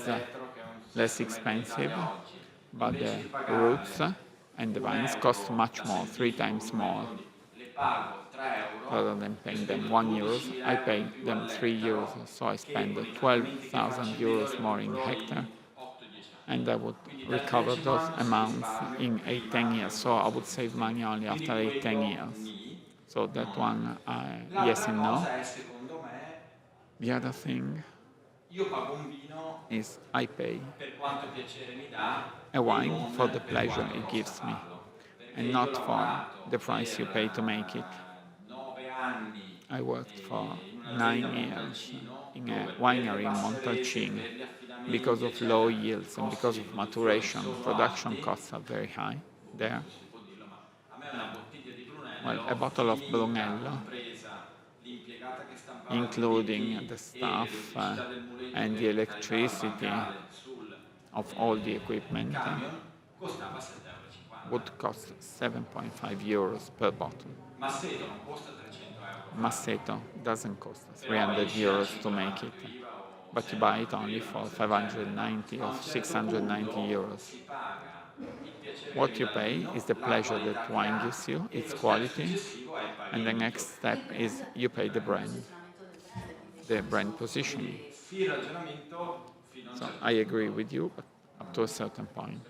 [SPEAKER 4] less
[SPEAKER 5] che
[SPEAKER 4] expensive,
[SPEAKER 5] Italia oggi,
[SPEAKER 4] but the
[SPEAKER 5] invece di
[SPEAKER 4] roots
[SPEAKER 5] pagarle
[SPEAKER 4] and the
[SPEAKER 5] 1
[SPEAKER 4] vines
[SPEAKER 5] euro
[SPEAKER 4] cost much
[SPEAKER 5] da
[SPEAKER 4] more, 3
[SPEAKER 5] scientifico
[SPEAKER 4] times more.
[SPEAKER 5] quindi le pago 3
[SPEAKER 4] Rather
[SPEAKER 5] euro,
[SPEAKER 4] than
[SPEAKER 5] io
[SPEAKER 4] paying them
[SPEAKER 5] spendo
[SPEAKER 4] 1 euro,
[SPEAKER 5] 12.000
[SPEAKER 4] I
[SPEAKER 5] euro
[SPEAKER 4] pay
[SPEAKER 5] in più
[SPEAKER 4] them 3 euros,
[SPEAKER 5] all'ettaro
[SPEAKER 4] so I
[SPEAKER 5] che
[SPEAKER 4] spend
[SPEAKER 5] con i trattamenti che faccio
[SPEAKER 4] 12,000
[SPEAKER 5] in
[SPEAKER 4] euros
[SPEAKER 5] migliore
[SPEAKER 4] more in
[SPEAKER 5] recupero
[SPEAKER 4] hectare,
[SPEAKER 5] in 8-10 anni.
[SPEAKER 4] and I would
[SPEAKER 5] Quindi dal
[SPEAKER 4] recover those
[SPEAKER 5] 10 anno si
[SPEAKER 4] amounts
[SPEAKER 5] risparmia
[SPEAKER 4] in
[SPEAKER 5] prima
[SPEAKER 4] 8-10 years, so I would
[SPEAKER 5] che
[SPEAKER 4] save money only
[SPEAKER 5] quindi
[SPEAKER 4] after 8-10
[SPEAKER 5] quello
[SPEAKER 4] years.
[SPEAKER 5] nì.
[SPEAKER 4] So that one, yes
[SPEAKER 5] L'altra
[SPEAKER 4] and no.
[SPEAKER 5] cosa è secondo me
[SPEAKER 4] The other thing
[SPEAKER 5] io pago un vino
[SPEAKER 4] is I pay
[SPEAKER 5] per quanto piacere mi dà
[SPEAKER 4] a
[SPEAKER 5] e
[SPEAKER 4] wine
[SPEAKER 5] non
[SPEAKER 4] for the
[SPEAKER 5] per
[SPEAKER 4] pleasure
[SPEAKER 5] quanto
[SPEAKER 4] it
[SPEAKER 5] costa
[SPEAKER 4] gives me,
[SPEAKER 5] farlo. Perché
[SPEAKER 4] and
[SPEAKER 5] io ho
[SPEAKER 4] not for
[SPEAKER 5] lavorato
[SPEAKER 4] the price you
[SPEAKER 5] per
[SPEAKER 4] pay to make it.
[SPEAKER 5] 9 anni
[SPEAKER 4] I worked for
[SPEAKER 5] in
[SPEAKER 4] 9
[SPEAKER 5] un'azienda a
[SPEAKER 4] years
[SPEAKER 5] Montalcino
[SPEAKER 4] in a
[SPEAKER 5] dove per le
[SPEAKER 4] winery in
[SPEAKER 5] basse rese,
[SPEAKER 4] Montalcino.
[SPEAKER 5] per gli affidamenti,
[SPEAKER 4] Because of
[SPEAKER 5] eccetera,
[SPEAKER 4] low
[SPEAKER 5] i
[SPEAKER 4] yields and
[SPEAKER 5] costi
[SPEAKER 4] because
[SPEAKER 5] di
[SPEAKER 4] of
[SPEAKER 5] produzione
[SPEAKER 4] maturation,
[SPEAKER 5] sono
[SPEAKER 4] production
[SPEAKER 5] alti.
[SPEAKER 4] costs are very high there.
[SPEAKER 5] Questo si può dirlo, ma a me una bottiglia di
[SPEAKER 4] Well, a
[SPEAKER 5] Brunello
[SPEAKER 4] bottle of
[SPEAKER 5] finita,
[SPEAKER 4] Brunello,
[SPEAKER 5] compresa l'impiegata che stampava i
[SPEAKER 4] including
[SPEAKER 5] bollettini
[SPEAKER 4] the
[SPEAKER 5] e
[SPEAKER 4] staff
[SPEAKER 5] l'elettricità del muletto
[SPEAKER 4] and the
[SPEAKER 5] che caricava il
[SPEAKER 4] electricity
[SPEAKER 5] bancale sul
[SPEAKER 4] of all the equipment,
[SPEAKER 5] camion, costava 7,50
[SPEAKER 4] would
[SPEAKER 5] euro.
[SPEAKER 4] cost 7.5 euros per bottle.
[SPEAKER 5] Masseto non costa 300 euro farlo,
[SPEAKER 4] Masseto doesn't cost
[SPEAKER 5] però
[SPEAKER 4] 300
[SPEAKER 5] esci al
[SPEAKER 4] euros to make
[SPEAKER 5] 5,90
[SPEAKER 4] it,
[SPEAKER 5] più IVA o
[SPEAKER 4] but you
[SPEAKER 5] 6,90
[SPEAKER 4] buy it
[SPEAKER 5] più
[SPEAKER 4] only
[SPEAKER 5] IVA, una
[SPEAKER 4] for
[SPEAKER 5] cosa del genere.
[SPEAKER 4] 590
[SPEAKER 5] A
[SPEAKER 4] or
[SPEAKER 5] un certo
[SPEAKER 4] 690
[SPEAKER 5] punto
[SPEAKER 4] euros.
[SPEAKER 5] si paga il piacere che
[SPEAKER 4] What
[SPEAKER 5] mi
[SPEAKER 4] you
[SPEAKER 5] dà il
[SPEAKER 4] pay is
[SPEAKER 5] vino,
[SPEAKER 4] the
[SPEAKER 5] la
[SPEAKER 4] pleasure
[SPEAKER 5] qualità
[SPEAKER 4] that
[SPEAKER 5] che
[SPEAKER 4] wine
[SPEAKER 5] ha
[SPEAKER 4] gives you,
[SPEAKER 5] e
[SPEAKER 4] its
[SPEAKER 5] lo step
[SPEAKER 4] quality,
[SPEAKER 5] successivo è il
[SPEAKER 4] and the
[SPEAKER 5] pagamento.
[SPEAKER 4] next step is you pay the brand,
[SPEAKER 2] posizionamento del brand, quindi
[SPEAKER 4] the
[SPEAKER 2] diciamo che
[SPEAKER 4] brand
[SPEAKER 2] sono
[SPEAKER 4] positioning.
[SPEAKER 2] punti.
[SPEAKER 5] Sì, il ragionamento fino a un
[SPEAKER 4] So
[SPEAKER 5] certo
[SPEAKER 4] I agree
[SPEAKER 5] punto.
[SPEAKER 4] with you, but up to a certain point.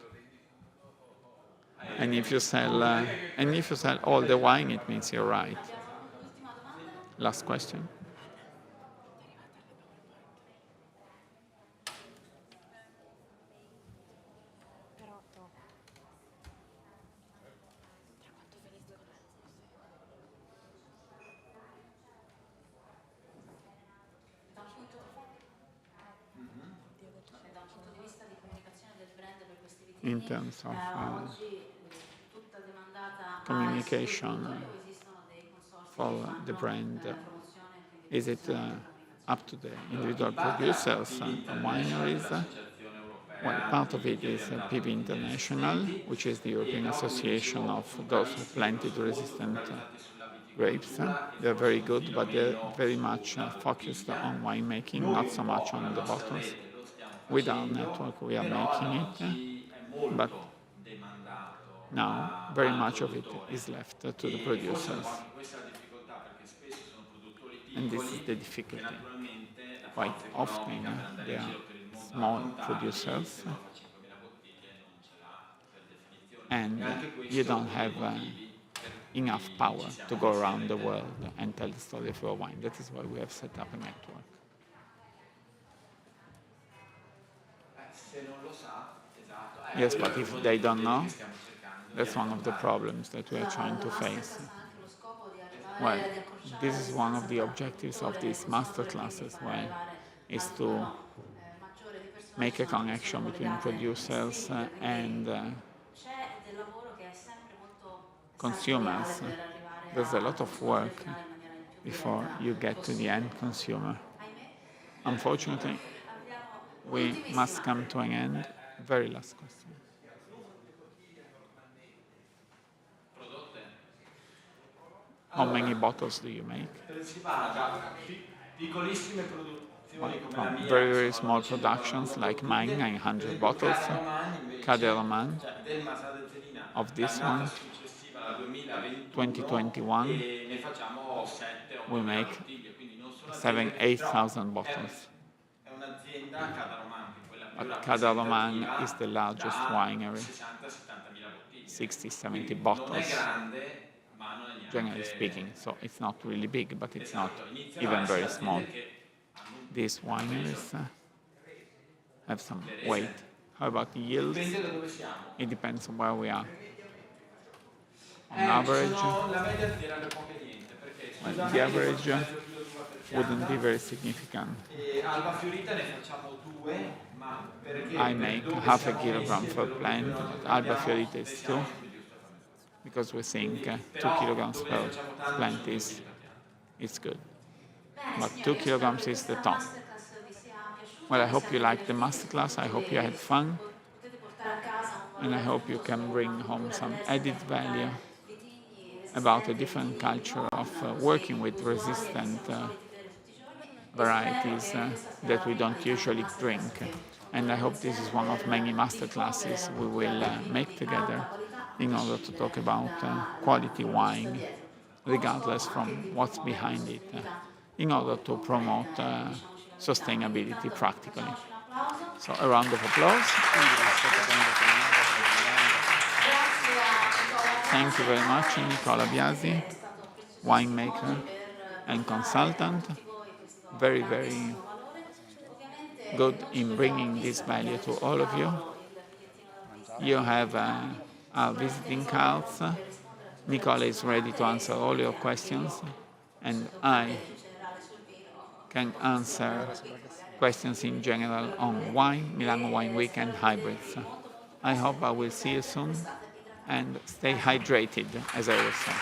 [SPEAKER 5] Hai
[SPEAKER 4] And if you sell,
[SPEAKER 5] ragione.
[SPEAKER 4] all the wine, it means you're right.
[SPEAKER 2] Abbiamo l'ultima domanda?
[SPEAKER 4] Last question.
[SPEAKER 2] Da un punto, da un punto di vista di comunicazione del brand per questi
[SPEAKER 4] In
[SPEAKER 2] vitini,
[SPEAKER 4] terms of
[SPEAKER 2] oggi tutta demandata
[SPEAKER 4] communication
[SPEAKER 2] o esistono dei consorzi
[SPEAKER 4] for
[SPEAKER 2] che fanno
[SPEAKER 4] the brand,
[SPEAKER 2] promozione e quindi
[SPEAKER 4] is it
[SPEAKER 2] posizionamento e
[SPEAKER 4] up to the individual
[SPEAKER 5] In parte la
[SPEAKER 4] producers
[SPEAKER 5] PV
[SPEAKER 4] and
[SPEAKER 5] International,
[SPEAKER 4] wineries?
[SPEAKER 5] dell'Associazione Europea
[SPEAKER 4] Well, part of
[SPEAKER 5] di
[SPEAKER 4] it is
[SPEAKER 5] piante
[SPEAKER 4] PV
[SPEAKER 5] originali
[SPEAKER 4] International,
[SPEAKER 5] resistenti,
[SPEAKER 4] which is the
[SPEAKER 5] e
[SPEAKER 4] European
[SPEAKER 5] però, come
[SPEAKER 4] Association
[SPEAKER 5] dicevo,
[SPEAKER 4] of
[SPEAKER 5] sono
[SPEAKER 4] those who
[SPEAKER 5] bravissimi,
[SPEAKER 4] planted
[SPEAKER 5] però sono molto
[SPEAKER 4] resistant
[SPEAKER 5] focalizzati sulla
[SPEAKER 4] grapes.
[SPEAKER 5] viticoltura e
[SPEAKER 4] They're
[SPEAKER 5] forse
[SPEAKER 4] very
[SPEAKER 5] un
[SPEAKER 4] good,
[SPEAKER 5] filo
[SPEAKER 4] but they're
[SPEAKER 5] meno
[SPEAKER 4] very
[SPEAKER 5] su
[SPEAKER 4] much
[SPEAKER 5] la
[SPEAKER 4] focused
[SPEAKER 5] bottiglia.
[SPEAKER 4] on winemaking,
[SPEAKER 5] Noi
[SPEAKER 4] not
[SPEAKER 5] un
[SPEAKER 4] so
[SPEAKER 5] po'
[SPEAKER 4] much
[SPEAKER 5] con la
[SPEAKER 4] on the
[SPEAKER 5] nostra
[SPEAKER 4] bottles.
[SPEAKER 5] rete lo stiamo
[SPEAKER 4] With our
[SPEAKER 5] facendo,
[SPEAKER 4] network, we are
[SPEAKER 5] però ad
[SPEAKER 4] making
[SPEAKER 5] oggi è
[SPEAKER 4] but
[SPEAKER 5] molto demandato
[SPEAKER 4] now very
[SPEAKER 5] al
[SPEAKER 4] much of it
[SPEAKER 5] produttore.
[SPEAKER 4] is left to the
[SPEAKER 5] E forse
[SPEAKER 4] producers.
[SPEAKER 5] anche questa è la difficoltà, perché spesso sono produttori
[SPEAKER 4] And this is
[SPEAKER 5] piccoli
[SPEAKER 4] the
[SPEAKER 5] che
[SPEAKER 4] difficulty.
[SPEAKER 5] naturalmente la
[SPEAKER 4] Quite
[SPEAKER 5] forza
[SPEAKER 4] often
[SPEAKER 5] economica per andare
[SPEAKER 4] they
[SPEAKER 5] in
[SPEAKER 4] are
[SPEAKER 5] giro per il mondo a
[SPEAKER 4] small
[SPEAKER 5] raccontarli,
[SPEAKER 4] producers
[SPEAKER 5] se uno fa 5.000 bottiglie non ce l'ha per definizione.
[SPEAKER 4] and
[SPEAKER 5] E anche
[SPEAKER 4] you
[SPEAKER 5] questo
[SPEAKER 4] don't
[SPEAKER 5] è uno dei
[SPEAKER 4] have
[SPEAKER 5] motivi per
[SPEAKER 4] enough
[SPEAKER 5] cui
[SPEAKER 4] power
[SPEAKER 5] ci siamo
[SPEAKER 4] to go
[SPEAKER 5] messi a
[SPEAKER 4] around the
[SPEAKER 5] mettere.
[SPEAKER 4] world and tell the story of your wine. That is why we have set up a network.
[SPEAKER 5] Se non lo sa, esatto.
[SPEAKER 4] Yes,
[SPEAKER 5] Quello
[SPEAKER 4] but
[SPEAKER 5] è
[SPEAKER 4] if
[SPEAKER 5] uno
[SPEAKER 4] they
[SPEAKER 5] dei
[SPEAKER 4] don't
[SPEAKER 5] problemi
[SPEAKER 4] know,
[SPEAKER 5] che stiamo cercando di
[SPEAKER 4] that's one of the
[SPEAKER 5] affrontare.
[SPEAKER 4] problems that we are trying to
[SPEAKER 2] La
[SPEAKER 4] face.
[SPEAKER 2] masterclass ha anche lo scopo di arrivare
[SPEAKER 4] Well,
[SPEAKER 2] ad accorciare
[SPEAKER 4] this
[SPEAKER 2] la
[SPEAKER 4] is one
[SPEAKER 2] distanza
[SPEAKER 4] of the
[SPEAKER 2] tra
[SPEAKER 4] objectives of
[SPEAKER 2] produttore e
[SPEAKER 4] these master
[SPEAKER 2] consumatore, quindi
[SPEAKER 4] classes,
[SPEAKER 2] far
[SPEAKER 4] well,
[SPEAKER 2] arrivare
[SPEAKER 4] is
[SPEAKER 2] al
[SPEAKER 4] to
[SPEAKER 2] numero maggiore di persone.
[SPEAKER 4] make
[SPEAKER 2] Ci
[SPEAKER 4] a
[SPEAKER 2] sono anche persone
[SPEAKER 4] connection between
[SPEAKER 2] collegate in
[SPEAKER 4] producers
[SPEAKER 2] streaming,
[SPEAKER 4] and
[SPEAKER 2] quindi c'è del lavoro che è sempre molto sartoriale
[SPEAKER 4] consumers.
[SPEAKER 2] per arrivare
[SPEAKER 4] There's a
[SPEAKER 2] al
[SPEAKER 4] lot of
[SPEAKER 2] consumatore
[SPEAKER 4] work
[SPEAKER 2] finale in maniera il più
[SPEAKER 4] before
[SPEAKER 2] diretta
[SPEAKER 4] you get to the
[SPEAKER 2] possibile.
[SPEAKER 4] end consumer.
[SPEAKER 2] Ahimè,
[SPEAKER 4] Unfortunately,
[SPEAKER 2] abbiamo
[SPEAKER 4] we must
[SPEAKER 2] l'ultimissima.
[SPEAKER 4] come to an end. Very last question.
[SPEAKER 5] Prodotte?
[SPEAKER 4] How many bottles do you make?
[SPEAKER 5] Si parla da piccolissime produzioni
[SPEAKER 4] Well,
[SPEAKER 5] come la
[SPEAKER 4] from
[SPEAKER 5] mia,
[SPEAKER 4] very,
[SPEAKER 5] che
[SPEAKER 4] very
[SPEAKER 5] sono
[SPEAKER 4] small
[SPEAKER 5] 190
[SPEAKER 4] productions like mine,
[SPEAKER 5] bottiglie.
[SPEAKER 4] 900
[SPEAKER 5] Per
[SPEAKER 4] bottles,
[SPEAKER 5] Cade Romane invece,
[SPEAKER 4] Cade Roman,
[SPEAKER 5] cioè del Masada Zerina,
[SPEAKER 4] of this
[SPEAKER 5] l'annata
[SPEAKER 4] one,
[SPEAKER 5] successiva, la 2021,
[SPEAKER 4] 2021,
[SPEAKER 5] e ne facciamo 7-8
[SPEAKER 4] we
[SPEAKER 5] mila
[SPEAKER 4] make
[SPEAKER 5] bottiglie, quindi non sono
[SPEAKER 4] 7,
[SPEAKER 5] aziende,
[SPEAKER 4] 8,000 bottles.
[SPEAKER 5] è un'azienda, Cada Romane, che è quella più
[SPEAKER 4] But Cade Roman
[SPEAKER 5] rappresentativa,
[SPEAKER 4] is the largest
[SPEAKER 5] da
[SPEAKER 4] winery,
[SPEAKER 5] 60-70 mila bottiglie.
[SPEAKER 4] 60-70
[SPEAKER 5] Quindi non è
[SPEAKER 4] bottles,
[SPEAKER 5] grande, ma non è
[SPEAKER 4] generally
[SPEAKER 5] neanche...
[SPEAKER 4] speaking. So it's not really big, but it's not
[SPEAKER 5] Esatto, iniziano
[SPEAKER 4] even
[SPEAKER 5] a essere
[SPEAKER 4] very small.
[SPEAKER 5] aziende che hanno un
[SPEAKER 4] These wineries have some
[SPEAKER 5] le rese.
[SPEAKER 4] weight. How about the yields?
[SPEAKER 5] Dipende da dove siamo.
[SPEAKER 4] It depends on where we are. On average,
[SPEAKER 5] Sono la media era per poco e niente, perché
[SPEAKER 4] well,
[SPEAKER 5] scusate,
[SPEAKER 4] the average
[SPEAKER 5] mezzo chilo d'uva per
[SPEAKER 4] wouldn't be
[SPEAKER 5] pianta,
[SPEAKER 4] very significant.
[SPEAKER 5] e Alba Fiorita ne facciamo 2, ma perché
[SPEAKER 4] I
[SPEAKER 5] per
[SPEAKER 4] make
[SPEAKER 5] dove
[SPEAKER 4] half a
[SPEAKER 5] siamo
[SPEAKER 4] kilogram
[SPEAKER 5] messi e
[SPEAKER 4] per
[SPEAKER 5] quello che
[SPEAKER 4] plant,
[SPEAKER 5] noi
[SPEAKER 4] but Alba
[SPEAKER 5] abbiamo,
[SPEAKER 4] Fiorita is
[SPEAKER 5] pensiamo
[SPEAKER 4] 2.
[SPEAKER 5] sempre giusto a fare.
[SPEAKER 4] because we think 2 kilograms per plant is good.
[SPEAKER 2] Bene
[SPEAKER 4] But
[SPEAKER 2] signori,
[SPEAKER 4] 2
[SPEAKER 2] io spero che
[SPEAKER 4] kilograms is the
[SPEAKER 2] questa
[SPEAKER 4] top.
[SPEAKER 2] masterclass vi sia piaciuta,
[SPEAKER 4] Well, I
[SPEAKER 2] vi
[SPEAKER 4] hope you
[SPEAKER 2] siate
[SPEAKER 4] liked the
[SPEAKER 2] divertiti,
[SPEAKER 4] masterclass. I hope you had fun.
[SPEAKER 2] potete portare a casa un
[SPEAKER 4] And I
[SPEAKER 2] valore
[SPEAKER 4] hope you
[SPEAKER 2] aggiunto
[SPEAKER 4] can
[SPEAKER 2] sulla
[SPEAKER 4] bring home
[SPEAKER 2] cultura
[SPEAKER 4] some
[SPEAKER 2] dell'essere
[SPEAKER 4] added
[SPEAKER 2] affrontare
[SPEAKER 4] value
[SPEAKER 2] vitigni
[SPEAKER 4] about a
[SPEAKER 2] resistenti e
[SPEAKER 4] different
[SPEAKER 2] vitigni
[SPEAKER 4] culture
[SPEAKER 2] non,
[SPEAKER 4] of
[SPEAKER 2] così
[SPEAKER 4] working with
[SPEAKER 2] usuali che
[SPEAKER 4] resistant
[SPEAKER 2] siamo soliti bere tutti i giorni e spero
[SPEAKER 4] varieties
[SPEAKER 2] che questa sia
[SPEAKER 4] that
[SPEAKER 2] la
[SPEAKER 4] we
[SPEAKER 2] prima
[SPEAKER 4] don't
[SPEAKER 2] di tante
[SPEAKER 4] usually
[SPEAKER 2] masterclass
[SPEAKER 4] drink.
[SPEAKER 2] che
[SPEAKER 4] And I
[SPEAKER 2] faremo
[SPEAKER 4] hope this
[SPEAKER 2] insieme
[SPEAKER 4] is one of many
[SPEAKER 2] per diffondere
[SPEAKER 4] masterclasses
[SPEAKER 2] la
[SPEAKER 4] we
[SPEAKER 2] cultura
[SPEAKER 4] will
[SPEAKER 2] del vino
[SPEAKER 4] make
[SPEAKER 2] di
[SPEAKER 4] together
[SPEAKER 2] alta qualità a
[SPEAKER 4] in order to talk
[SPEAKER 2] prescindere
[SPEAKER 4] about
[SPEAKER 2] dal
[SPEAKER 4] quality
[SPEAKER 2] quello che ci sta
[SPEAKER 4] wine,
[SPEAKER 2] dietro, con lo
[SPEAKER 4] regardless
[SPEAKER 2] scopo anche
[SPEAKER 4] from
[SPEAKER 2] di
[SPEAKER 4] what's
[SPEAKER 2] promuovere la
[SPEAKER 4] behind it,
[SPEAKER 2] sostenibilità
[SPEAKER 4] in order
[SPEAKER 2] con
[SPEAKER 4] to promote
[SPEAKER 2] concretezza, ecco, diciamoci la verità. Quindi
[SPEAKER 4] sustainability
[SPEAKER 2] intanto
[SPEAKER 4] practically.
[SPEAKER 2] facciamoci un applauso.
[SPEAKER 4] So a round of applause.
[SPEAKER 2] Grazie a Nicola
[SPEAKER 4] Thank you very much,
[SPEAKER 2] Biasi,
[SPEAKER 4] Nicola Biasi,
[SPEAKER 2] è stato preziosissimo
[SPEAKER 4] winemaker
[SPEAKER 2] oggi per
[SPEAKER 4] and
[SPEAKER 2] portare a
[SPEAKER 4] consultant,
[SPEAKER 2] tutti voi questo
[SPEAKER 4] very, very
[SPEAKER 2] grandissimo valore. Ovviamente
[SPEAKER 4] good
[SPEAKER 2] non ci
[SPEAKER 4] in
[SPEAKER 2] fermiamo
[SPEAKER 4] bringing
[SPEAKER 2] qui,
[SPEAKER 4] this
[SPEAKER 2] sapete
[SPEAKER 4] value
[SPEAKER 2] avete
[SPEAKER 4] to
[SPEAKER 2] sul
[SPEAKER 4] all of you.
[SPEAKER 2] tavolo il bigliettino da visita
[SPEAKER 4] You
[SPEAKER 2] e i
[SPEAKER 4] have
[SPEAKER 2] contatti.
[SPEAKER 4] our
[SPEAKER 2] Sicuramente
[SPEAKER 4] visiting
[SPEAKER 2] Nicola è
[SPEAKER 4] cards.
[SPEAKER 2] pronto per rispondere a tutte le
[SPEAKER 4] Nicola
[SPEAKER 2] vostre
[SPEAKER 4] is ready to
[SPEAKER 2] domande e
[SPEAKER 4] answer all your
[SPEAKER 2] sicuramente anche
[SPEAKER 4] questions,
[SPEAKER 2] io
[SPEAKER 4] and
[SPEAKER 2] sulle
[SPEAKER 4] I
[SPEAKER 2] domande in generale sul vino
[SPEAKER 4] can
[SPEAKER 2] risponderò
[SPEAKER 4] answer
[SPEAKER 2] qui, magari
[SPEAKER 4] questions in general
[SPEAKER 2] quello che
[SPEAKER 4] on
[SPEAKER 2] volete
[SPEAKER 4] wine, Milano Wine
[SPEAKER 2] e
[SPEAKER 4] Week, and
[SPEAKER 2] spero di
[SPEAKER 4] hybrids.
[SPEAKER 2] vedervi molto molto
[SPEAKER 4] I
[SPEAKER 2] presto e
[SPEAKER 4] hope I
[SPEAKER 2] come
[SPEAKER 4] will see you
[SPEAKER 2] sempre
[SPEAKER 4] soon
[SPEAKER 2] restatevi
[SPEAKER 4] and
[SPEAKER 2] idratati.
[SPEAKER 4] stay
[SPEAKER 2] Grazie.
[SPEAKER 4] hydrated, as I always say.